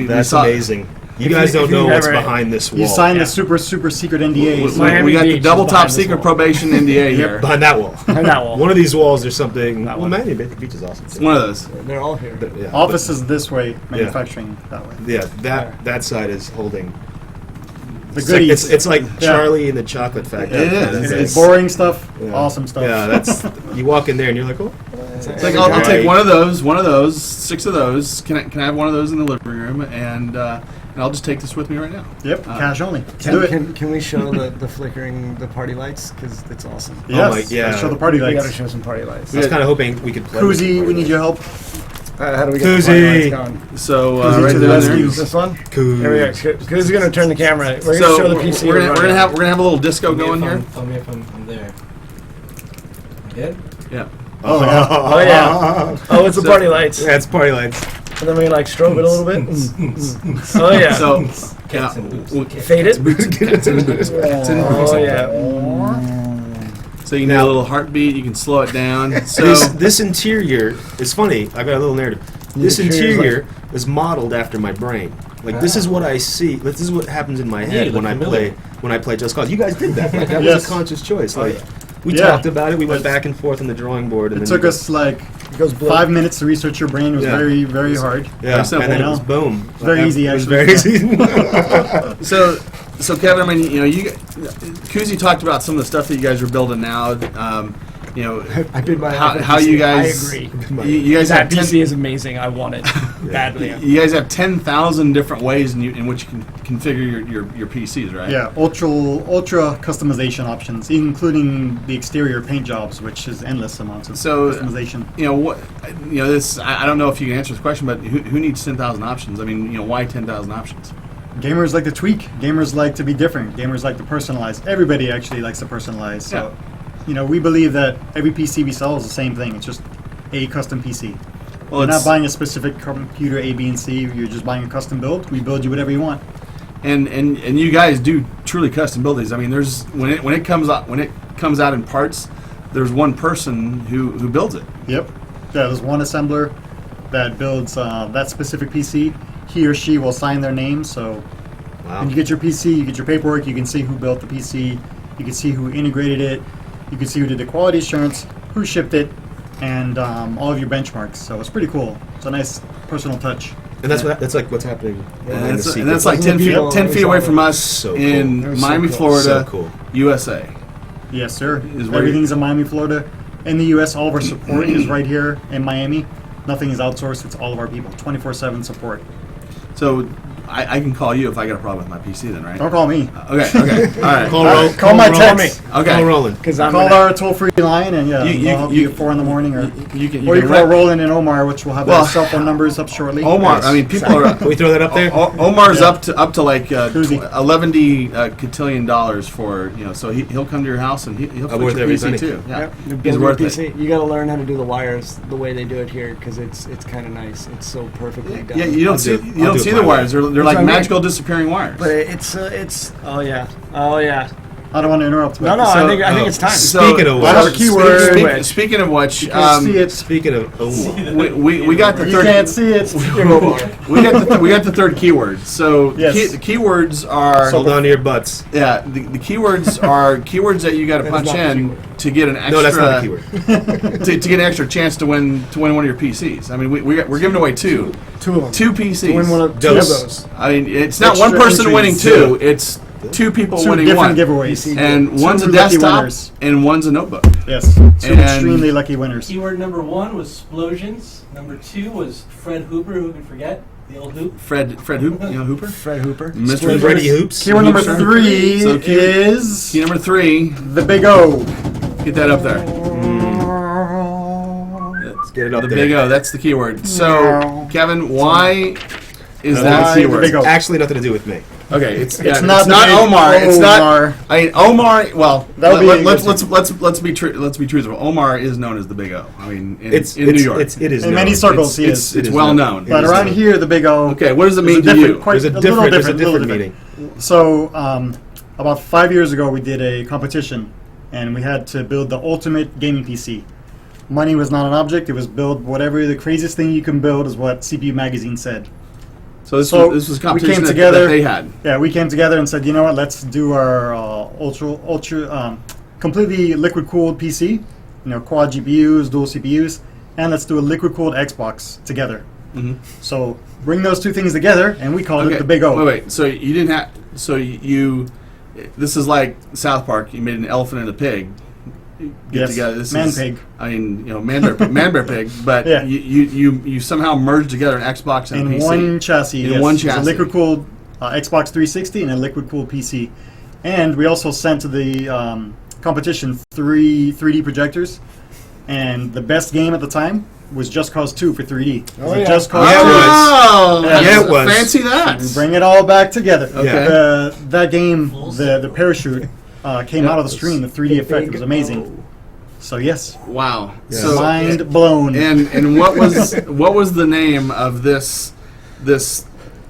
[SPEAKER 4] That's
[SPEAKER 2] saw-
[SPEAKER 4] amazing. You guys don't know what's behind this wall.
[SPEAKER 6] You signed the super secret NDA.
[SPEAKER 2] We got the
[SPEAKER 3] Beach
[SPEAKER 2] double
[SPEAKER 3] is
[SPEAKER 2] top
[SPEAKER 3] behind this
[SPEAKER 2] secret
[SPEAKER 3] wall.
[SPEAKER 2] probation NDA here.
[SPEAKER 4] Behind that wall.
[SPEAKER 3] And that wall.
[SPEAKER 4] One of these walls or something. Well, Miami Beach is awesome. Too.
[SPEAKER 2] One of those.
[SPEAKER 3] They're all here.
[SPEAKER 4] Yeah,
[SPEAKER 6] Office is this way, manufacturing that way.
[SPEAKER 4] Yeah, that side is holding.
[SPEAKER 6] The
[SPEAKER 4] It's like,
[SPEAKER 6] goodies.
[SPEAKER 4] it's like Charlie and the Chocolate Factory.
[SPEAKER 2] It is.
[SPEAKER 6] It's boring stuff,
[SPEAKER 4] Yeah.
[SPEAKER 6] awesome stuff.
[SPEAKER 4] Yeah, that's you walk in there and you're like, oh,
[SPEAKER 2] It's like I'll take one of those, 6 of those. Can I have one of those in the living room, and I'll just take this with me right now.
[SPEAKER 6] Yep, cash only. Let's do it.
[SPEAKER 3] Can we show the flickering, the party lights? Because it's awesome.
[SPEAKER 6] Yes,
[SPEAKER 4] my- yeah.
[SPEAKER 6] let's show the party
[SPEAKER 3] We got to
[SPEAKER 6] lights.
[SPEAKER 3] show some party lights.
[SPEAKER 4] I was kind of hoping we could play.
[SPEAKER 6] Kuzi, we need your help.
[SPEAKER 3] How do we get
[SPEAKER 4] Koozie.
[SPEAKER 3] the party lights going?
[SPEAKER 2] So
[SPEAKER 6] Koozie
[SPEAKER 2] right
[SPEAKER 6] to the
[SPEAKER 2] there.
[SPEAKER 6] rescue.
[SPEAKER 3] This one?
[SPEAKER 4] Cool.
[SPEAKER 3] Here we go. Koozie's going to turn the camera. We're going to
[SPEAKER 2] So
[SPEAKER 3] show the PC.
[SPEAKER 2] we're gonna have a little disco going here.
[SPEAKER 1] Tell me if I'm there. Good?
[SPEAKER 2] Yeah.
[SPEAKER 3] Oh, yeah. Oh, yeah. Oh, it's the party lights.
[SPEAKER 4] Yeah, it's party lights.
[SPEAKER 3] And then we like strobe it a little bit. Oh, yeah.
[SPEAKER 2] So
[SPEAKER 1] Cats in boots.
[SPEAKER 3] Fade it. Oh, yeah.
[SPEAKER 2] so you can do a little heartbeat. You can slow it down. So
[SPEAKER 4] This interior is funny. I got a little narrative. This
[SPEAKER 3] interior's
[SPEAKER 4] interior is modeled after my brain. Like this is what I see. Like, this is what happens in my head
[SPEAKER 1] you
[SPEAKER 4] when I
[SPEAKER 1] look familiar.
[SPEAKER 4] play Just Cause. You guys did that. Like, that
[SPEAKER 6] Yes.
[SPEAKER 4] was a conscious choice. Like we
[SPEAKER 6] Yeah.
[SPEAKER 4] talked about it. We went back and forth on the drawing board. And
[SPEAKER 6] It
[SPEAKER 4] then
[SPEAKER 6] took us like
[SPEAKER 3] It goes blue.
[SPEAKER 6] 5 minutes to research your brain. It was
[SPEAKER 4] Yeah.
[SPEAKER 6] very, very hard.
[SPEAKER 4] Yeah,
[SPEAKER 2] Very simple.
[SPEAKER 4] and then it was boom.
[SPEAKER 6] It's very easy,
[SPEAKER 4] It was
[SPEAKER 6] actually.
[SPEAKER 4] very easy.
[SPEAKER 2] So Kevin, I mean, you know, Koozie talked about some of the stuff that you guys are building now. You know,
[SPEAKER 3] I bid my
[SPEAKER 2] how you guys.
[SPEAKER 3] I agree.
[SPEAKER 2] You guys
[SPEAKER 3] That
[SPEAKER 2] have
[SPEAKER 3] PC is amazing. I want it badly.
[SPEAKER 2] You guys have 10,000 different ways in which you can configure your PCs, right?
[SPEAKER 6] Yeah, ultra customization options, including the exterior paint jobs, which is endless amounts of
[SPEAKER 2] So,
[SPEAKER 6] customization.
[SPEAKER 2] You know what? You know this. I don't know if you can answer this question, but who needs 10,000 options? I mean, you know, why 10,000 options?
[SPEAKER 6] Gamers like to tweak. Gamers like to be different. Gamers like to personalize. Everybody actually likes to personalize. So, you know, we believe that every PC we sell is the same thing. It's just a custom PC.
[SPEAKER 2] Well,
[SPEAKER 6] You're not
[SPEAKER 2] it's,
[SPEAKER 6] buying a specific computer A, B, and C. You're just buying a custom build. We build you whatever you want.
[SPEAKER 2] and you guys do truly custom build these. I mean, there's when it comes out in parts, there's one person who builds it.
[SPEAKER 6] Yep. Yeah, there's one assembler that builds that specific PC. He or she will sign their name. So
[SPEAKER 4] Wow.
[SPEAKER 6] when you get your PC, you get your paperwork, you can see who built the PC, you can see who integrated it, you can see who did the quality assurance, who shipped it, and all of your benchmarks. So it's pretty cool. It's a nice personal touch.
[SPEAKER 4] And that's like what's happening.
[SPEAKER 2] And
[SPEAKER 4] behind the
[SPEAKER 2] that's, and that's like
[SPEAKER 3] Those are
[SPEAKER 2] 10
[SPEAKER 3] the
[SPEAKER 2] feet,
[SPEAKER 3] people
[SPEAKER 2] 10 feet
[SPEAKER 3] who
[SPEAKER 2] away
[SPEAKER 3] saw
[SPEAKER 2] from
[SPEAKER 3] it.
[SPEAKER 2] us
[SPEAKER 4] So
[SPEAKER 2] in
[SPEAKER 3] cool.
[SPEAKER 2] Miami,
[SPEAKER 3] So
[SPEAKER 2] Florida,
[SPEAKER 4] So cool.
[SPEAKER 2] USA.
[SPEAKER 6] Yes, sir.
[SPEAKER 2] Is where
[SPEAKER 6] Everything's in Miami, Florida. In the U.S., all of our support is right here in Miami. Nothing is outsourced. It's all of our people. 24/7 support.
[SPEAKER 2] So I can call you if I got a problem with my PC, then, right?
[SPEAKER 6] Don't call me.
[SPEAKER 2] Okay. All right.
[SPEAKER 6] Call my
[SPEAKER 4] Roland.
[SPEAKER 6] text.
[SPEAKER 2] Okay.
[SPEAKER 4] Call Roland.
[SPEAKER 3] Because I'm
[SPEAKER 6] Call
[SPEAKER 3] gonna-
[SPEAKER 6] our toll-free line, and yeah,
[SPEAKER 2] You-
[SPEAKER 6] I'll help
[SPEAKER 2] you-
[SPEAKER 6] you at 4 in the morning, or
[SPEAKER 2] You can
[SPEAKER 6] or you call
[SPEAKER 2] rent-
[SPEAKER 6] Roland and Omar, which will have
[SPEAKER 2] Well,
[SPEAKER 6] their cell phone numbers up shortly.
[SPEAKER 2] Omar. I mean, people are.
[SPEAKER 4] Can we throw that up there?
[SPEAKER 2] Omar's
[SPEAKER 6] Yeah.
[SPEAKER 2] up to like
[SPEAKER 6] Koozie.
[SPEAKER 2] $11 cotillion for so he'll come to your house and he'll
[SPEAKER 4] I'm
[SPEAKER 2] fix
[SPEAKER 4] worth
[SPEAKER 2] your
[SPEAKER 4] every
[SPEAKER 2] PC
[SPEAKER 4] penny.
[SPEAKER 2] too. Yeah,
[SPEAKER 3] Yep. You
[SPEAKER 2] he's
[SPEAKER 3] build your
[SPEAKER 2] worth
[SPEAKER 3] PC.
[SPEAKER 2] it.
[SPEAKER 3] You got to learn how to do the wires the way they do it here because it's kind of nice. It's so perfectly done.
[SPEAKER 2] Yeah, you
[SPEAKER 4] I'll
[SPEAKER 2] don't see
[SPEAKER 4] do-
[SPEAKER 2] you
[SPEAKER 4] I'll
[SPEAKER 2] don't
[SPEAKER 4] do it
[SPEAKER 2] see
[SPEAKER 4] my
[SPEAKER 2] the
[SPEAKER 4] way.
[SPEAKER 2] wires. They're
[SPEAKER 3] That's
[SPEAKER 2] like
[SPEAKER 3] what I mean.
[SPEAKER 2] magical disappearing wires.
[SPEAKER 3] But it's oh yeah.
[SPEAKER 6] I don't want to interrupt.
[SPEAKER 3] No,
[SPEAKER 6] but
[SPEAKER 3] I think it's time.
[SPEAKER 4] Speaking of
[SPEAKER 6] I have a
[SPEAKER 4] which,
[SPEAKER 6] keyword.
[SPEAKER 2] Speaking of which,
[SPEAKER 6] You can see it.
[SPEAKER 4] speaking of
[SPEAKER 2] we got the
[SPEAKER 6] You
[SPEAKER 2] third.
[SPEAKER 6] can't see it.
[SPEAKER 2] We got the third keyword. So
[SPEAKER 6] Yes.
[SPEAKER 2] the keywords are
[SPEAKER 4] hold on to your butts.
[SPEAKER 2] yeah. The keywords are keywords that you got to
[SPEAKER 3] That is
[SPEAKER 2] punch
[SPEAKER 3] not the
[SPEAKER 2] in
[SPEAKER 3] keyword.
[SPEAKER 2] to get an extra.
[SPEAKER 4] No, that's not a keyword.
[SPEAKER 2] to get an extra chance to win one of your PCs. I mean, we're giving away two
[SPEAKER 3] Two of them.
[SPEAKER 2] two PCs.
[SPEAKER 3] To win one of two of
[SPEAKER 4] Dose.
[SPEAKER 3] those.
[SPEAKER 2] I mean, it's not
[SPEAKER 6] Extra
[SPEAKER 2] one person
[SPEAKER 6] entries.
[SPEAKER 2] winning two. It's two people
[SPEAKER 6] Two
[SPEAKER 2] winning
[SPEAKER 6] different
[SPEAKER 2] one.
[SPEAKER 6] giveaways.
[SPEAKER 2] And
[SPEAKER 6] Two
[SPEAKER 2] one's a
[SPEAKER 6] lucky
[SPEAKER 2] desktop
[SPEAKER 6] winners.
[SPEAKER 2] and one's a notebook.
[SPEAKER 6] Yes, two
[SPEAKER 2] And-
[SPEAKER 6] extremely lucky winners.
[SPEAKER 1] Keyword number 1 was explosions. Number 2 was Fred Hooper. Who can forget the old hoop?
[SPEAKER 2] Fred Hoop, you know Hooper?
[SPEAKER 3] Fred Hooper.
[SPEAKER 2] Mr.
[SPEAKER 4] Freddie Hoops.
[SPEAKER 6] Keyword number
[SPEAKER 2] Sure.
[SPEAKER 6] 3
[SPEAKER 2] So key-
[SPEAKER 6] is
[SPEAKER 2] Key number 3,
[SPEAKER 6] the big O.
[SPEAKER 2] get that up there.
[SPEAKER 4] Let's get it up
[SPEAKER 2] The
[SPEAKER 4] there.
[SPEAKER 2] big O, that's the keyword. So, Kevin, why is
[SPEAKER 4] No,
[SPEAKER 2] that
[SPEAKER 6] why
[SPEAKER 2] a
[SPEAKER 6] the
[SPEAKER 2] keyword?
[SPEAKER 6] big O?
[SPEAKER 4] Actually, nothing to do with me.
[SPEAKER 2] Okay, it's
[SPEAKER 6] not the big
[SPEAKER 2] Omar. It's
[SPEAKER 6] Omar.
[SPEAKER 2] not. I mean, Omar. Well,
[SPEAKER 6] That would be
[SPEAKER 2] let's be truthful. Omar is known as the Big O. I mean, in
[SPEAKER 4] It's
[SPEAKER 2] New York.
[SPEAKER 4] It is
[SPEAKER 6] In
[SPEAKER 4] known.
[SPEAKER 6] many circles, he
[SPEAKER 2] it's
[SPEAKER 6] is.
[SPEAKER 4] it is
[SPEAKER 2] well
[SPEAKER 4] known.
[SPEAKER 2] known.
[SPEAKER 6] But around here, the big O.
[SPEAKER 2] Okay, what does it
[SPEAKER 6] is
[SPEAKER 2] mean
[SPEAKER 6] a
[SPEAKER 2] to
[SPEAKER 6] different-
[SPEAKER 2] you?
[SPEAKER 6] quite-
[SPEAKER 4] There's a
[SPEAKER 6] little
[SPEAKER 4] different. There's a
[SPEAKER 6] little
[SPEAKER 4] different meaning.
[SPEAKER 6] So, about 5 years ago, we did a competition, and we had to build the ultimate gaming PC. Money was not an object; it was build whatever the craziest thing you can build is what CPU Magazine said.
[SPEAKER 2] So this
[SPEAKER 6] So
[SPEAKER 2] was a
[SPEAKER 6] we
[SPEAKER 2] competition
[SPEAKER 6] came
[SPEAKER 2] that
[SPEAKER 6] together.
[SPEAKER 2] they had.
[SPEAKER 6] Yeah, we came together and said, you know what? Let's do our completely liquid cooled PC. You know, quad GPUs, dual CPUs, and let's do a liquid cooled Xbox together.
[SPEAKER 2] Mhm.
[SPEAKER 6] So bring those two things together, and we called
[SPEAKER 2] Okay,
[SPEAKER 6] it the Big O.
[SPEAKER 2] Wait. So you didn't have. So you. This is like South Park. You made an elephant and a pig. Get
[SPEAKER 6] Yes,
[SPEAKER 2] together. This
[SPEAKER 6] man
[SPEAKER 2] is,
[SPEAKER 6] pig.
[SPEAKER 2] I mean, you know, man bear pig. But
[SPEAKER 6] Yeah.
[SPEAKER 2] you somehow merged together an Xbox and a
[SPEAKER 6] In
[SPEAKER 2] PC.
[SPEAKER 6] one chassis.
[SPEAKER 2] In
[SPEAKER 6] yes.
[SPEAKER 2] one
[SPEAKER 6] It's
[SPEAKER 2] chassis.
[SPEAKER 6] a liquid cooled Xbox 360 and a liquid cooled PC. And we also sent to the competition three 3D projectors. And the best game at the time was Just Cause 2 for 3D.
[SPEAKER 3] Oh, yeah.
[SPEAKER 6] Just Cause
[SPEAKER 4] Yeah,
[SPEAKER 6] 2.
[SPEAKER 4] it was.
[SPEAKER 2] Oh,
[SPEAKER 4] Yeah, it was.
[SPEAKER 2] Fancy that.
[SPEAKER 6] Bring it all back together.
[SPEAKER 2] Okay.
[SPEAKER 6] That game, the parachute came out of the stream. The 3D effect was amazing. So yes,
[SPEAKER 2] Wow.
[SPEAKER 4] Yeah.
[SPEAKER 2] So
[SPEAKER 6] mind blown.
[SPEAKER 2] and what was the name of this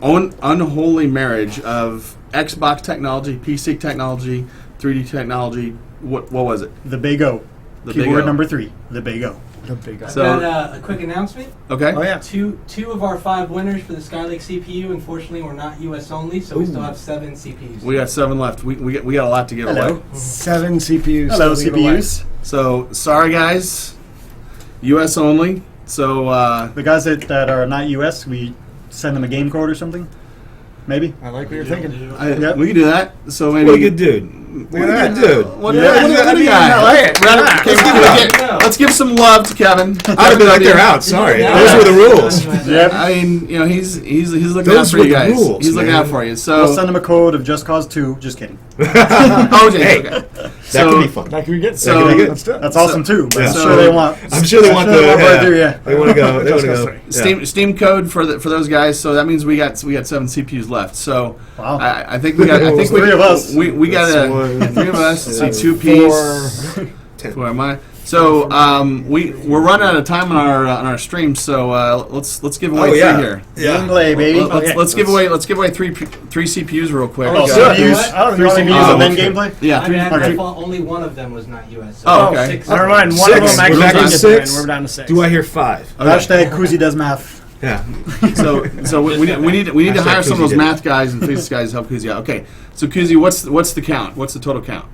[SPEAKER 2] unholy marriage of Xbox technology, PC technology, 3D technology? What was it?
[SPEAKER 6] The Big O.
[SPEAKER 2] The Big
[SPEAKER 6] Keyword
[SPEAKER 2] O.
[SPEAKER 6] number 3. The Big O.
[SPEAKER 3] The big guy.
[SPEAKER 2] So-
[SPEAKER 7] Got a quick announcement.
[SPEAKER 2] Okay.
[SPEAKER 3] Oh yeah.
[SPEAKER 7] Two of our 5 winners for the Skylake CPU, unfortunately, were not U.S. only, so we still have 7 CPUs.
[SPEAKER 2] We got 7 left. We got a lot to give
[SPEAKER 6] Hello.
[SPEAKER 2] away.
[SPEAKER 3] 7 CPUs.
[SPEAKER 6] Hello,
[SPEAKER 3] still to give away.
[SPEAKER 6] CPUs.
[SPEAKER 2] So sorry guys, U.S. only. So
[SPEAKER 6] The guys that are not US, we send them a game code or something. Maybe.
[SPEAKER 3] I like what you're thinking.
[SPEAKER 6] Yep.
[SPEAKER 2] we can do that. So maybe
[SPEAKER 4] What a good dude. What a good dude.
[SPEAKER 2] What
[SPEAKER 6] Yeah.
[SPEAKER 2] what a good guy.
[SPEAKER 3] I like it.
[SPEAKER 2] Let's give some love to Kevin.
[SPEAKER 4] I'd have been like, they're out. Sorry.
[SPEAKER 7] Yeah.
[SPEAKER 4] Those were the rules.
[SPEAKER 6] Yep.
[SPEAKER 2] I mean, he's looking
[SPEAKER 4] Those
[SPEAKER 2] out for
[SPEAKER 4] were
[SPEAKER 2] you
[SPEAKER 4] the
[SPEAKER 2] guys.
[SPEAKER 4] rules,
[SPEAKER 2] He's looking
[SPEAKER 4] man.
[SPEAKER 2] out for you.
[SPEAKER 6] We'll
[SPEAKER 2] So
[SPEAKER 6] send them a code of Just Cause 2. Just kidding.
[SPEAKER 2] okay.
[SPEAKER 4] Hey.
[SPEAKER 2] Okay.
[SPEAKER 4] That could be fun.
[SPEAKER 3] That could be good.
[SPEAKER 2] So-
[SPEAKER 4] That could be good.
[SPEAKER 3] Let's do it.
[SPEAKER 6] That's awesome too. But I'm
[SPEAKER 2] so-
[SPEAKER 6] sure they want.
[SPEAKER 4] I'm sure they want the.
[SPEAKER 6] right there, yeah.
[SPEAKER 4] They want to go. They want to
[SPEAKER 3] Just
[SPEAKER 4] go.
[SPEAKER 3] Cause
[SPEAKER 4] Yeah.
[SPEAKER 2] Steam code for those guys. So that means we got 7 CPUs left. So
[SPEAKER 6] Wow.
[SPEAKER 2] I think we got. I think
[SPEAKER 6] Three of us.
[SPEAKER 2] We got
[SPEAKER 4] That's
[SPEAKER 2] a
[SPEAKER 4] one.
[SPEAKER 2] 3 of us.
[SPEAKER 4] That's
[SPEAKER 2] See 2 Ps.
[SPEAKER 4] 10.
[SPEAKER 2] Who am I? So we're running out of time on our stream. So let's give away
[SPEAKER 4] Oh, yeah.
[SPEAKER 2] 3 here.
[SPEAKER 6] Gameplay, baby.
[SPEAKER 2] Let's give away 3 CPUs real quick.
[SPEAKER 6] Oh,
[SPEAKER 3] Sure.
[SPEAKER 6] CPUs.
[SPEAKER 3] I don't
[SPEAKER 6] 3
[SPEAKER 3] know.
[SPEAKER 6] CPUs and then
[SPEAKER 2] okay.
[SPEAKER 6] gameplay.
[SPEAKER 2] Yeah.
[SPEAKER 7] I mean,
[SPEAKER 6] Okay.
[SPEAKER 7] I thought only one of them was not U.S. So
[SPEAKER 2] Oh, okay.
[SPEAKER 7] 6.
[SPEAKER 3] Never mind. One of
[SPEAKER 4] 6.
[SPEAKER 3] them
[SPEAKER 4] We're
[SPEAKER 3] actually
[SPEAKER 4] back
[SPEAKER 3] did
[SPEAKER 4] on
[SPEAKER 3] get
[SPEAKER 4] 6?
[SPEAKER 3] in. We're down to 6.
[SPEAKER 4] Do I hear 5?
[SPEAKER 6] Hashtag Kuzi does math.
[SPEAKER 4] Yeah.
[SPEAKER 2] So we need to
[SPEAKER 4] Hashtag
[SPEAKER 2] hire some of
[SPEAKER 4] Kuzi
[SPEAKER 2] those
[SPEAKER 4] did it.
[SPEAKER 2] math guys and physics guys to help Kuzi out. Okay. So Kuzi, what's the count? What's the total count?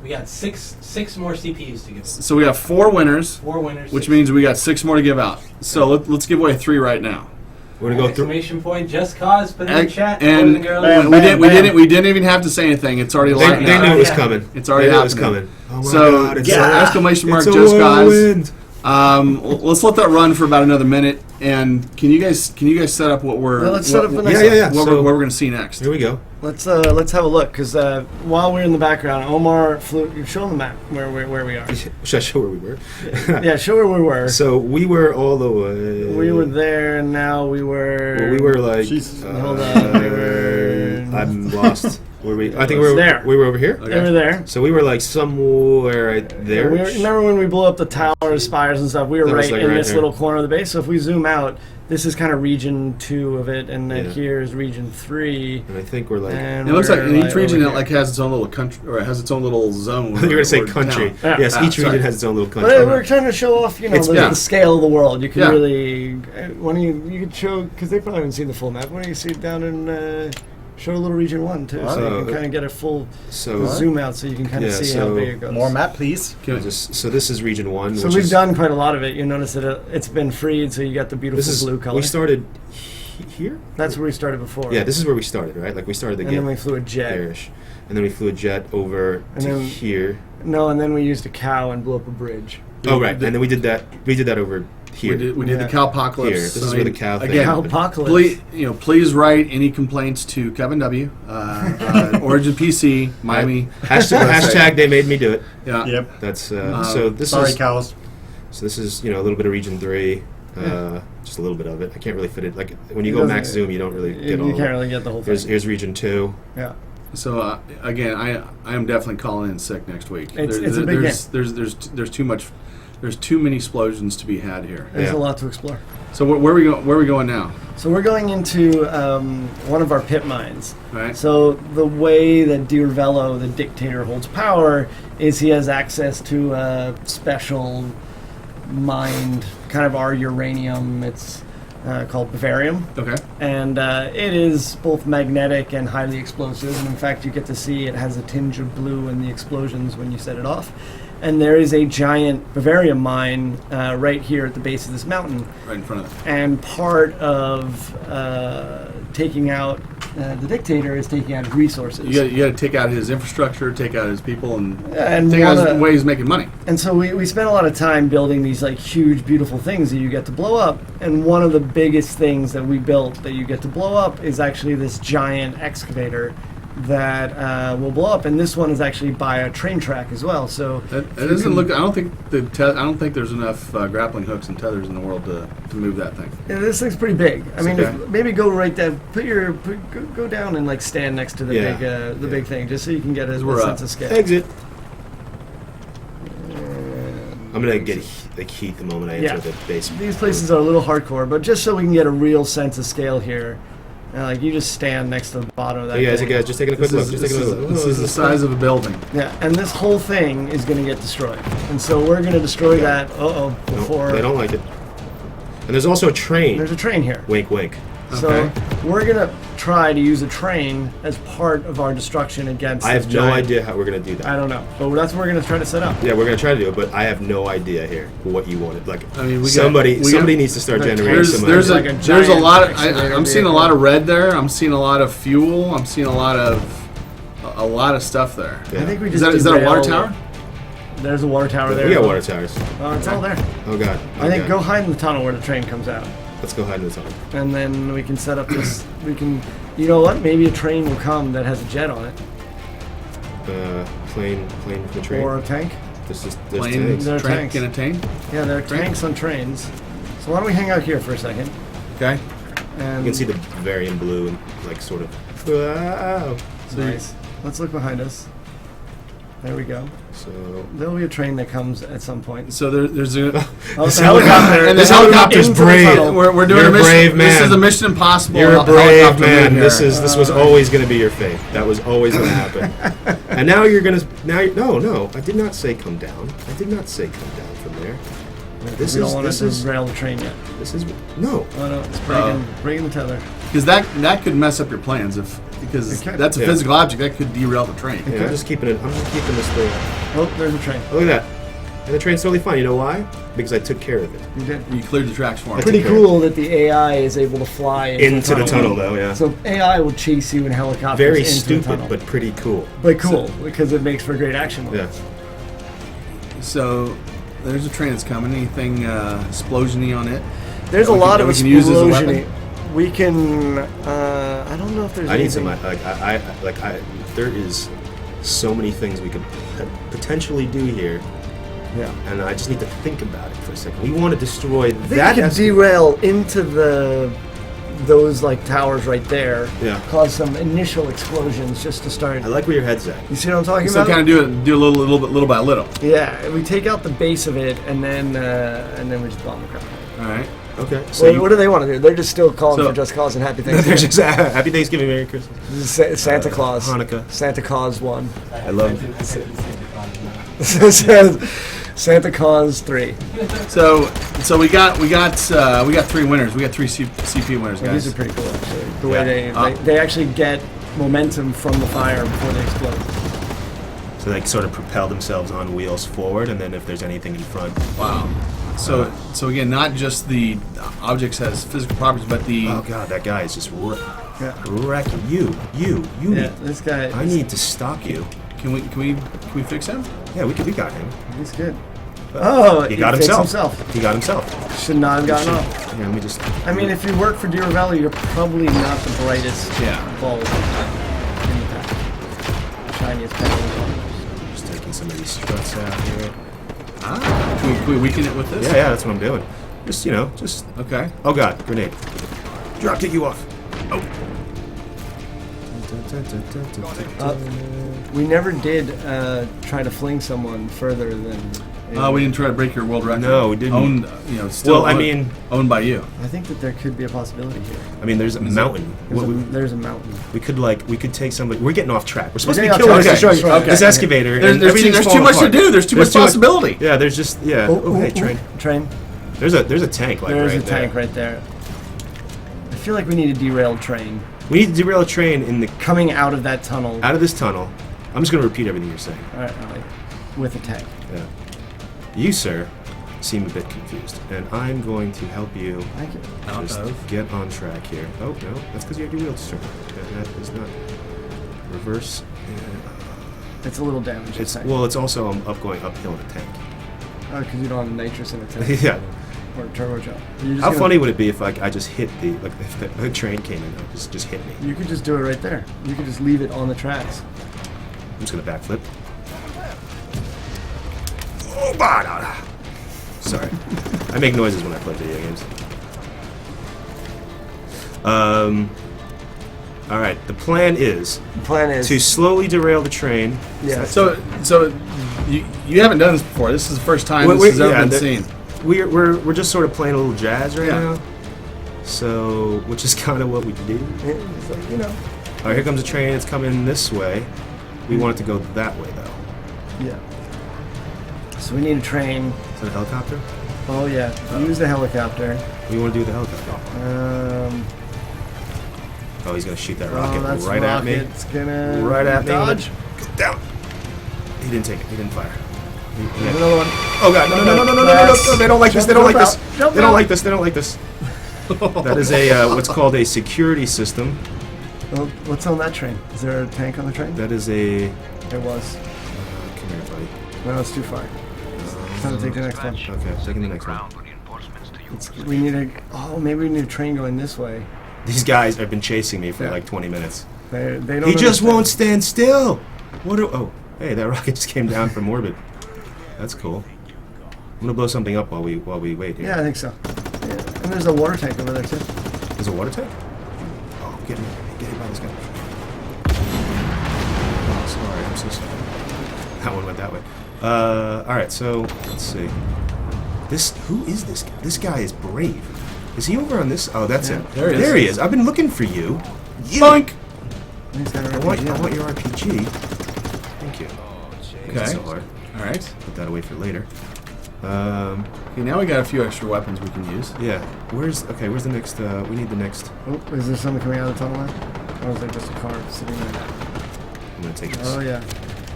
[SPEAKER 7] We got six more CPUs to give.
[SPEAKER 2] So we have 4 winners,
[SPEAKER 7] 4 winners.
[SPEAKER 2] which
[SPEAKER 7] 6
[SPEAKER 2] means we got 6 more to give out. So let's give away 3 right now.
[SPEAKER 4] We're gonna go through.
[SPEAKER 7] exclamation point! Just cause. Put it in the
[SPEAKER 2] And,
[SPEAKER 7] chat.
[SPEAKER 2] and
[SPEAKER 7] boys and girls.
[SPEAKER 6] Bam,
[SPEAKER 2] we didn't even have to say anything. It's already
[SPEAKER 4] They,
[SPEAKER 2] live.
[SPEAKER 4] they knew it was
[SPEAKER 7] Yeah.
[SPEAKER 4] coming.
[SPEAKER 2] It's already
[SPEAKER 4] they knew it was
[SPEAKER 2] happening.
[SPEAKER 4] coming. Oh my
[SPEAKER 2] So
[SPEAKER 4] God, it's
[SPEAKER 2] exclamation mark
[SPEAKER 4] it's a
[SPEAKER 2] just guys.
[SPEAKER 4] whirlwind.
[SPEAKER 2] Let's let that run for about another minute. And can you guys set up what we're
[SPEAKER 3] Well, let's set up the next
[SPEAKER 4] Yeah.
[SPEAKER 2] what
[SPEAKER 4] So
[SPEAKER 2] we're going to see next?
[SPEAKER 4] here we go.
[SPEAKER 3] Let's have a look because while we're in the background, Omar flew. Show them the map where we are.
[SPEAKER 4] Should I show where we were?
[SPEAKER 3] Yeah, show where we were.
[SPEAKER 4] So we were all the way.
[SPEAKER 3] We were there, and now we were.
[SPEAKER 4] Well, we were like.
[SPEAKER 6] Jesus.
[SPEAKER 3] Hold on, we were-
[SPEAKER 4] I'm lost. Were we? I think we were
[SPEAKER 3] There.
[SPEAKER 4] We were over here.
[SPEAKER 3] They were there.
[SPEAKER 4] So we were like somewhere right there.
[SPEAKER 3] Remember when we blew up the towers, spires, and stuff? We were
[SPEAKER 4] That was,
[SPEAKER 3] right
[SPEAKER 4] like,
[SPEAKER 3] in
[SPEAKER 4] right
[SPEAKER 3] this
[SPEAKER 4] there.
[SPEAKER 3] little corner of the base. So if we zoom out, this is kind of region 2 of it, and then
[SPEAKER 4] Yeah.
[SPEAKER 3] here is region 3.
[SPEAKER 4] And I think we're like.
[SPEAKER 3] And
[SPEAKER 2] It looks like
[SPEAKER 3] we're
[SPEAKER 2] in each
[SPEAKER 3] over
[SPEAKER 2] region it
[SPEAKER 3] here.
[SPEAKER 2] like has its own little country or it has its own little zone.
[SPEAKER 4] You're gonna say
[SPEAKER 2] or
[SPEAKER 4] country.
[SPEAKER 2] town.
[SPEAKER 3] Yeah.
[SPEAKER 4] Yes, each
[SPEAKER 2] sorry.
[SPEAKER 4] region has its own little country.
[SPEAKER 3] But we're trying to show off, you know,
[SPEAKER 4] It's-
[SPEAKER 2] yeah.
[SPEAKER 3] the scale of the world. You can
[SPEAKER 2] Yeah.
[SPEAKER 3] really, when you could show, because they probably haven't seen the full map. Why don't you see it down in, show a little region 1 too, so you can kind of get a full
[SPEAKER 4] So
[SPEAKER 3] zoom out, so you can kind of
[SPEAKER 4] Yeah,
[SPEAKER 3] see how
[SPEAKER 4] so
[SPEAKER 3] big it goes.
[SPEAKER 6] More map, please.
[SPEAKER 4] so this is region 1.
[SPEAKER 3] So
[SPEAKER 4] which
[SPEAKER 3] we've
[SPEAKER 4] is,
[SPEAKER 3] done quite a lot of it. You notice that it's been freed, so you got the beautiful
[SPEAKER 4] This is
[SPEAKER 3] blue color.
[SPEAKER 4] we started here.
[SPEAKER 3] That's where we started before.
[SPEAKER 4] Yeah, this is where we started, right? Like we started the
[SPEAKER 3] and
[SPEAKER 4] game
[SPEAKER 3] then we flew a jet.
[SPEAKER 4] there-ish. And then we flew a jet over
[SPEAKER 3] And
[SPEAKER 4] to
[SPEAKER 3] then-
[SPEAKER 4] here.
[SPEAKER 3] No, and then we used a cow and blew up a bridge.
[SPEAKER 4] Oh right, and then we did that. We did that over here.
[SPEAKER 2] We did
[SPEAKER 3] Yeah.
[SPEAKER 2] the Cowpocalypse.
[SPEAKER 4] Here. This is where the cow thing
[SPEAKER 2] again.
[SPEAKER 4] happened.
[SPEAKER 3] Cowpocalypse.
[SPEAKER 2] Please write any complaints to Kevin W. Origin PC Miami.
[SPEAKER 4] Hashtag they made me do it.
[SPEAKER 2] Yeah.
[SPEAKER 6] Yep.
[SPEAKER 4] That's so. This
[SPEAKER 6] Sorry,
[SPEAKER 4] is
[SPEAKER 6] cows.
[SPEAKER 4] so. This is a little bit of region 3. Just a little bit of it. I can't really fit it. Like when you
[SPEAKER 3] It
[SPEAKER 4] go
[SPEAKER 3] doesn't-
[SPEAKER 4] max zoom, you don't really
[SPEAKER 3] You
[SPEAKER 4] get all.
[SPEAKER 3] can't
[SPEAKER 4] of it.
[SPEAKER 3] really get the whole thing.
[SPEAKER 4] Here's region 2.
[SPEAKER 3] Yeah.
[SPEAKER 2] So again, I am definitely calling in sick next week.
[SPEAKER 3] It's a big
[SPEAKER 2] there's too much. There's too many explosions to be had here.
[SPEAKER 3] There's
[SPEAKER 4] Yeah.
[SPEAKER 3] a lot to explore.
[SPEAKER 2] So where are we going now?
[SPEAKER 3] So we're going into one of our pit mines.
[SPEAKER 2] Right.
[SPEAKER 3] So the way that Dirvello, the dictator, holds power is he has access to a special mined, kind of our uranium. It's called bavarium.
[SPEAKER 2] Okay.
[SPEAKER 3] And it is both magnetic and highly explosive. And in fact, you get to see it has a tinge of blue in the explosions when you set it off. And there is a giant bavarium mine right here at the base of this mountain.
[SPEAKER 2] Right in front of it.
[SPEAKER 3] And part of taking out the dictator is taking out his resources.
[SPEAKER 2] You got to take out his infrastructure, take out his people, and
[SPEAKER 3] And
[SPEAKER 2] take out his
[SPEAKER 3] wanna-
[SPEAKER 2] ways of making money.
[SPEAKER 3] And so we spent a lot of time building these like huge, beautiful things that you get to blow up. And one of the biggest things that we built that you get to blow up is actually this giant excavator that will blow up, and this one is actually by a train track as well. So
[SPEAKER 2] It doesn't look. I don't think I don't think there's enough grappling hooks and tethers in the world to move that thing.
[SPEAKER 3] Yeah, this thing's pretty big. I mean,
[SPEAKER 2] okay.
[SPEAKER 3] maybe go right down. Go down and like stand next to the big thing, just so you can get a sense of scale.
[SPEAKER 4] Exit. I'm gonna get like heat the moment I enter the base.
[SPEAKER 3] These places are a little hardcore, but just so we can get a real sense of scale here, like you just stand next to the bottom of that.
[SPEAKER 4] Hey guys,
[SPEAKER 3] thing.
[SPEAKER 4] just taking a quick look.
[SPEAKER 2] This is the size of a building.
[SPEAKER 3] Yeah, and this whole thing is going to get destroyed, and so we're going to destroy that. Before
[SPEAKER 4] they don't like it. And there's also a train.
[SPEAKER 3] There's a train here.
[SPEAKER 4] Wink, wink.
[SPEAKER 3] So we're going to try to use a train as part of our destruction against.
[SPEAKER 4] I have no idea how we're going to do that.
[SPEAKER 3] I don't know, but that's what we're going to try to set up.
[SPEAKER 4] Yeah, we're going to try to do it, but I have no idea here what you wanted. Like,
[SPEAKER 2] I mean,
[SPEAKER 4] somebody needs to start generating some.
[SPEAKER 2] There's a lot of. I'm seeing a lot of red there. I'm seeing a lot of fuel. I'm seeing a lot of stuff there.
[SPEAKER 4] Yeah.
[SPEAKER 3] I think we just.
[SPEAKER 2] Is that a water tower?
[SPEAKER 3] There's a water tower there.
[SPEAKER 4] We got water towers.
[SPEAKER 3] Oh, it's all there.
[SPEAKER 4] Oh god.
[SPEAKER 3] I think go hide in the tunnel where the train comes out.
[SPEAKER 4] Let's go hide in the tunnel.
[SPEAKER 3] And then we can set up this. We can. You know what? Maybe a train will come that has a jet on it.
[SPEAKER 4] Plane for train.
[SPEAKER 3] Or a tank.
[SPEAKER 4] There's
[SPEAKER 2] Plane,
[SPEAKER 4] tanks.
[SPEAKER 3] There are
[SPEAKER 2] tank
[SPEAKER 3] tanks.
[SPEAKER 2] in a tank.
[SPEAKER 3] Yeah, there are tanks on trains. So why don't we hang out here for a second?
[SPEAKER 2] Okay.
[SPEAKER 3] And
[SPEAKER 4] You can see the Varian blue and like sort of. Wow.
[SPEAKER 3] nice. Let's look behind us. There we go.
[SPEAKER 4] So
[SPEAKER 3] There'll be a train that comes at some point.
[SPEAKER 2] So there's a.
[SPEAKER 3] This helicopter.
[SPEAKER 2] And
[SPEAKER 4] this
[SPEAKER 2] the
[SPEAKER 4] helicopter's
[SPEAKER 3] into the
[SPEAKER 4] brave.
[SPEAKER 3] tunnel.
[SPEAKER 2] We're doing
[SPEAKER 4] You're
[SPEAKER 2] a
[SPEAKER 4] a
[SPEAKER 2] mission.
[SPEAKER 4] brave man.
[SPEAKER 2] This is a Mission Impossible.
[SPEAKER 4] you're a brave
[SPEAKER 2] helicopter
[SPEAKER 4] man.
[SPEAKER 2] move
[SPEAKER 4] This
[SPEAKER 2] here.
[SPEAKER 4] was always going to be your fate. That was always going to happen. And now you're going to no. I did not say come down. I did not say come down from there. This
[SPEAKER 3] We don't
[SPEAKER 4] is
[SPEAKER 3] want
[SPEAKER 4] this
[SPEAKER 3] to
[SPEAKER 4] is
[SPEAKER 3] derail the train yet.
[SPEAKER 4] this is no.
[SPEAKER 3] Oh no, it's breaking the tether.
[SPEAKER 2] Because that could mess up your plans because
[SPEAKER 3] It could.
[SPEAKER 2] that's a
[SPEAKER 4] Yeah.
[SPEAKER 2] physical object that could derail the train.
[SPEAKER 4] Yeah, I'm just keeping this thing.
[SPEAKER 3] Oh, there's a train.
[SPEAKER 4] Look at that. And the train's totally fine. You know why? Because I took care of it.
[SPEAKER 3] You did.
[SPEAKER 2] You cleared the tracks for him.
[SPEAKER 3] Pretty cool that the AI is able to fly
[SPEAKER 4] Into the tunnel, though, yeah.
[SPEAKER 3] So AI will chase you in helicopters.
[SPEAKER 4] Very
[SPEAKER 3] into the
[SPEAKER 4] stupid,
[SPEAKER 3] tunnel.
[SPEAKER 4] but pretty cool.
[SPEAKER 3] But cool because it makes for great action.
[SPEAKER 4] Yeah.
[SPEAKER 3] moments.
[SPEAKER 2] So there's a train that's coming. Anything explosion-y on it?
[SPEAKER 3] There's a
[SPEAKER 2] we
[SPEAKER 3] lot
[SPEAKER 2] can-
[SPEAKER 3] of
[SPEAKER 2] we can use as a weapon?
[SPEAKER 3] explosion. We can. I don't know if there's.
[SPEAKER 4] I need some.
[SPEAKER 3] anything-
[SPEAKER 4] There is so many things we could potentially do here,
[SPEAKER 3] Yeah.
[SPEAKER 4] and I just need to think about it for a second. We want to destroy
[SPEAKER 3] I think
[SPEAKER 4] that.
[SPEAKER 3] you could derail into those like towers right there.
[SPEAKER 4] Yeah.
[SPEAKER 3] Cause some initial explosions just to start.
[SPEAKER 4] I like where your head's at.
[SPEAKER 3] You see what I'm talking
[SPEAKER 2] So
[SPEAKER 3] about?
[SPEAKER 2] kind of do a little by little.
[SPEAKER 3] Yeah, we take out the base of it and then we just bomb the crap.
[SPEAKER 2] All right.
[SPEAKER 4] Okay.
[SPEAKER 3] What do they want to do? They're just still calling
[SPEAKER 2] So-
[SPEAKER 3] for Just Cause and Happy
[SPEAKER 4] There's
[SPEAKER 3] Thanksgiving.
[SPEAKER 4] just Happy Thanksgiving, Merry Christmas,
[SPEAKER 3] This is Santa Claus.
[SPEAKER 4] Hanukkah.
[SPEAKER 3] Santa Claus 1.
[SPEAKER 4] I love.
[SPEAKER 3] Santa Claus 3.
[SPEAKER 2] So we got 3 winners. We got 3 CP winners, guys.
[SPEAKER 3] These are pretty cool, actually. The way
[SPEAKER 2] Yeah.
[SPEAKER 3] they actually get momentum from the fire before they explode.
[SPEAKER 4] So they sort of propel themselves on wheels forward, and then if there's anything in front.
[SPEAKER 2] Wow. So again, not just the objects has physical properties, but the
[SPEAKER 4] Oh god, that guy is just
[SPEAKER 3] Yeah.
[SPEAKER 4] wrecking you.
[SPEAKER 3] Yeah, this guy.
[SPEAKER 4] I need to stop you.
[SPEAKER 2] can we fix him?
[SPEAKER 4] Yeah, we got him.
[SPEAKER 3] He's good. Oh,
[SPEAKER 4] He got
[SPEAKER 3] fixed
[SPEAKER 4] himself. He got himself.
[SPEAKER 3] Should not have gotten off.
[SPEAKER 4] Here, let me just.
[SPEAKER 3] I mean, if you work for Deer Valley, you're probably not the brightest
[SPEAKER 2] Yeah.
[SPEAKER 3] bulb in the pack. Shiniest penny.
[SPEAKER 4] Just taking some of these struts out here.
[SPEAKER 2] Can we weaken it with this?
[SPEAKER 4] Yeah, that's what I'm doing. Just
[SPEAKER 2] Okay.
[SPEAKER 4] Oh god, grenade. Drop kick you off. Oh.
[SPEAKER 3] We never did try to fling someone further than.
[SPEAKER 2] We didn't try to break your world record.
[SPEAKER 4] No, we didn't.
[SPEAKER 2] Owned, still.
[SPEAKER 4] Well, I mean-
[SPEAKER 2] owned by you.
[SPEAKER 3] I think that there could be a possibility here.
[SPEAKER 4] I mean, there's a mountain.
[SPEAKER 3] There's a mountain.
[SPEAKER 4] We could take somebody. We're getting off track. We're supposed to be
[SPEAKER 3] getting
[SPEAKER 4] killing
[SPEAKER 3] off
[SPEAKER 4] this,
[SPEAKER 3] track. Okay.
[SPEAKER 4] this excavator.
[SPEAKER 2] There's
[SPEAKER 4] and
[SPEAKER 2] too
[SPEAKER 4] everything's
[SPEAKER 2] much
[SPEAKER 4] falling
[SPEAKER 2] to
[SPEAKER 4] apart.
[SPEAKER 2] do. There's too much possibility.
[SPEAKER 4] Yeah, there's just Oh, hey, train.
[SPEAKER 3] Train.
[SPEAKER 4] There's a tank like
[SPEAKER 3] There's
[SPEAKER 4] right
[SPEAKER 3] a tank
[SPEAKER 4] there.
[SPEAKER 3] right there. I feel like we need a derailed train
[SPEAKER 4] We need to derail a train in the
[SPEAKER 3] coming out of that tunnel.
[SPEAKER 4] out of this tunnel. I'm just gonna repeat everything you're saying.
[SPEAKER 3] All right, with a tank.
[SPEAKER 4] Yeah. You, sir, seem a bit confused, and I'm going to help you
[SPEAKER 3] Thank you.
[SPEAKER 4] just get on track here. Oh no, that's because you had your wheels turned. That is not reverse.
[SPEAKER 3] It's a little damaged.
[SPEAKER 4] It's also I'm going uphill in a tank.
[SPEAKER 3] Oh, because you don't have nitrous in the tank.
[SPEAKER 4] Yeah.
[SPEAKER 3] or turbo jump. You're just
[SPEAKER 4] How
[SPEAKER 3] gonna-
[SPEAKER 4] funny would it be if I just hit if the train came in and just hit me?
[SPEAKER 3] You could just do it right there. You could just leave it on the tracks.
[SPEAKER 4] I'm just gonna backflip. Oh, bah. Sorry, I make noises when I play video games. All right. The plan is
[SPEAKER 3] The plan is
[SPEAKER 4] to slowly derail the train.
[SPEAKER 3] yeah.
[SPEAKER 2] So you haven't done this before. This is the first time this has ever been seen.
[SPEAKER 4] We're just sort of playing a little jazz right
[SPEAKER 2] Yeah.
[SPEAKER 4] now. So, which is kind of what we do.
[SPEAKER 3] It's like, you know.
[SPEAKER 4] All right, here comes a train. It's coming this way. We want it to go that way, though.
[SPEAKER 3] Yeah. So we need a train.
[SPEAKER 4] Is that a helicopter?
[SPEAKER 3] Oh yeah. Use the helicopter.
[SPEAKER 4] What do you want to do with the helicopter? Oh, he's gonna shoot that rocket
[SPEAKER 3] that's
[SPEAKER 4] right at me.
[SPEAKER 3] It's gonna
[SPEAKER 4] Right at me.
[SPEAKER 3] dodge.
[SPEAKER 4] Go down. He didn't take it. He didn't fire.
[SPEAKER 3] There's another one.
[SPEAKER 4] Oh god! No! They don't like this. They don't like this.
[SPEAKER 3] Jump
[SPEAKER 4] They don't
[SPEAKER 3] out.
[SPEAKER 4] like this. They don't like this. That is a what's called a security system.
[SPEAKER 3] Well, what's on that train? Is there a tank on the train?
[SPEAKER 4] That is a.
[SPEAKER 3] There was.
[SPEAKER 4] Come here, buddy.
[SPEAKER 3] No, it's too far. It's time to take the next one.
[SPEAKER 4] Okay, taking the next one.
[SPEAKER 5] Ground reinforcements to you.
[SPEAKER 3] We need a. Oh, maybe we need a train going this way.
[SPEAKER 4] These guys have been chasing me for
[SPEAKER 3] Yeah.
[SPEAKER 4] like 20 minutes.
[SPEAKER 3] They don't.
[SPEAKER 4] He just
[SPEAKER 3] understand.
[SPEAKER 4] won't stand still. What? Oh, hey, that rocket just came down from orbit. That's cool. I'm gonna blow something up while we wait here.
[SPEAKER 3] Yeah, I think so. Yeah. And there's a water tank over there too.
[SPEAKER 4] There's a water tank? Oh, get hit by this guy. Oh, sorry, I'm so sorry. That one went that way. Alright, so, let's see. Who is this guy? This guy is brave. Is he over on this? Oh, that's him.
[SPEAKER 2] There he is.
[SPEAKER 4] There he is. I've been looking for you.
[SPEAKER 2] Yoink!
[SPEAKER 3] He's got a
[SPEAKER 4] I want
[SPEAKER 3] RPG.
[SPEAKER 4] your RPG. Thank you.
[SPEAKER 2] Okay.
[SPEAKER 4] That's so hard.
[SPEAKER 2] All right.
[SPEAKER 4] Put that away for later.
[SPEAKER 2] Okay, now we got a few extra weapons we can use.
[SPEAKER 4] Yeah. Where's the next, we need the next.
[SPEAKER 3] Oh, is there something coming out of the tunnel now? Or is there just a car sitting there?
[SPEAKER 4] I'm gonna take this.
[SPEAKER 3] Oh yeah.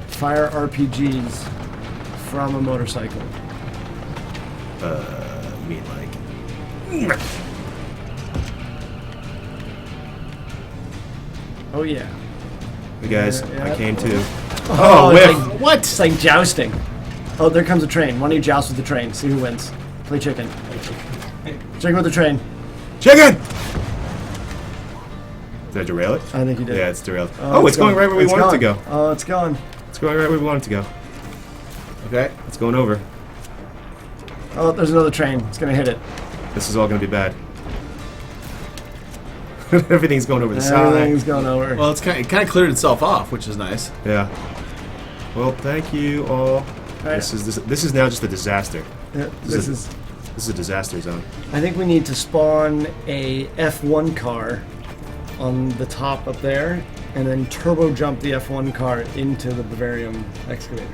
[SPEAKER 3] Fire RPGs from a motorcycle.
[SPEAKER 4] You mean like.
[SPEAKER 3] Oh yeah.
[SPEAKER 4] Hey guys,
[SPEAKER 3] Yeah.
[SPEAKER 4] I came too.
[SPEAKER 3] Oh,
[SPEAKER 4] whiff.
[SPEAKER 3] it's like, what? It's like jousting. Oh, there comes a train. Why don't you joust with the train? See who wins. Play chicken. Chicken with the train.
[SPEAKER 4] Chicken! Did I derail it?
[SPEAKER 3] I think you did.
[SPEAKER 4] Yeah, it's derailed. Oh, it's going right where we
[SPEAKER 3] It's
[SPEAKER 4] want it to
[SPEAKER 3] going.
[SPEAKER 4] go.
[SPEAKER 3] Oh, it's going.
[SPEAKER 4] It's going right where we want it to go.
[SPEAKER 2] Okay.
[SPEAKER 4] It's going over.
[SPEAKER 3] Oh, there's another train. It's gonna hit it.
[SPEAKER 4] This is all going to be bad. Everything's going over the
[SPEAKER 3] Everything's
[SPEAKER 4] side.
[SPEAKER 3] going over.
[SPEAKER 2] Well, it kind of cleared itself off, which is nice.
[SPEAKER 4] Yeah. Well, thank you all.
[SPEAKER 3] Right.
[SPEAKER 4] This is now just a disaster.
[SPEAKER 3] Yeah,
[SPEAKER 4] this
[SPEAKER 3] this is.
[SPEAKER 4] This is a disaster zone.
[SPEAKER 3] I think we need to spawn a F1 car on the top up there, and then turbo jump the F1 car into the Bavarium excavator.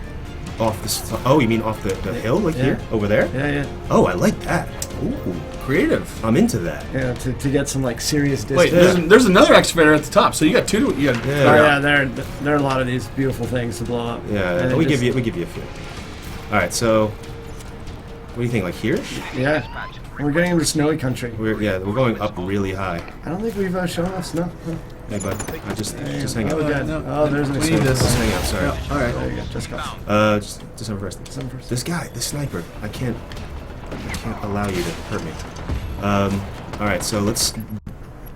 [SPEAKER 4] Off this. Oh, you mean off the hill, like
[SPEAKER 3] Yeah.
[SPEAKER 4] here, over there?
[SPEAKER 3] Yeah, yeah,
[SPEAKER 4] Oh, I like that. Ooh,
[SPEAKER 2] Creative.
[SPEAKER 4] I'm into that.
[SPEAKER 3] yeah. To get some like serious distance.
[SPEAKER 2] Wait, there's another excavator at the top, so you got two. You got,
[SPEAKER 3] Oh yeah, there are a lot of these beautiful things to blow up.
[SPEAKER 4] Yeah,
[SPEAKER 3] And
[SPEAKER 4] we
[SPEAKER 3] it
[SPEAKER 4] give
[SPEAKER 3] just-
[SPEAKER 4] you a few. All right, so what do you think? Like here?
[SPEAKER 3] Yeah, we're getting into snowy country.
[SPEAKER 4] We're going up really high.
[SPEAKER 3] I don't think we've shown us snow. Huh?
[SPEAKER 4] Hey, bud, just hang
[SPEAKER 3] Oh,
[SPEAKER 4] out.
[SPEAKER 3] good.
[SPEAKER 2] no,
[SPEAKER 3] Oh, there's an
[SPEAKER 2] we need
[SPEAKER 3] extension.
[SPEAKER 2] this.
[SPEAKER 4] Just hang out. Sorry.
[SPEAKER 2] All right.
[SPEAKER 3] There you go. Just go.
[SPEAKER 4] Just have a rest.
[SPEAKER 3] Some first.
[SPEAKER 4] This guy, this sniper, I can't allow you to hurt me. All right, so let's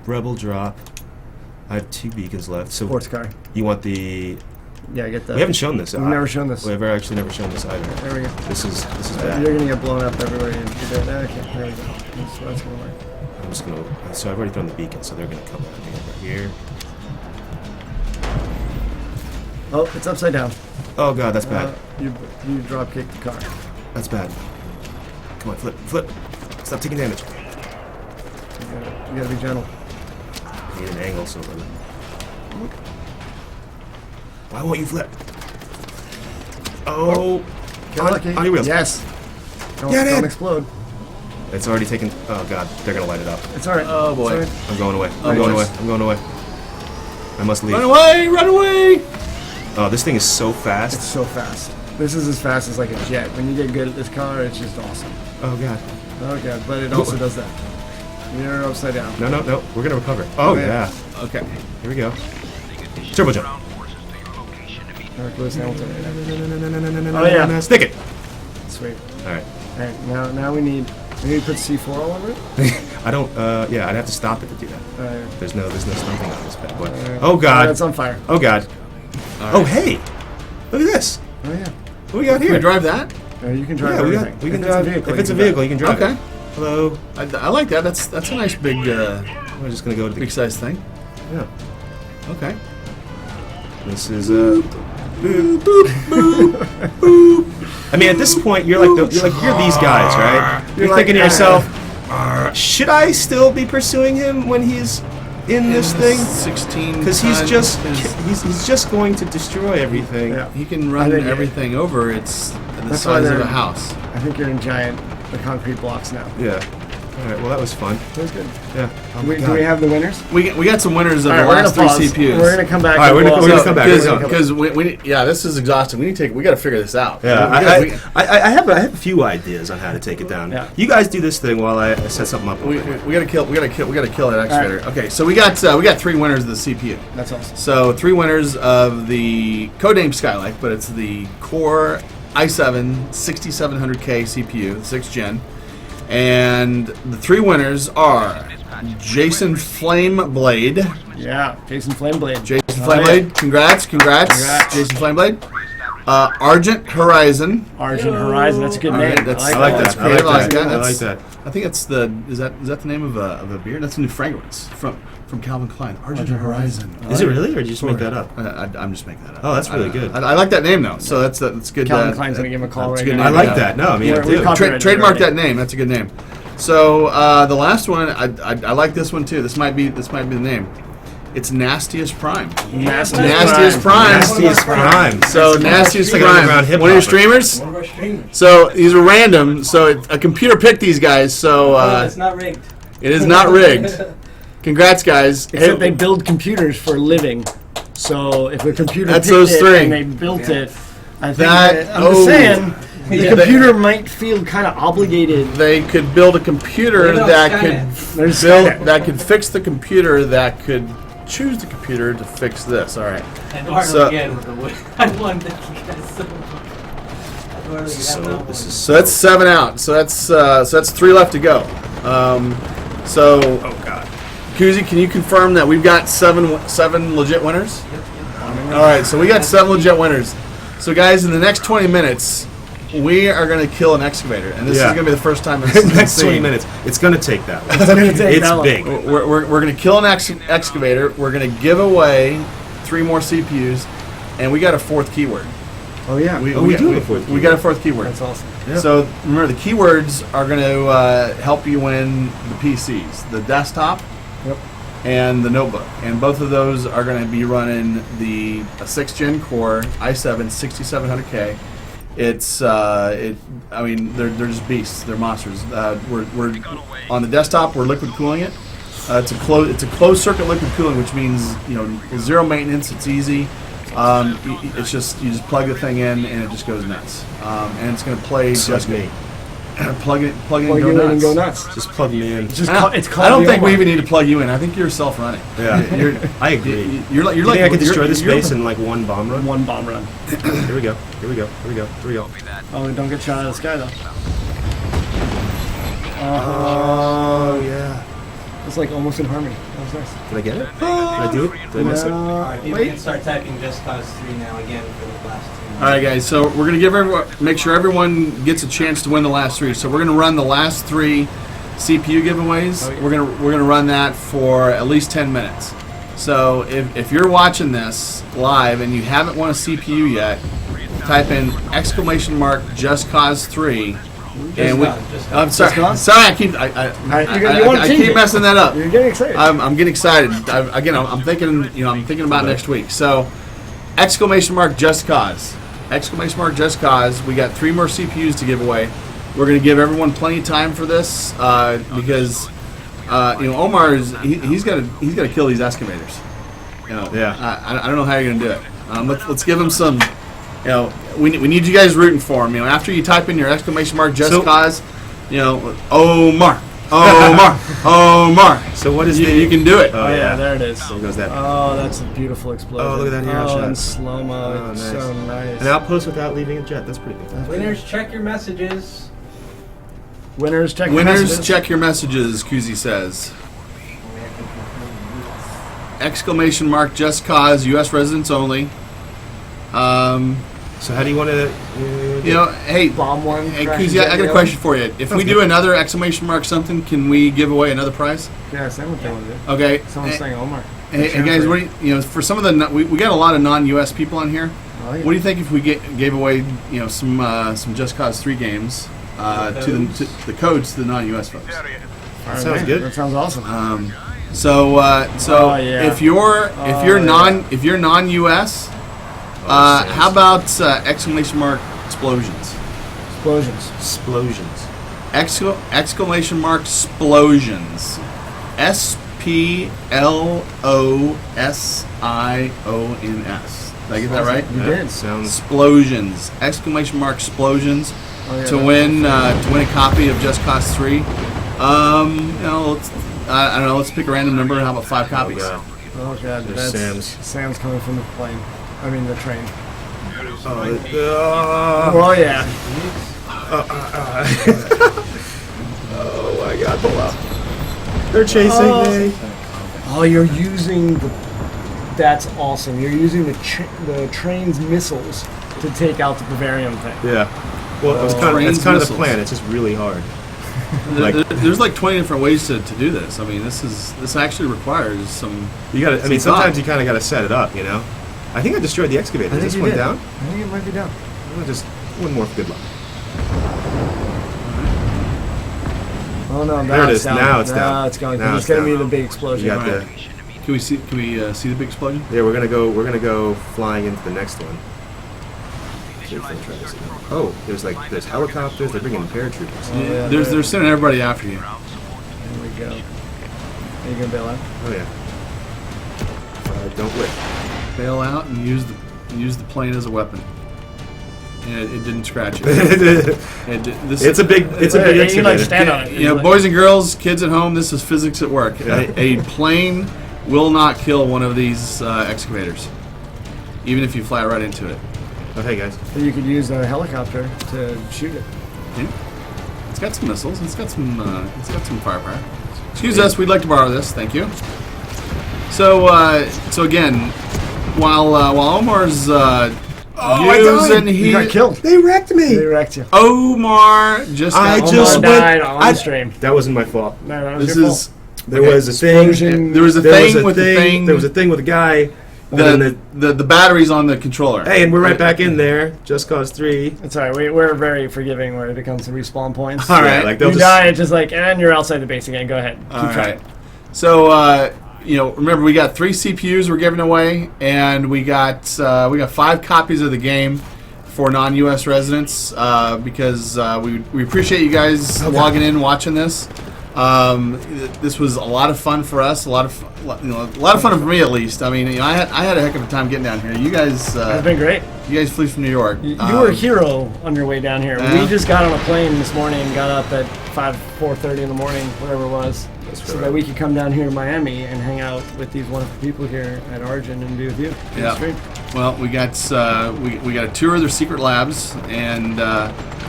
[SPEAKER 4] rebel drop. I have 2 beacons left. So
[SPEAKER 3] Sports car.
[SPEAKER 4] you want the?
[SPEAKER 3] Yeah, get that.
[SPEAKER 4] We haven't shown this.
[SPEAKER 3] We've never shown this.
[SPEAKER 4] We've actually never shown this either.
[SPEAKER 3] There we go.
[SPEAKER 4] This is bad.
[SPEAKER 3] You're gonna get blown up everywhere you do it. Okay, there we go. That's gonna work.
[SPEAKER 4] I'm just gonna. So I've already thrown the beacon, so they're gonna come at me over here.
[SPEAKER 3] Oh, it's upside down.
[SPEAKER 4] Oh god, that's bad.
[SPEAKER 3] You drop kicked the car.
[SPEAKER 4] That's bad. Come on, flip. Stop taking damage.
[SPEAKER 3] You gotta be gentle.
[SPEAKER 4] I need an angle, so. Why won't you flip? Oh,
[SPEAKER 3] Get lucky.
[SPEAKER 4] on your wheels.
[SPEAKER 3] Yes. Don't
[SPEAKER 4] Get in.
[SPEAKER 3] explode.
[SPEAKER 4] It's already taken. Oh god, they're gonna light it up.
[SPEAKER 3] It's alright.
[SPEAKER 2] Oh, boy.
[SPEAKER 3] It's all right.
[SPEAKER 4] I'm going away.
[SPEAKER 2] Oh,
[SPEAKER 4] I'm going
[SPEAKER 2] boy.
[SPEAKER 4] away. I'm going away. I must leave.
[SPEAKER 2] Run away! Run away!
[SPEAKER 4] Oh, this thing is so
[SPEAKER 3] It's
[SPEAKER 4] fast.
[SPEAKER 3] so fast. This is as fast as like a jet. When you get good at this car, it's just awesome.
[SPEAKER 4] Oh god.
[SPEAKER 3] Oh god, but it also does that. You're upside down.
[SPEAKER 4] No. We're gonna recover. Oh
[SPEAKER 3] yeah.
[SPEAKER 4] yeah.
[SPEAKER 2] Okay.
[SPEAKER 4] Here we go. Turbo jump.
[SPEAKER 5] Ground forces to your location immediately.
[SPEAKER 3] Eric Lewis Hamilton.
[SPEAKER 4] Oh
[SPEAKER 3] yeah.
[SPEAKER 4] Stick it.
[SPEAKER 3] Sweet.
[SPEAKER 4] All right.
[SPEAKER 3] Alright, now we need Maybe put C4 all over it.
[SPEAKER 4] I don't. Yeah, I'd have to stop it to do that. There's no stumping on this bad boy. Oh
[SPEAKER 3] Oh,
[SPEAKER 4] God.
[SPEAKER 3] it's on fire.
[SPEAKER 4] Oh God. Oh hey, look at this.
[SPEAKER 3] Oh yeah.
[SPEAKER 4] What we got
[SPEAKER 2] Can we
[SPEAKER 4] here?
[SPEAKER 2] drive that?
[SPEAKER 3] You can drive
[SPEAKER 4] Yeah,
[SPEAKER 3] everything.
[SPEAKER 4] we can
[SPEAKER 3] If it's a
[SPEAKER 4] drive.
[SPEAKER 3] vehicle,
[SPEAKER 4] If it's a
[SPEAKER 3] you can
[SPEAKER 4] vehicle, you can drive.
[SPEAKER 2] Okay.
[SPEAKER 4] it. Hello.
[SPEAKER 2] I like that. That's a nice big
[SPEAKER 4] We're just gonna go to the.
[SPEAKER 2] big size thing.
[SPEAKER 4] Yeah.
[SPEAKER 2] Okay.
[SPEAKER 4] This is boop boop boop boop. I mean, at this point, you're like you're these guys, right? You're
[SPEAKER 3] like,
[SPEAKER 4] thinking to yourself, should I still be pursuing him when he's in this thing?
[SPEAKER 2] 16.
[SPEAKER 4] Because he's just going to destroy everything.
[SPEAKER 3] Yeah.
[SPEAKER 2] He can run
[SPEAKER 3] I think-
[SPEAKER 2] everything over. It's the
[SPEAKER 3] That's why
[SPEAKER 2] size of
[SPEAKER 3] they're-
[SPEAKER 2] a house.
[SPEAKER 3] I think you're in the concrete blocks now.
[SPEAKER 4] Yeah. All right. Well, that was fun.
[SPEAKER 3] That was good.
[SPEAKER 4] Yeah. Oh
[SPEAKER 3] Do
[SPEAKER 4] my
[SPEAKER 3] we,
[SPEAKER 4] God.
[SPEAKER 3] do we have the winners?
[SPEAKER 2] We got some winners of
[SPEAKER 3] All
[SPEAKER 2] the
[SPEAKER 3] right, we're
[SPEAKER 2] last
[SPEAKER 3] gonna
[SPEAKER 2] three
[SPEAKER 3] pause.
[SPEAKER 2] CPUs.
[SPEAKER 3] We're gonna come back.
[SPEAKER 4] All right,
[SPEAKER 3] and
[SPEAKER 4] we're
[SPEAKER 3] we'll-
[SPEAKER 4] gonna come back.
[SPEAKER 2] Because we this is exhausting. We got to figure this out.
[SPEAKER 4] Yeah,
[SPEAKER 2] We-
[SPEAKER 4] I have a few ideas on how to take it down.
[SPEAKER 3] Yeah.
[SPEAKER 4] You guys do this thing while I set something up.
[SPEAKER 2] we gotta kill that excavator.
[SPEAKER 3] Right.
[SPEAKER 2] Okay, so we got 3 winners of the CPU.
[SPEAKER 3] That's awesome.
[SPEAKER 2] So 3 winners of the codename Skylake, but it's the Core i7 6700K CPU, 6th gen, and the 3 winners are Jason Flameblade.
[SPEAKER 3] Yeah, Jason Flameblade.
[SPEAKER 2] Jason
[SPEAKER 3] Oh,
[SPEAKER 2] Flameblade, congrats, Jason Flameblade. Argent Horizon.
[SPEAKER 3] Argent Horizon. That's a good
[SPEAKER 2] All
[SPEAKER 3] name.
[SPEAKER 2] right, that's-
[SPEAKER 4] I like
[SPEAKER 2] That's
[SPEAKER 4] that.
[SPEAKER 2] creative.
[SPEAKER 4] I like that. I
[SPEAKER 2] That's-
[SPEAKER 4] like that.
[SPEAKER 2] I think that's is that the name of a beer? That's a new fragrance from Calvin Klein. Argent Horizon.
[SPEAKER 4] Is it really, or did you just make that up?
[SPEAKER 2] I'm just making that up.
[SPEAKER 4] Oh, that's really good.
[SPEAKER 2] I like that name though, so that's good.
[SPEAKER 3] Calvin Klein's gonna give him a call
[SPEAKER 2] that's
[SPEAKER 3] right
[SPEAKER 2] good
[SPEAKER 3] now.
[SPEAKER 4] I
[SPEAKER 2] name,
[SPEAKER 4] like
[SPEAKER 2] yeah.
[SPEAKER 4] that. No, I mean,
[SPEAKER 3] We're-
[SPEAKER 4] I
[SPEAKER 3] we
[SPEAKER 4] do.
[SPEAKER 3] caught-
[SPEAKER 2] Trademark
[SPEAKER 3] already.
[SPEAKER 2] that name. That's a good name. So the last one, I like this one too. This might be the name. It's Nastiest Prime. Nastiest Prime.
[SPEAKER 4] Nastiest Prime.
[SPEAKER 2] So Nastiest
[SPEAKER 4] Like underground
[SPEAKER 2] Prime.
[SPEAKER 4] hip
[SPEAKER 2] One of your
[SPEAKER 4] hop.
[SPEAKER 2] streamers.
[SPEAKER 7] One of our streamers.
[SPEAKER 2] So these are random. So a computer picked these guys. So
[SPEAKER 7] It's not rigged.
[SPEAKER 2] it is not rigged. Congrats, guys.
[SPEAKER 3] Except they build computers for a living. So if a computer
[SPEAKER 2] That's
[SPEAKER 3] picked
[SPEAKER 2] those
[SPEAKER 3] it
[SPEAKER 2] 3.
[SPEAKER 3] and they built it, I think
[SPEAKER 2] That-
[SPEAKER 3] I'm just saying the
[SPEAKER 2] Yeah,
[SPEAKER 3] computer might feel kind of obligated.
[SPEAKER 2] They could build a computer
[SPEAKER 7] What about
[SPEAKER 2] that
[SPEAKER 7] Skynet?
[SPEAKER 3] There's
[SPEAKER 2] could
[SPEAKER 3] Skynet.
[SPEAKER 2] that could fix the computer that could choose the computer to fix this. All right.
[SPEAKER 7] Eduardo
[SPEAKER 2] So-
[SPEAKER 7] again with the wood. I won that you guys so much. Eduardo, you have no
[SPEAKER 4] This is
[SPEAKER 2] So that's 7 out. So that's 3 left to go. So
[SPEAKER 4] oh god.
[SPEAKER 2] Kuzi, can you confirm that we've got seven legit winners? All right. So we got 7 legit winners. So guys, in the next 20 minutes, we are going to kill an excavator, and this is
[SPEAKER 4] Yeah.
[SPEAKER 2] going to be the first time it's
[SPEAKER 4] Next 20
[SPEAKER 2] seen.
[SPEAKER 4] minutes. It's gonna take that.
[SPEAKER 3] It's gonna take
[SPEAKER 4] It's
[SPEAKER 3] that long.
[SPEAKER 4] big.
[SPEAKER 2] We're going to kill an excavator. We're going to give away 3 more CPUs, and we got a 4th keyword.
[SPEAKER 3] Oh yeah,
[SPEAKER 4] we do have a 4th
[SPEAKER 2] We got a 4th keyword.
[SPEAKER 3] that's awesome.
[SPEAKER 4] Yeah.
[SPEAKER 2] So remember, the keywords are going to help you win the PCs, the desktop,
[SPEAKER 3] Yep.
[SPEAKER 2] and the notebook. And both of those are going to be running the 6th gen Core i7 6700K. It's I mean they're just beasts. They're monsters. We're on the desktop. We're liquid cooling it. It's a closed circuit liquid cooling, which means zero maintenance. It's easy. It's just you just plug the thing in and it just goes nuts. And it's going to play
[SPEAKER 4] Just me.
[SPEAKER 2] plug it
[SPEAKER 3] Plug
[SPEAKER 2] and
[SPEAKER 3] you
[SPEAKER 2] go
[SPEAKER 3] in
[SPEAKER 2] nuts.
[SPEAKER 3] and go nuts.
[SPEAKER 4] Just plug me in.
[SPEAKER 3] It's just it's
[SPEAKER 2] I
[SPEAKER 3] called
[SPEAKER 2] don't
[SPEAKER 3] the
[SPEAKER 2] think we
[SPEAKER 3] Omar.
[SPEAKER 2] even need to plug you in. I think you're self-running.
[SPEAKER 4] Yeah.
[SPEAKER 2] You're,
[SPEAKER 4] I agree.
[SPEAKER 2] you're like
[SPEAKER 4] You
[SPEAKER 2] you're
[SPEAKER 4] think
[SPEAKER 2] like
[SPEAKER 4] I could destroy this
[SPEAKER 2] you're-
[SPEAKER 4] base in like one bomb run?
[SPEAKER 3] One bomb run.
[SPEAKER 4] Here we go. Here we go. Here we go. Here we go.
[SPEAKER 3] Oh, and don't get shot out of the sky though.
[SPEAKER 4] Oh yeah.
[SPEAKER 3] It's like almost in harmony. That was nice.
[SPEAKER 4] Did I get it? Did I do it? Did I miss it?
[SPEAKER 7] You
[SPEAKER 3] Wait.
[SPEAKER 7] can start typing Just Cause 3 now again for the last 2.
[SPEAKER 2] All right, guys. So we're gonna give make sure everyone gets a chance to win the last 3. So we're gonna run the last 3 CPU giveaways. We're gonna run that for at least 10 minutes. So if you're watching this live and you haven't won a CPU yet, type in !Just Cause 3. And we,
[SPEAKER 7] Just Cause.
[SPEAKER 2] I'm sorry.
[SPEAKER 3] Just Cause?
[SPEAKER 2] Sorry, I keep
[SPEAKER 3] you wanna
[SPEAKER 2] I
[SPEAKER 3] change
[SPEAKER 2] keep
[SPEAKER 3] it.
[SPEAKER 2] messing that up.
[SPEAKER 3] You're getting excited.
[SPEAKER 2] I'm getting excited. I'm thinking about next week. So, !Just Cause. !Just Cause. We got 3 more CPUs to give away. We're going to give everyone plenty of time for this because Omar he's got to kill these excavators.
[SPEAKER 4] Yeah.
[SPEAKER 2] I don't know how you're going to do it. Let's give him some. We need you guys rooting for him. After you type in your !Just
[SPEAKER 4] So-
[SPEAKER 2] Cause, Omar. Omar.
[SPEAKER 4] So what is
[SPEAKER 2] You can do it.
[SPEAKER 3] Oh yeah, there it is.
[SPEAKER 4] There goes that.
[SPEAKER 3] Oh, that's a beautiful explosion.
[SPEAKER 4] Oh, look at that hero shot.
[SPEAKER 3] in slow mo.
[SPEAKER 4] Oh,
[SPEAKER 3] It's
[SPEAKER 4] nice.
[SPEAKER 3] so nice.
[SPEAKER 4] An outpost without leaving a jet. That's pretty good.
[SPEAKER 7] Winners, check your messages.
[SPEAKER 3] Winners, check your
[SPEAKER 2] Winners,
[SPEAKER 3] messages.
[SPEAKER 2] check your messages, Kuzi says. Exclamation mark, Just Cause, U.S. residents only.
[SPEAKER 4] So how do you want to?
[SPEAKER 2] You know, hey,
[SPEAKER 3] Bomb one.
[SPEAKER 2] hey,
[SPEAKER 3] crashes
[SPEAKER 2] Kuzi, I got
[SPEAKER 3] every
[SPEAKER 2] a question for you. If we do another exclamation mark something, can we give away another prize?
[SPEAKER 3] Yeah, same what they want to do.
[SPEAKER 2] Okay.
[SPEAKER 3] Someone's saying Omar.
[SPEAKER 2] Hey guys, what do you know? For some of the we got a lot of non-U.S. people on here.
[SPEAKER 3] Oh, yeah.
[SPEAKER 2] What do you think if we gave away some Just Cause 3 games to the codes to the non-U.S. folks?
[SPEAKER 3] All right,
[SPEAKER 4] Sounds
[SPEAKER 3] man.
[SPEAKER 4] good.
[SPEAKER 3] That sounds awesome.
[SPEAKER 2] So
[SPEAKER 3] Oh, yeah.
[SPEAKER 2] if you're non-U.S. How about exclamation mark explosions?
[SPEAKER 3] Explosions.
[SPEAKER 2] Exclamation mark explosions. SPLOSIONS. Did I get that right?
[SPEAKER 3] You did.
[SPEAKER 4] Sounds.
[SPEAKER 2] Explosions! Exclamation mark explosions
[SPEAKER 3] Oh, yeah,
[SPEAKER 2] to
[SPEAKER 3] that-
[SPEAKER 2] win a copy of Just Cause 3. You know, I don't know. Let's pick a random number. How about 5 copies?
[SPEAKER 4] God.
[SPEAKER 3] Oh god,
[SPEAKER 4] There's
[SPEAKER 3] that's
[SPEAKER 4] Sam's.
[SPEAKER 3] Sam's coming from the plane. I mean the train.
[SPEAKER 4] Oh,
[SPEAKER 3] Oh yeah.
[SPEAKER 4] oh my God! Pull up. They're chasing me.
[SPEAKER 3] Oh, you're using the. That's awesome. You're using the train's missiles to take out the Bavarian thing.
[SPEAKER 4] Yeah. Well,
[SPEAKER 2] Trains,
[SPEAKER 4] that's kind of the
[SPEAKER 2] missiles.
[SPEAKER 4] plan. It's just really hard. Like-
[SPEAKER 2] There's like 20 different ways to do this. I mean, this actually requires some.
[SPEAKER 4] You got to. I mean,
[SPEAKER 2] Some
[SPEAKER 4] sometimes
[SPEAKER 2] thought.
[SPEAKER 4] you kind of got to set it up. You know. I think I destroyed the excavator. Is this
[SPEAKER 3] you
[SPEAKER 4] one
[SPEAKER 3] did.
[SPEAKER 4] down?
[SPEAKER 3] I think it might be down.
[SPEAKER 4] I'm gonna just one more for good luck.
[SPEAKER 3] Oh no,
[SPEAKER 4] There it is.
[SPEAKER 3] down.
[SPEAKER 4] Now it's down.
[SPEAKER 3] Now it's going.
[SPEAKER 4] Now
[SPEAKER 3] It's
[SPEAKER 4] it's
[SPEAKER 3] gonna be
[SPEAKER 4] down.
[SPEAKER 3] the big explosion.
[SPEAKER 4] You got the.
[SPEAKER 2] Can we see the big explosion?
[SPEAKER 4] Yeah, we're gonna go flying into the next one. See if they try this again. Oh, there's helicopters. They're bringing paratroopers.
[SPEAKER 3] yeah,
[SPEAKER 2] They're sending everybody after you.
[SPEAKER 3] There we go. Are you gonna bail out?
[SPEAKER 4] Oh yeah. Don't lick.
[SPEAKER 2] Bail out and use the plane as a weapon. And it didn't scratch it.
[SPEAKER 4] It's a big
[SPEAKER 3] You like
[SPEAKER 4] excavator.
[SPEAKER 3] stand on it.
[SPEAKER 2] You know, boys and girls, kids at home, this is physics at work. A plane will not kill one of these excavators, even if you fly right into it.
[SPEAKER 4] Oh hey guys.
[SPEAKER 3] But you could use a helicopter to shoot it.
[SPEAKER 2] Yeah. It's got some missiles. It's got some firepower. Excuse us, we'd like to borrow this. Thank you. So again, while Omar's using
[SPEAKER 3] You got killed.
[SPEAKER 4] They wrecked me.
[SPEAKER 3] They wrecked you.
[SPEAKER 2] Omar just
[SPEAKER 4] I
[SPEAKER 2] got
[SPEAKER 4] just
[SPEAKER 3] Omar
[SPEAKER 4] went-
[SPEAKER 3] died on
[SPEAKER 4] I-
[SPEAKER 3] stream.
[SPEAKER 4] That wasn't my fault.
[SPEAKER 3] No, that was
[SPEAKER 2] This
[SPEAKER 3] your
[SPEAKER 2] is
[SPEAKER 3] fault.
[SPEAKER 4] There
[SPEAKER 2] Okay.
[SPEAKER 4] was a thing.
[SPEAKER 3] Explosion.
[SPEAKER 2] there was a
[SPEAKER 4] There was
[SPEAKER 2] thing
[SPEAKER 4] a
[SPEAKER 2] with the
[SPEAKER 4] thing.
[SPEAKER 2] thing.
[SPEAKER 4] There was a thing with a guy. and then
[SPEAKER 2] the batteries on the controller.
[SPEAKER 4] hey, and we're right back in there. Just Cause 3.
[SPEAKER 3] It's alright. We're very forgiving when it comes to respawn points.
[SPEAKER 2] All
[SPEAKER 4] Yeah,
[SPEAKER 2] right.
[SPEAKER 4] like they'll
[SPEAKER 3] You
[SPEAKER 4] just.
[SPEAKER 3] die, it's just like, and you're outside the base again. Go ahead. Keep
[SPEAKER 2] All
[SPEAKER 3] trying.
[SPEAKER 2] right. So you know, remember we got 3 CPUs we're giving away, and we got 5 copies of the game for non-U.S. residents because we appreciate you guys logging in, watching this. This was a lot of fun for us. A lot of fun for me at least. I mean, you know, I had a heck of a time getting down here. You guys,
[SPEAKER 3] It's been great.
[SPEAKER 2] you guys flew from New York.
[SPEAKER 3] You were a hero on your way down here.
[SPEAKER 2] Yeah.
[SPEAKER 3] We just got on a plane this morning and got up at 4:30 in the morning, whatever it was, so that we could come down here to Miami and hang out with these wonderful people here at Origin and be with you.
[SPEAKER 2] Yeah.
[SPEAKER 3] Stream.
[SPEAKER 2] Well, we got we got a tour of their secret labs, and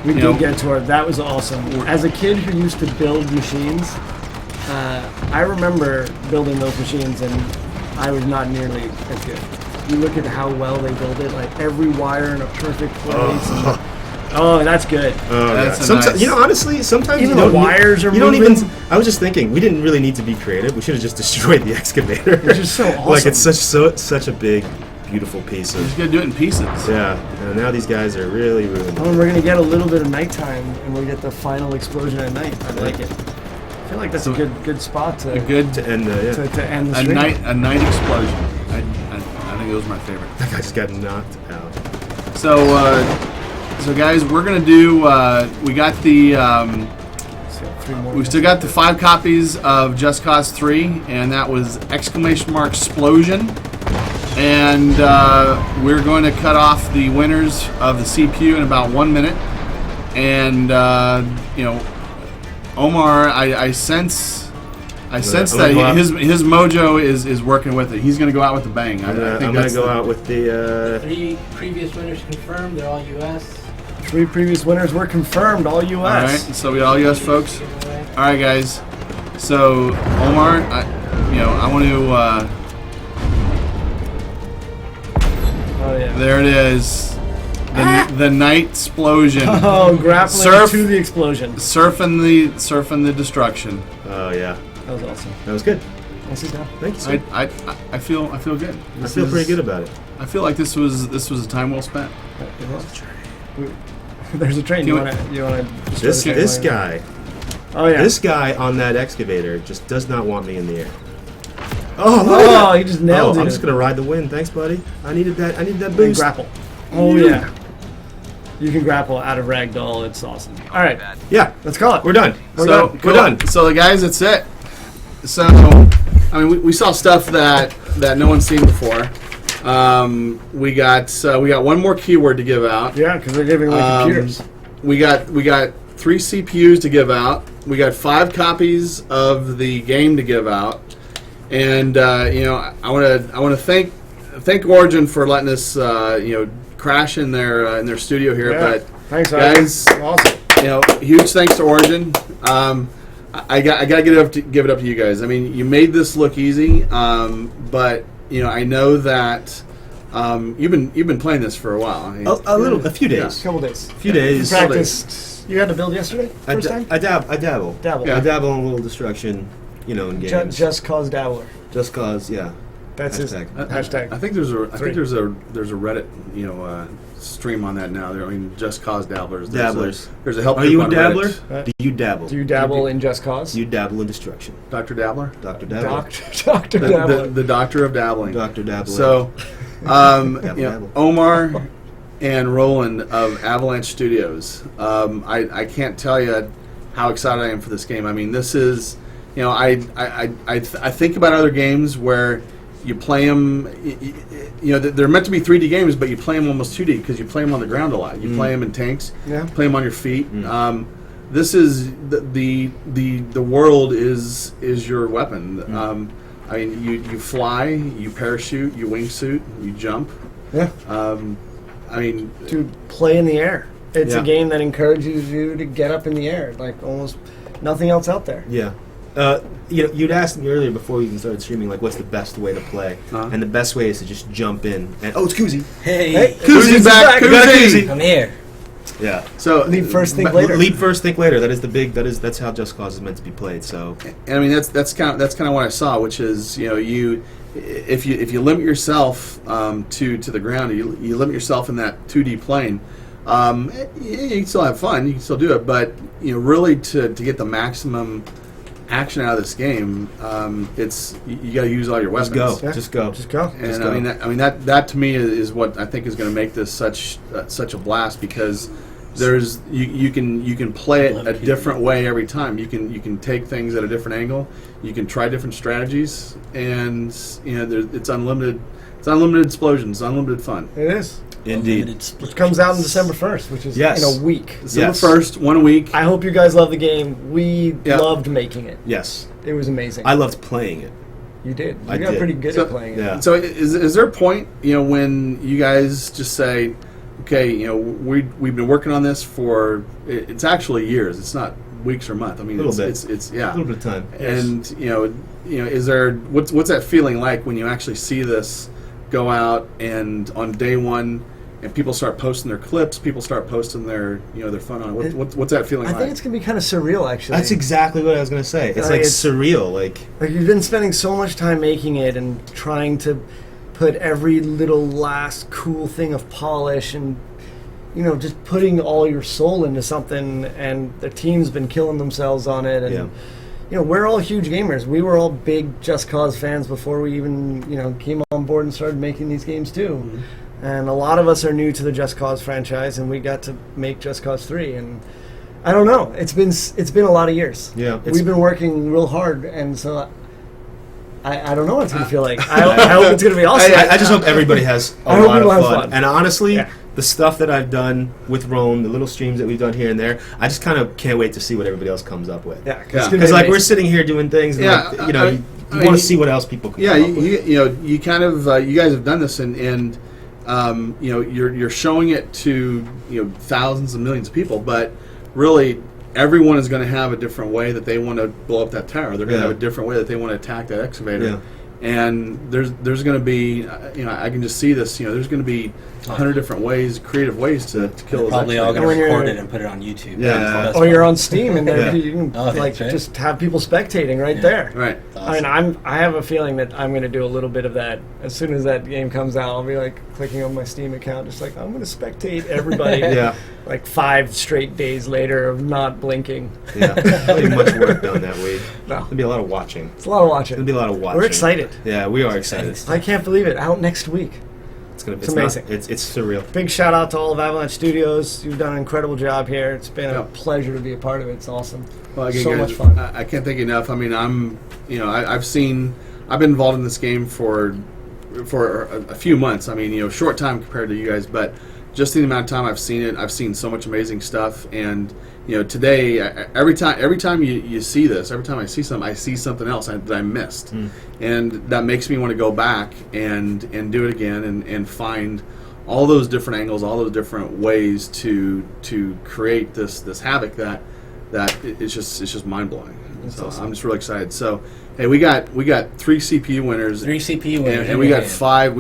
[SPEAKER 3] We
[SPEAKER 2] you
[SPEAKER 3] did
[SPEAKER 2] know,
[SPEAKER 3] get to it. That was awesome. As a kid who used to build machines, I remember building those machines, and I was not nearly as good. You look at how well they build it, like every wire in a perfect place. Oh, that's good.
[SPEAKER 4] Oh,
[SPEAKER 2] That's
[SPEAKER 4] yeah.
[SPEAKER 2] a
[SPEAKER 4] Sometimes,
[SPEAKER 2] nice-
[SPEAKER 4] you know, honestly, sometimes
[SPEAKER 3] Even
[SPEAKER 4] you
[SPEAKER 3] the
[SPEAKER 4] don't need-
[SPEAKER 3] wires are
[SPEAKER 4] you don't
[SPEAKER 3] moving.
[SPEAKER 4] even. I was just thinking, we didn't really need to be creative. We should have just destroyed the excavator.
[SPEAKER 3] Which is so
[SPEAKER 4] Like it's
[SPEAKER 3] awesome.
[SPEAKER 4] such a big, beautiful piece
[SPEAKER 2] we're just
[SPEAKER 4] of.
[SPEAKER 2] gonna do it in pieces.
[SPEAKER 4] Yeah. And now these guys are really ruined.
[SPEAKER 3] Oh, and we're gonna get a little bit of nighttime, and we'll get the final explosion at night. I like it. I feel like that's a good spot to
[SPEAKER 2] Good
[SPEAKER 4] To end the. Yeah.
[SPEAKER 3] to end the
[SPEAKER 2] a
[SPEAKER 3] stream.
[SPEAKER 2] night explosion. I think it was my favorite.
[SPEAKER 4] That guy just got knocked out.
[SPEAKER 2] So guys, we're gonna do. We got the.
[SPEAKER 3] So, 3 more.
[SPEAKER 2] We still got the 5 copies of Just Cause 3, and that was exclamation mark explosion. And we're going to cut off the winners of the CPU in about 1 minute. And you know, Omar, I sense
[SPEAKER 4] I'm
[SPEAKER 2] that
[SPEAKER 4] gonna go out-
[SPEAKER 2] his mojo is working with it. He's going to go out with a bang.
[SPEAKER 4] I'm gonna go out with the.
[SPEAKER 7] 3 previous winners confirmed. They're all U.S.
[SPEAKER 3] 3 previous winners were confirmed, all U.S.
[SPEAKER 2] All right, so we got all U.S. folks. All right, guys. So Omar, I want to.
[SPEAKER 3] Oh yeah.
[SPEAKER 2] There it is. The night explosion.
[SPEAKER 3] Oh, grappling to the explosion.
[SPEAKER 2] Surfing the destruction.
[SPEAKER 4] Oh yeah,
[SPEAKER 3] That was awesome.
[SPEAKER 4] that was good.
[SPEAKER 3] I'll sit down.
[SPEAKER 4] Thank you, sir.
[SPEAKER 2] I feel good.
[SPEAKER 4] I feel pretty good about it.
[SPEAKER 2] I feel like this was a time well spent.
[SPEAKER 3] There's a train. You wanna
[SPEAKER 4] This guy.
[SPEAKER 3] Oh yeah.
[SPEAKER 4] This guy on that excavator just does not want me in the air.
[SPEAKER 3] Oh, he just nailed it.
[SPEAKER 4] I'm just gonna ride the wind. Thanks, buddy. I needed that
[SPEAKER 3] And
[SPEAKER 4] boost.
[SPEAKER 3] grapple. Oh yeah. You can grapple out of ragdoll. It's awesome. All right,
[SPEAKER 4] Yeah,
[SPEAKER 3] let's call it.
[SPEAKER 4] we're done.
[SPEAKER 3] We're
[SPEAKER 2] So
[SPEAKER 3] done.
[SPEAKER 4] We're done.
[SPEAKER 2] So guys, that's it. So I mean, we saw stuff that no one's seen before. We got one more keyword to give out.
[SPEAKER 3] Yeah, because they're giving away computers.
[SPEAKER 2] We got 3 CPUs to give out. We got 5 copies of the game to give out. And I want to thank Origin for letting us crash in their studio here.
[SPEAKER 3] Yeah.
[SPEAKER 2] But
[SPEAKER 3] Thanks,
[SPEAKER 2] guys,
[SPEAKER 3] awesome.
[SPEAKER 2] huge thanks to Origin. I got to give it up to you guys. I mean, you made this look easy, but I know that you've been playing this for a while. I mean,
[SPEAKER 4] A few days.
[SPEAKER 3] Couple days.
[SPEAKER 4] A few days.
[SPEAKER 3] You practiced. You had to build yesterday. First time.
[SPEAKER 4] I dabble.
[SPEAKER 3] Dabble.
[SPEAKER 4] I dabble in a little destruction, in games.
[SPEAKER 3] Just cause dabbler.
[SPEAKER 4] Just cause, yeah.
[SPEAKER 3] That's
[SPEAKER 4] Hashtag.
[SPEAKER 3] Hashtag.
[SPEAKER 2] I think there's a Reddit stream on that now. I mean, Just Cause dabblers. There's a help.
[SPEAKER 4] Are
[SPEAKER 2] group
[SPEAKER 4] you a
[SPEAKER 2] on
[SPEAKER 4] dabbler?
[SPEAKER 2] Reddit.
[SPEAKER 4] Do you dabble?
[SPEAKER 3] Do you dabble in Just Cause?
[SPEAKER 4] You dabble in destruction.
[SPEAKER 2] Dr. Dabbler,
[SPEAKER 4] Dr. Dabbler.
[SPEAKER 3] Doctor Dabbler.
[SPEAKER 2] the doctor of dabbling.
[SPEAKER 4] Dr. Dabbler.
[SPEAKER 2] So,
[SPEAKER 4] Dabble.
[SPEAKER 2] Omar and Roland of Avalanche Studios. I can't tell you how excited I am for this game. I mean, this is, I think about other games where you play them, they're meant to be 3D games, but you play them almost 2D because you play them on the ground a lot. You play them in tanks, play them on your feet. This is the world is your weapon. I mean, you fly, you parachute, you wingsuit, you jump.
[SPEAKER 3] Yeah.
[SPEAKER 2] I mean,
[SPEAKER 3] To play in the air. It's
[SPEAKER 4] Yeah.
[SPEAKER 3] a game that encourages you to get up in the air, like almost nothing else out there.
[SPEAKER 4] Yeah. You'd asked me earlier before we even started streaming, like, what's the best way to play? And the best way is to just jump in. And it's Koozie.
[SPEAKER 1] Hey,
[SPEAKER 2] Koozie's back.
[SPEAKER 4] We got a
[SPEAKER 2] Koozie.
[SPEAKER 4] Koozie.
[SPEAKER 1] I'm here.
[SPEAKER 4] Yeah.
[SPEAKER 2] So
[SPEAKER 3] Lead first, think later.
[SPEAKER 4] Lead first, think later. That's how Just Cause is meant to be played. So.
[SPEAKER 2] And I mean, that's kind of what I saw, which is if you limit yourself to the ground, you limit yourself in that 2D plane. You can still have fun, you can still do it, but really to get the maximum action out of this game, it's you got to use all your weapons.
[SPEAKER 4] Just go.
[SPEAKER 3] Just go.
[SPEAKER 2] And
[SPEAKER 4] Just
[SPEAKER 2] I
[SPEAKER 4] go.
[SPEAKER 2] mean that to me is what I think is going to make this such a blast, because there's you can play it a different way every time. You can take things at a different angle. You can try different strategies, and it's unlimited. It's unlimited explosions, unlimited fun.
[SPEAKER 3] It is.
[SPEAKER 4] Indeed.
[SPEAKER 3] Which comes out on December 1st, which is
[SPEAKER 4] Yes.
[SPEAKER 3] in a week.
[SPEAKER 2] December 1st, 1 week.
[SPEAKER 3] I hope you guys love the game. We
[SPEAKER 2] Yeah.
[SPEAKER 3] loved making it.
[SPEAKER 4] Yes.
[SPEAKER 3] It was amazing.
[SPEAKER 4] I loved playing it.
[SPEAKER 3] You did. You
[SPEAKER 4] I
[SPEAKER 3] got
[SPEAKER 4] did.
[SPEAKER 3] pretty good
[SPEAKER 2] So-
[SPEAKER 3] at playing it.
[SPEAKER 4] Yeah.
[SPEAKER 2] So is there a point when you guys just say, okay, we've been working on this for it's actually years. It's not weeks or months. I mean,
[SPEAKER 4] A little bit.
[SPEAKER 2] It's
[SPEAKER 4] A
[SPEAKER 2] yeah.
[SPEAKER 4] little bit of time.
[SPEAKER 2] And is there what's that feeling like when you actually see this go out and on day one, and people start posting their clips, people start posting their their fun on it. What's that feeling
[SPEAKER 3] I
[SPEAKER 2] like?
[SPEAKER 3] think it's gonna be kind of surreal, actually.
[SPEAKER 4] That's exactly what I was going to say. It's like
[SPEAKER 3] It's-
[SPEAKER 4] surreal. Like,
[SPEAKER 3] Like, you've been spending so much time making it and trying to put every little last cool thing of polish and just putting all your soul into something, and the team's been killing themselves on it. And we're all huge gamers. We were all big Just Cause fans before we even came on board and started making these games too. And a lot of us are new to the Just Cause franchise, and we got to make Just Cause 3. And I don't know. It's been a lot of years.
[SPEAKER 4] Yeah,
[SPEAKER 3] We've been working real hard, and so I don't know what it's going to feel like. I hope it's going to be awesome.
[SPEAKER 4] I just hope everybody has a
[SPEAKER 3] I hope
[SPEAKER 4] lot of
[SPEAKER 3] people have
[SPEAKER 4] fun.
[SPEAKER 3] fun.
[SPEAKER 4] And honestly,
[SPEAKER 3] Yeah.
[SPEAKER 4] the stuff that I've done with Roland, the little streams that we've done here and there, I just kind of can't wait to see what everybody else comes up with.
[SPEAKER 3] Yeah,
[SPEAKER 2] Yeah.
[SPEAKER 4] Because we're sitting here doing things, and you want to see what else people can
[SPEAKER 2] Yeah,
[SPEAKER 4] come up with.
[SPEAKER 2] you kind of you guys have done this, and you're showing it to thousands and millions of people, but really everyone is going to have a different way that they want to blow up that tower. They're going to have a different way that they want to attack that excavator.
[SPEAKER 4] Yeah.
[SPEAKER 2] And there's going to be, I can just see this. There's going to be 100 different ways, creative ways to kill. Those
[SPEAKER 7] Probably all going to
[SPEAKER 3] When
[SPEAKER 7] record
[SPEAKER 3] you're-
[SPEAKER 7] it and put it on YouTube.
[SPEAKER 2] Yeah.
[SPEAKER 7] That's the best
[SPEAKER 3] Or you're
[SPEAKER 7] part.
[SPEAKER 3] on Steam and there
[SPEAKER 4] Yeah.
[SPEAKER 3] you can
[SPEAKER 7] Oh, that's right.
[SPEAKER 3] just have people spectating right there.
[SPEAKER 2] Right.
[SPEAKER 3] I mean, I have a feeling that I'm going to do a little bit of that as soon as that game comes out. I'll be like clicking on my Steam account, just like I'm going to spectate everybody.
[SPEAKER 4] Yeah.
[SPEAKER 3] Like 5 straight days later of not blinking.
[SPEAKER 4] Yeah. Not even much work done that week.
[SPEAKER 3] No.
[SPEAKER 4] There'll be a lot of watching.
[SPEAKER 3] It's a lot of watching.
[SPEAKER 4] There'll be a lot of watching.
[SPEAKER 3] We're excited.
[SPEAKER 4] Yeah, we are excited.
[SPEAKER 3] I can't believe it. Out next week.
[SPEAKER 4] It's
[SPEAKER 3] amazing.
[SPEAKER 4] It's surreal.
[SPEAKER 3] Big shout out to all of Avalanche Studios. You've done an incredible job here. It's been a
[SPEAKER 2] Yep.
[SPEAKER 3] pleasure to be a part of it. It's awesome.
[SPEAKER 2] Well, again,
[SPEAKER 3] So
[SPEAKER 2] guys,
[SPEAKER 3] much fun.
[SPEAKER 2] I can't thank you enough. I mean, I've been involved in this game for a few months. I mean, short time compared to you guys, but just the amount of time I've seen it, I've seen so much amazing stuff. And today, every time you see this, every time I see something, I see something else that I missed, and that makes me want to go back and do it again and find all those different angles, all those different ways to create this havoc that it's just mind blowing. So
[SPEAKER 3] awesome.
[SPEAKER 2] I'm just really excited. So hey, we got 3 CPU winners,
[SPEAKER 7] 3 CPU winners.
[SPEAKER 2] and we got 5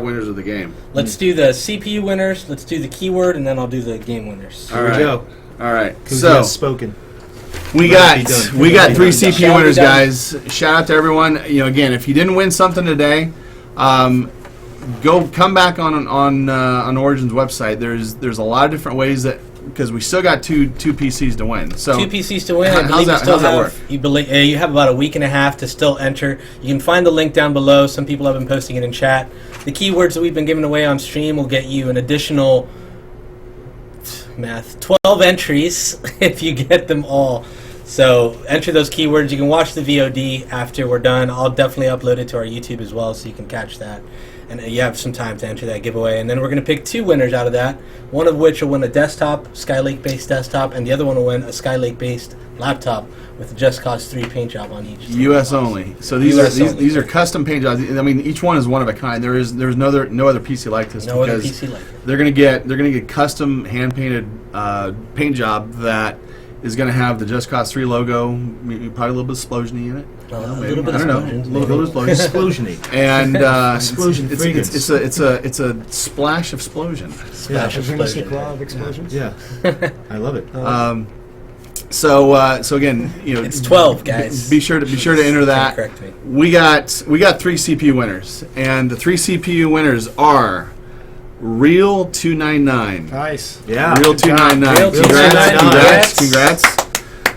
[SPEAKER 2] winners of the game.
[SPEAKER 7] Let's do the CPU winners. Let's do the keyword, and then I'll do the game winners.
[SPEAKER 2] All right.
[SPEAKER 4] Joe.
[SPEAKER 2] All right.
[SPEAKER 4] Who's
[SPEAKER 2] So
[SPEAKER 4] spoken?
[SPEAKER 2] we
[SPEAKER 4] Let it
[SPEAKER 2] got
[SPEAKER 4] be done.
[SPEAKER 2] 3
[SPEAKER 7] Shall
[SPEAKER 2] CPU
[SPEAKER 7] be
[SPEAKER 2] winners,
[SPEAKER 7] done.
[SPEAKER 2] guys. Shout out to everyone. Again, if you didn't win something today, come back on Origin's website. There's a lot of different ways that, because we still got two PCs to win. So
[SPEAKER 7] 2 PCs to win. I
[SPEAKER 2] How's
[SPEAKER 7] believe
[SPEAKER 2] that-
[SPEAKER 7] you still
[SPEAKER 2] how's that
[SPEAKER 7] have.
[SPEAKER 2] work?
[SPEAKER 7] You have about a week and a half to still enter. You can find the link down below. Some people have been posting it in chat. The keywords that we've been giving away on stream will get you an additional 12 entries if you get them all. So enter those keywords. You can watch the VOD after we're done. I'll definitely upload it to our YouTube as well, so you can catch that. And you have some time to enter that giveaway. And then we're going to pick 2 winners out of that, one of which will win a desktop, Skylake-based desktop, and the other one will win a Skylake-based laptop with a Just Cause 3 paint job on each.
[SPEAKER 2] US only. So these are custom paint jobs. I mean, each one is one of a kind. There's no other PC like this.
[SPEAKER 7] No other
[SPEAKER 2] because
[SPEAKER 7] PC like it.
[SPEAKER 2] they're gonna get custom hand painted paint job that is gonna have the Just Cause 3 logo, maybe probably a little bit of explosion-y in it.
[SPEAKER 7] A
[SPEAKER 2] Maybe.
[SPEAKER 7] little bit
[SPEAKER 2] I
[SPEAKER 7] of
[SPEAKER 2] don't know.
[SPEAKER 7] explosions,
[SPEAKER 2] A little bit of explosion.
[SPEAKER 4] Explosion-y.
[SPEAKER 2] And
[SPEAKER 4] Explosion fragrance.
[SPEAKER 2] it's a splash of explosion.
[SPEAKER 7] Splash
[SPEAKER 3] There's a mystic
[SPEAKER 7] explosion.
[SPEAKER 3] law of explosions.
[SPEAKER 4] Yeah. I love it.
[SPEAKER 2] So again,
[SPEAKER 7] It's 12, guys.
[SPEAKER 2] Be sure to enter that.
[SPEAKER 7] Correct me.
[SPEAKER 2] We got 3 CPU winners, and the 3 CPU winners are Real 299.
[SPEAKER 3] Nice.
[SPEAKER 4] Yeah.
[SPEAKER 2] Real 299.
[SPEAKER 7] Real 299.
[SPEAKER 2] Congrats.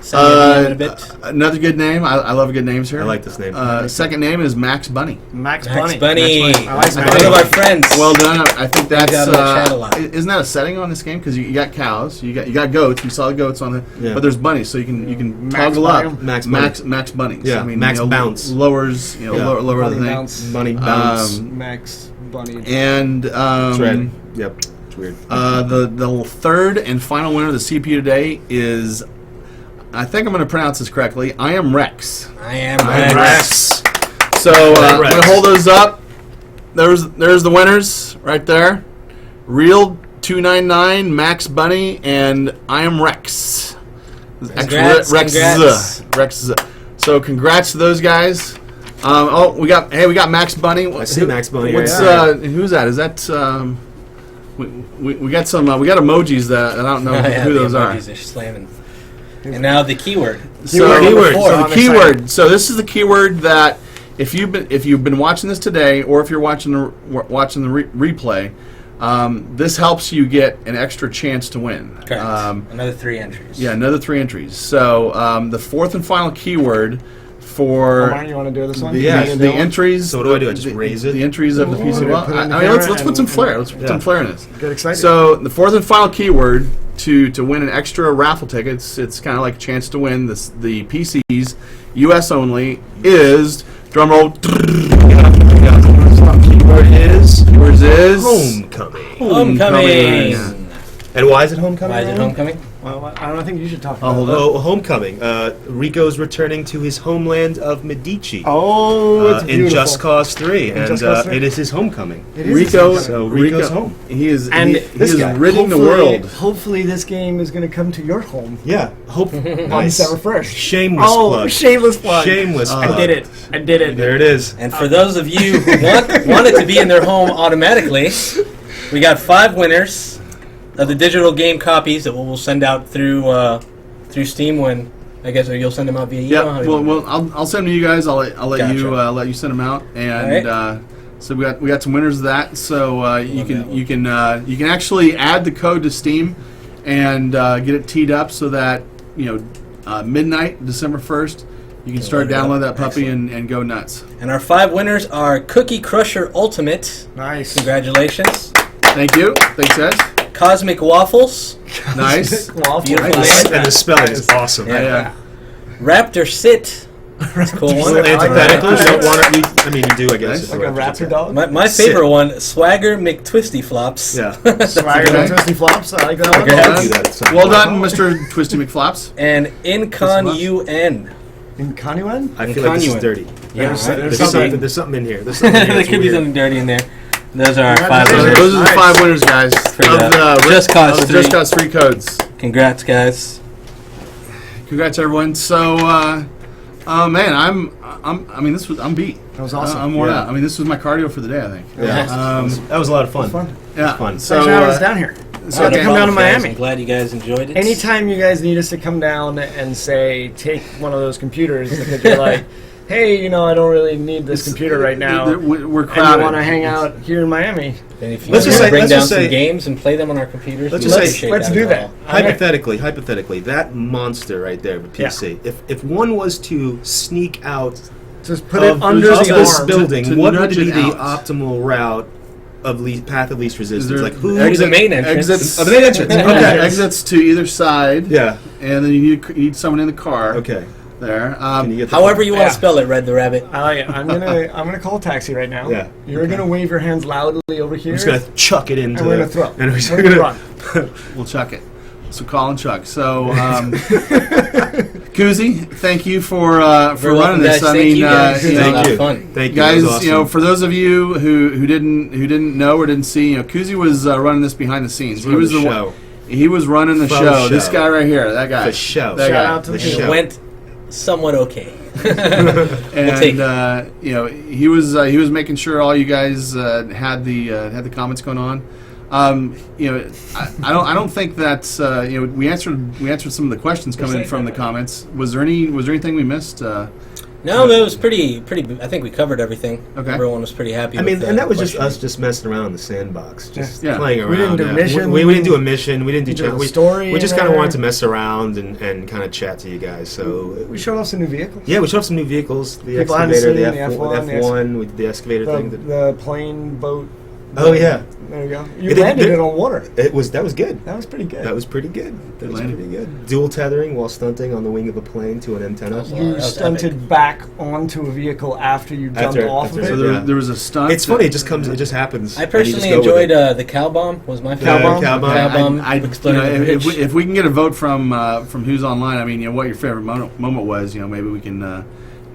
[SPEAKER 7] Send me a DM in a bit.
[SPEAKER 2] Another good name. I love good names here.
[SPEAKER 4] I like this name.
[SPEAKER 2] Second name is Max Bunny.
[SPEAKER 3] Max
[SPEAKER 7] Max
[SPEAKER 3] Bunny.
[SPEAKER 7] Bunny.
[SPEAKER 3] I like Max
[SPEAKER 7] One
[SPEAKER 3] Bunny.
[SPEAKER 7] of our friends.
[SPEAKER 2] Well done. I think that's
[SPEAKER 7] out in the chat a lot.
[SPEAKER 2] isn't that a setting on this game? Because you got cows, you got goats. You saw the goats on the,
[SPEAKER 4] Yeah.
[SPEAKER 2] but there's bunnies, so you can
[SPEAKER 3] Max
[SPEAKER 2] toggle
[SPEAKER 3] Bunny.
[SPEAKER 2] up
[SPEAKER 4] Max
[SPEAKER 2] bunnies.
[SPEAKER 4] Yeah, Max Bounce.
[SPEAKER 2] lowers
[SPEAKER 4] Yeah.
[SPEAKER 2] lower
[SPEAKER 3] Bunny
[SPEAKER 2] the thing.
[SPEAKER 3] bounce.
[SPEAKER 4] Money bounce.
[SPEAKER 3] Max Bunny.
[SPEAKER 2] And
[SPEAKER 4] That's right. Yep. It's weird.
[SPEAKER 2] the third and final winner of the CPU today is, I think I'm going to pronounce this correctly, I Am Rex.
[SPEAKER 7] I am
[SPEAKER 2] Rex. So I'm going to hold those up. There's the winners right there. Real 299, Max Bunny, and I Am Rex.
[SPEAKER 7] Congrats,
[SPEAKER 2] Rex.
[SPEAKER 7] congrats.
[SPEAKER 2] Rex. So congrats to those guys. We got Max Bunny.
[SPEAKER 4] I see Max Bunny.
[SPEAKER 2] What's who's that? Is that we got some we got emojis that I don't know who those are.
[SPEAKER 7] Emojis are slamming. And now the keyword.
[SPEAKER 2] So
[SPEAKER 3] Keyword.
[SPEAKER 2] the keyword. So this is the keyword that if you've been watching this today, or if you're watching the replay, this helps you get an extra chance to win.
[SPEAKER 7] Correct. Another 3 entries.
[SPEAKER 2] Yeah, another 3 entries. So the fourth and final keyword for
[SPEAKER 3] Omar, you want to do this one?
[SPEAKER 2] the entries.
[SPEAKER 4] So what do I do? I just raise it?
[SPEAKER 2] The entries of the PC. Well,
[SPEAKER 3] put it in the
[SPEAKER 2] I mean, let's
[SPEAKER 3] camera
[SPEAKER 2] put some
[SPEAKER 3] and-
[SPEAKER 2] flair. Let's put some flair in this.
[SPEAKER 3] Get excited.
[SPEAKER 2] So the fourth and final keyword to win an extra raffle ticket, it's kind of like a chance to win the PCs, US only, is drumroll.
[SPEAKER 4] Keyword is
[SPEAKER 2] Yours is
[SPEAKER 4] homecoming.
[SPEAKER 7] Homecoming.
[SPEAKER 2] Yeah.
[SPEAKER 4] And why is it homecoming?
[SPEAKER 7] Why is it homecoming?
[SPEAKER 3] Well, I don't think you should talk about
[SPEAKER 2] hold
[SPEAKER 3] it.
[SPEAKER 2] on.
[SPEAKER 4] Oh, Homecoming. Rico's returning to his homeland of Medici.
[SPEAKER 3] Oh, it's
[SPEAKER 4] in
[SPEAKER 3] beautiful.
[SPEAKER 4] Just Cause 3, and
[SPEAKER 3] Just Cause 3?
[SPEAKER 4] it is his homecoming.
[SPEAKER 3] It is
[SPEAKER 2] Rico,
[SPEAKER 3] his
[SPEAKER 4] So Rico's home.
[SPEAKER 2] He is
[SPEAKER 3] And
[SPEAKER 2] he
[SPEAKER 3] this
[SPEAKER 2] is
[SPEAKER 3] guy.
[SPEAKER 2] ridding the
[SPEAKER 3] Hopefully-
[SPEAKER 2] world.
[SPEAKER 3] Hopefully, this game is going to come to your home
[SPEAKER 4] Yeah, hope.
[SPEAKER 3] on
[SPEAKER 4] Nice.
[SPEAKER 3] December 1st.
[SPEAKER 4] Shameless
[SPEAKER 3] Oh,
[SPEAKER 4] plug.
[SPEAKER 3] shameless plug.
[SPEAKER 4] Shameless
[SPEAKER 3] I
[SPEAKER 4] plug.
[SPEAKER 3] did it. I did it.
[SPEAKER 4] There it is.
[SPEAKER 7] And for those of you who want it to be in their home automatically, we got 5 winners of the digital game copies that we'll send out through Steam. When I guess you'll send them out via email.
[SPEAKER 2] Yeah,
[SPEAKER 7] How do you-
[SPEAKER 2] well, I'll send them to you guys. I'll let
[SPEAKER 7] Gotcha.
[SPEAKER 2] you send them out, and
[SPEAKER 7] Alright.
[SPEAKER 2] so we got some winners of that. So you
[SPEAKER 7] that
[SPEAKER 2] can actually add the code to Steam and get it teed up so that midnight December 1st you can start
[SPEAKER 7] load it up.
[SPEAKER 2] download that puppy and go nuts.
[SPEAKER 7] And our 5 winners are Cookie Crusher Ultimate.
[SPEAKER 3] Nice.
[SPEAKER 7] Congratulations.
[SPEAKER 2] Thanks, guys.
[SPEAKER 7] Cosmic Waffles.
[SPEAKER 2] Nice.
[SPEAKER 3] Waffle.
[SPEAKER 7] Beautiful
[SPEAKER 2] Nice.
[SPEAKER 7] name.
[SPEAKER 4] And the spelling is awesome.
[SPEAKER 2] Yeah.
[SPEAKER 7] Raptor Sit. That's a cool
[SPEAKER 4] A
[SPEAKER 7] one.
[SPEAKER 4] little antithetical.
[SPEAKER 3] Alright.
[SPEAKER 4] You don't want to. I mean, you do, I guess.
[SPEAKER 2] Nice.
[SPEAKER 4] is
[SPEAKER 3] Like
[SPEAKER 4] what
[SPEAKER 3] a
[SPEAKER 4] I should
[SPEAKER 3] raptor
[SPEAKER 4] say.
[SPEAKER 3] dog?
[SPEAKER 7] My
[SPEAKER 4] Sit.
[SPEAKER 7] favorite one, Swagger McTwisty Flops.
[SPEAKER 4] Yeah.
[SPEAKER 3] Swagger
[SPEAKER 2] Okay.
[SPEAKER 3] and Twisty Flops. I like that one.
[SPEAKER 7] Okay.
[SPEAKER 4] I'll do that at some
[SPEAKER 2] Well
[SPEAKER 4] point.
[SPEAKER 2] done, Mr. Twisty McFlops.
[SPEAKER 7] And Incon UN.
[SPEAKER 3] In Kanuan?
[SPEAKER 4] I feel like this is
[SPEAKER 7] Conduit.
[SPEAKER 4] dirty.
[SPEAKER 7] Yeah,
[SPEAKER 3] There's
[SPEAKER 7] right.
[SPEAKER 4] There's something in here. There's something in here.
[SPEAKER 7] There
[SPEAKER 4] that's
[SPEAKER 7] could be
[SPEAKER 4] weird.
[SPEAKER 7] something dirty in there. Those are our 5
[SPEAKER 2] So
[SPEAKER 7] winners.
[SPEAKER 2] those are the
[SPEAKER 3] Nice.
[SPEAKER 2] 5 winners, guys.
[SPEAKER 7] For the Just Cause
[SPEAKER 2] of the
[SPEAKER 7] 3.
[SPEAKER 2] Just Cause 3 codes.
[SPEAKER 7] Congrats, guys.
[SPEAKER 2] Congrats, everyone. So, man, I'm beat.
[SPEAKER 3] That was awesome.
[SPEAKER 2] I'm worn
[SPEAKER 4] Yeah.
[SPEAKER 2] out. I mean, this was my cardio for the day, I think.
[SPEAKER 4] Yeah. That was a lot of fun.
[SPEAKER 3] Fun.
[SPEAKER 2] Yeah.
[SPEAKER 4] fun.
[SPEAKER 2] So,
[SPEAKER 3] Thanks for having us down here.
[SPEAKER 2] so
[SPEAKER 3] Have to
[SPEAKER 2] okay.
[SPEAKER 3] come down to
[SPEAKER 7] Well, guys,
[SPEAKER 3] Miami.
[SPEAKER 7] I'm glad you guys enjoyed it.
[SPEAKER 3] Anytime you guys need us to come down and say, take one of those computers because you're like, hey, I don't really need this computer right now.
[SPEAKER 2] We're
[SPEAKER 3] And
[SPEAKER 2] crowded.
[SPEAKER 3] you want to hang out here in Miami.
[SPEAKER 7] And if you
[SPEAKER 4] Let's
[SPEAKER 7] want
[SPEAKER 4] just
[SPEAKER 7] to
[SPEAKER 4] say-
[SPEAKER 7] bring
[SPEAKER 4] let's
[SPEAKER 7] down
[SPEAKER 4] just
[SPEAKER 7] some
[SPEAKER 4] say-
[SPEAKER 7] games and play them on our computers,
[SPEAKER 4] Let's
[SPEAKER 7] we
[SPEAKER 4] just say-
[SPEAKER 7] appreciate
[SPEAKER 3] let's
[SPEAKER 7] that
[SPEAKER 3] do
[SPEAKER 7] as
[SPEAKER 3] that.
[SPEAKER 7] well.
[SPEAKER 4] Hypothetically, that monster right there, the PC. If one was to sneak out
[SPEAKER 3] Just put it
[SPEAKER 4] of,
[SPEAKER 3] under
[SPEAKER 4] of
[SPEAKER 3] the
[SPEAKER 4] this
[SPEAKER 3] arm.
[SPEAKER 4] building,
[SPEAKER 2] to
[SPEAKER 4] what would
[SPEAKER 2] nudge
[SPEAKER 4] be
[SPEAKER 2] it
[SPEAKER 4] the
[SPEAKER 2] out.
[SPEAKER 4] optimal route of path of least resistance?
[SPEAKER 2] there-
[SPEAKER 4] Like who?
[SPEAKER 7] Maybe the main entrance.
[SPEAKER 2] Exits.
[SPEAKER 4] Oh, the main entrance.
[SPEAKER 2] Okay,
[SPEAKER 4] Okay.
[SPEAKER 2] exits to either side.
[SPEAKER 4] Yeah.
[SPEAKER 2] And then you need someone in the car.
[SPEAKER 4] Okay.
[SPEAKER 2] There.
[SPEAKER 4] Can you get the
[SPEAKER 7] However you want
[SPEAKER 3] Yeah.
[SPEAKER 7] to spell it, Red the Rabbit.
[SPEAKER 3] I like it. I'm gonna call a taxi right now.
[SPEAKER 4] Yeah.
[SPEAKER 3] You're gonna wave your hands loudly over here.
[SPEAKER 4] I'm just gonna chuck it into.
[SPEAKER 3] and we're gonna throw.
[SPEAKER 4] And we're just
[SPEAKER 3] We're gonna run.
[SPEAKER 2] We'll chuck it. So call and chuck. So, Kuzi, thank you for
[SPEAKER 7] Very welcome,
[SPEAKER 2] running this.
[SPEAKER 7] guys.
[SPEAKER 2] I
[SPEAKER 7] Thank
[SPEAKER 2] mean,
[SPEAKER 7] you guys.
[SPEAKER 2] you
[SPEAKER 7] It was a
[SPEAKER 2] know,
[SPEAKER 7] lot
[SPEAKER 4] Thank
[SPEAKER 7] of
[SPEAKER 4] you.
[SPEAKER 7] fun.
[SPEAKER 4] Thank you.
[SPEAKER 2] guys,
[SPEAKER 4] That was awesome.
[SPEAKER 2] for those of you who didn't know or didn't see, Kuzi was running this behind the scenes. He
[SPEAKER 4] Running
[SPEAKER 2] was
[SPEAKER 4] the
[SPEAKER 2] the
[SPEAKER 4] show.
[SPEAKER 2] one. He was running the
[SPEAKER 4] Faux
[SPEAKER 2] show. This
[SPEAKER 4] show.
[SPEAKER 2] guy right here, that guy.
[SPEAKER 4] The show.
[SPEAKER 2] That
[SPEAKER 3] Shout
[SPEAKER 2] guy.
[SPEAKER 3] out to the
[SPEAKER 4] The
[SPEAKER 3] show.
[SPEAKER 4] show.
[SPEAKER 7] It went somewhat okay.
[SPEAKER 2] And
[SPEAKER 7] take
[SPEAKER 2] he was making sure all you guys had the comments going on. I don't think that's we answered some of the questions coming in from the comments. Was there anything we missed?
[SPEAKER 7] No, it was pretty. I think we covered everything.
[SPEAKER 2] Okay.
[SPEAKER 7] Everyone was pretty happy.
[SPEAKER 4] I mean,
[SPEAKER 7] with
[SPEAKER 4] and that was just
[SPEAKER 7] questions.
[SPEAKER 4] us just messing around in the sandbox, just
[SPEAKER 2] Yeah.
[SPEAKER 4] playing around.
[SPEAKER 3] We didn't do
[SPEAKER 4] Yeah.
[SPEAKER 3] mission.
[SPEAKER 4] We didn't do a mission. We didn't do
[SPEAKER 3] We did a
[SPEAKER 4] we,
[SPEAKER 3] story
[SPEAKER 4] We just
[SPEAKER 3] in
[SPEAKER 4] kind of
[SPEAKER 3] there.
[SPEAKER 4] wanted to mess around and kind of chat to you guys. So
[SPEAKER 3] We showed off some new vehicles.
[SPEAKER 4] yeah, we showed off some new vehicles. The
[SPEAKER 3] People hadn't
[SPEAKER 4] excavator, the
[SPEAKER 3] seen the
[SPEAKER 4] F1,
[SPEAKER 3] F1,
[SPEAKER 4] F1 with the excavator
[SPEAKER 3] The,
[SPEAKER 4] thing.
[SPEAKER 3] the plane boat.
[SPEAKER 4] Oh yeah,
[SPEAKER 3] There you go. You
[SPEAKER 4] It did-
[SPEAKER 3] landed
[SPEAKER 4] it-
[SPEAKER 3] it on water.
[SPEAKER 4] that was good.
[SPEAKER 3] That was pretty good.
[SPEAKER 4] That was pretty good. That was
[SPEAKER 2] landing.
[SPEAKER 4] pretty good. Dual tethering while stunting on the wing of a plane to an antenna.
[SPEAKER 7] Wow,
[SPEAKER 3] You
[SPEAKER 7] that was
[SPEAKER 3] stunted
[SPEAKER 7] epic.
[SPEAKER 3] back onto a vehicle after you jumped
[SPEAKER 4] After-
[SPEAKER 3] off
[SPEAKER 4] after-
[SPEAKER 3] of
[SPEAKER 2] So
[SPEAKER 3] it.
[SPEAKER 2] there,
[SPEAKER 4] Yeah.
[SPEAKER 2] there was a stunt.
[SPEAKER 4] It's funny. It just comes. It just happens.
[SPEAKER 7] I
[SPEAKER 4] and you just
[SPEAKER 7] personally
[SPEAKER 4] go with
[SPEAKER 7] enjoyed
[SPEAKER 4] it.
[SPEAKER 7] the cow bomb. Was my
[SPEAKER 3] Cow
[SPEAKER 7] favorite.
[SPEAKER 3] bomb?
[SPEAKER 4] Cow bomb.
[SPEAKER 7] Cow bomb.
[SPEAKER 2] I
[SPEAKER 7] exploded the
[SPEAKER 2] if,
[SPEAKER 7] pitch.
[SPEAKER 2] if we can get a vote from who's online, I mean, what your favorite moment was, maybe we can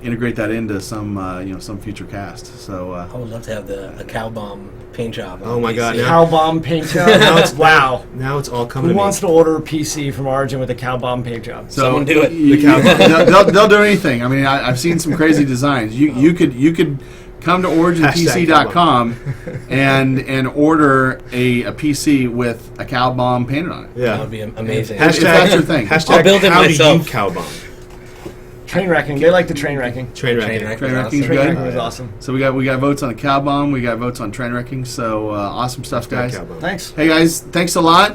[SPEAKER 2] integrate that into some some future cast. So
[SPEAKER 7] I would love to have a cow bomb paint job. on
[SPEAKER 4] Oh my
[SPEAKER 7] PC.
[SPEAKER 4] God, yeah.
[SPEAKER 3] Cow bomb paint job.
[SPEAKER 4] Now it's
[SPEAKER 3] wow.
[SPEAKER 4] Now it's all coming
[SPEAKER 3] Who
[SPEAKER 4] to
[SPEAKER 3] wants
[SPEAKER 4] me.
[SPEAKER 3] to order a PC from Origin with a cow bomb paint job?
[SPEAKER 2] so
[SPEAKER 7] Someone do it.
[SPEAKER 2] you-
[SPEAKER 4] The cow bomb.
[SPEAKER 2] they'll do anything. I mean, I've seen some crazy designs. You could come to originpc.com and order a PC with a cow bomb painted on it.
[SPEAKER 4] Yeah.
[SPEAKER 7] That would be amazing.
[SPEAKER 2] If that's your thing.
[SPEAKER 4] Hashtag
[SPEAKER 7] I'll build it
[SPEAKER 4] how
[SPEAKER 7] myself.
[SPEAKER 4] do you cow bomb?
[SPEAKER 3] Train wrecking. They like the train wrecking.
[SPEAKER 4] Train wrecking.
[SPEAKER 7] Train wreck.
[SPEAKER 2] Train wrecking is
[SPEAKER 3] Train
[SPEAKER 2] good.
[SPEAKER 3] wrecking was awesome.
[SPEAKER 2] So we got votes on the cow bomb. We got votes on train wrecking. So awesome stuff, guys.
[SPEAKER 4] Cow bomb.
[SPEAKER 3] Thanks.
[SPEAKER 2] Hey guys, thanks a lot.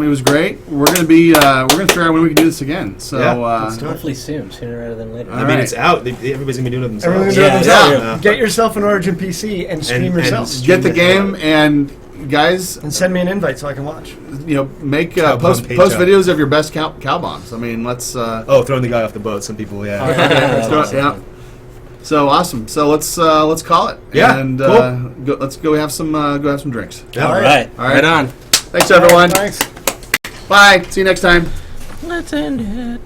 [SPEAKER 2] It was great. We're gonna figure out when we can do this again. So
[SPEAKER 4] Yeah, let's do it.
[SPEAKER 7] Hopefully sooner rather than later.
[SPEAKER 2] All
[SPEAKER 4] I mean,
[SPEAKER 2] right.
[SPEAKER 4] it's out. Everybody's gonna be doing it themselves.
[SPEAKER 3] Everyone's doing it
[SPEAKER 7] Yeah,
[SPEAKER 3] themselves.
[SPEAKER 7] yeah.
[SPEAKER 3] Get yourself an Origin PC and stream
[SPEAKER 4] And-
[SPEAKER 3] yourself.
[SPEAKER 4] and-
[SPEAKER 2] get the game and guys,
[SPEAKER 3] And send me an invite so I can watch.
[SPEAKER 2] make
[SPEAKER 4] Cow bomb
[SPEAKER 2] post
[SPEAKER 4] page up.
[SPEAKER 2] videos of your best cow bombs. I mean, let's
[SPEAKER 4] Oh, throwing the guy off the boat. Some people, yeah.
[SPEAKER 2] let's do it. Yeah. So awesome. So let's call it.
[SPEAKER 4] Yeah,
[SPEAKER 2] And
[SPEAKER 4] cool.
[SPEAKER 2] let's go have some drinks.
[SPEAKER 4] Yeah.
[SPEAKER 7] All right.
[SPEAKER 2] All right.
[SPEAKER 7] Right on.
[SPEAKER 2] Thanks everyone.
[SPEAKER 3] Thanks.
[SPEAKER 2] Bye. See you next time.
[SPEAKER 1] Let's end it.